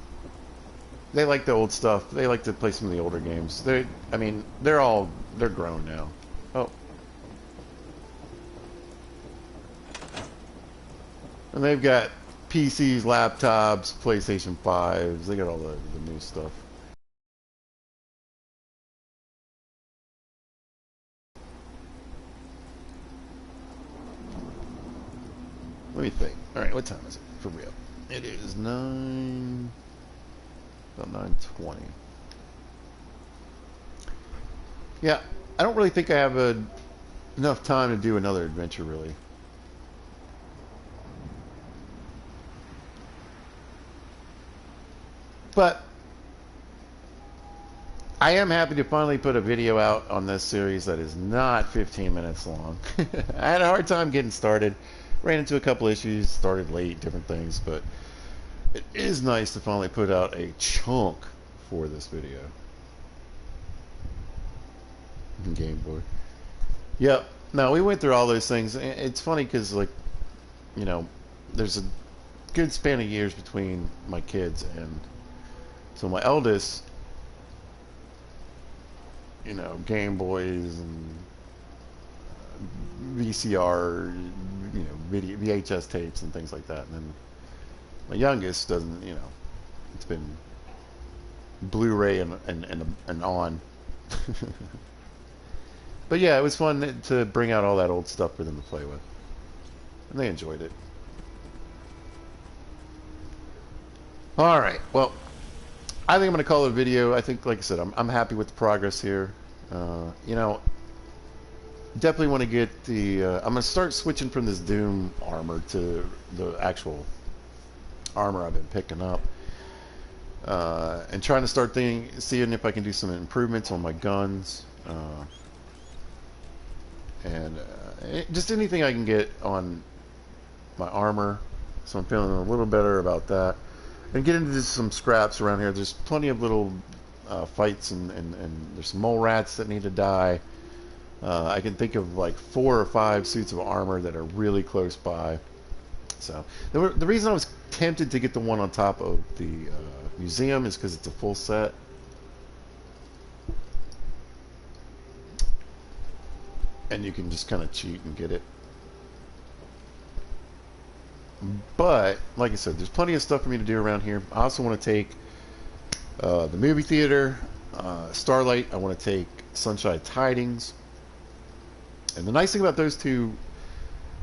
Speaker 1: They like the old stuff. They like to play some of the older games. I mean, they're grown now. Oh. And they've got PCs, laptops, PlayStation 5s. They got all the new stuff. Let me think. Alright, what time is it for real? It is 9... about 9:20. Yeah, I don't really think I have enough time to do another adventure, really. But I am happy to finally put a video out on this series that is not 15 minutes long. I had a hard time getting started. Ran into a couple issues, started late, different things, but it is nice to finally put out a chunk for this video. Game Boy. Yep. Now, we went through all those things. It's funny because, like, you know, there's a good span of years between my kids, and so my eldest, you know, Game Boys and VCR, you know, VHS tapes and things like that, and then my youngest doesn't, you know, it's been Blu-ray and on. But yeah, it was fun to bring out all that old stuff for them to play with. And they enjoyed it. Alright, well, I think I'm going to call it a video. I think, like I said, I'm happy with the progress here. You know, definitely want to get the... I'm going to start switching from this Doom armor to the actual armor I've been picking up, and trying to start seeing if I can do some improvements on my guns, and just anything I can get on my armor, so I'm feeling a little better about that, and get into some scraps around here. There's plenty of little fights, and there's some mole rats that need to die. I can think of like 4 or 5 suits of armor that are really close by. So the reason I was tempted to get the one on top of the museum is because it's a full set. And you can just kind of cheat and get it. But, like I said, there's plenty of stuff for me to do around here. I also want to take the movie theater, Starlight. I want to take Sunshine Tidings. And the nice thing about those two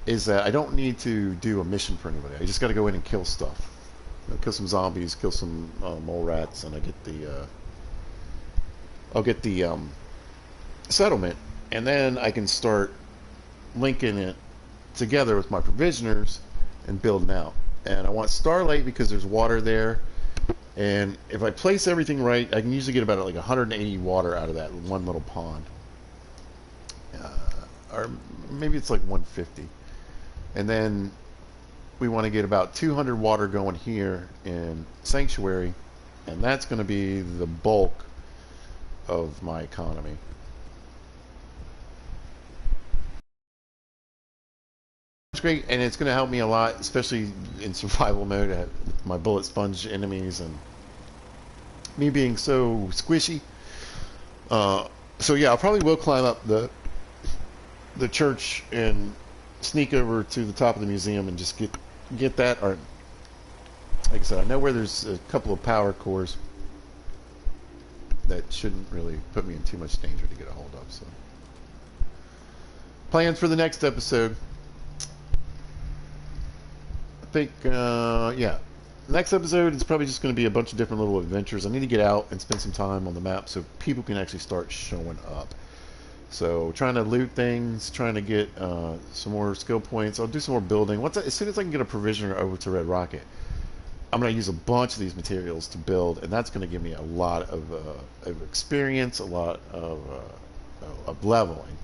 Speaker 1: is that I don't need to do a mission for anybody. I just got to go in and kill stuff. You know, kill some zombies, kill some mole rats, and I'll get the settlement. And then I can start linking it together with my provisioners and building out. And I want Starlight because there's water there. And if I place everything right, I can usually get about like 180 water out of that one little pond. Or maybe it's like 150. And then we want to get about 200 water going here in Sanctuary. And that's going to be the bulk of my economy. It's great, and it's going to help me a lot, especially in survival mode. My bullet sponge enemies and me being so squishy. So yeah, I probably will climb up the church and sneak over to the top of the museum and just get that. Or like I said, I know where there's a couple of power cores that shouldn't really put me in too much danger to get a hold of. So plans for the next episode. I think, yeah. Next episode is probably just going to be a bunch of different little adventures. I need to get out and spend some time on the map so people can actually start showing up. So, trying to loot things, trying to get some more skill points. I'll do some more building. As soon as I can get a provisioner over to Red Rocket, I'm going to use a bunch of these materials to build, and that's going to give me a lot of experience, a lot of leveling.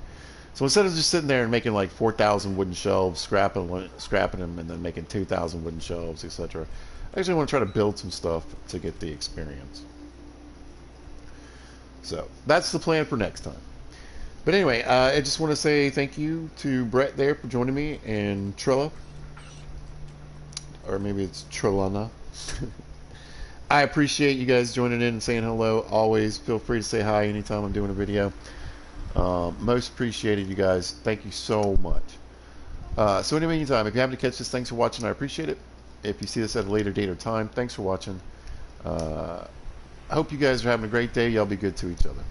Speaker 1: So instead of just sitting there and making like 4,000 wooden shelves, scrapping them, and then making 2,000 wooden shelves, etc., I actually want to try to build some stuff to get the experience. So that's the plan for next time. But anyway, I just want to say thank you to Brett there for joining me, and Trilla, or maybe it's Trillana. I appreciate you guys joining in and saying hello. Always feel free to say hi anytime I'm doing a video. Most appreciated, you guys. Thank you so much. So in the meantime, if you happen to catch this, thanks for watching. I appreciate it. If you see this at a later date or time, thanks for watching. I hope you guys are having a great day. Y'all be good to each other.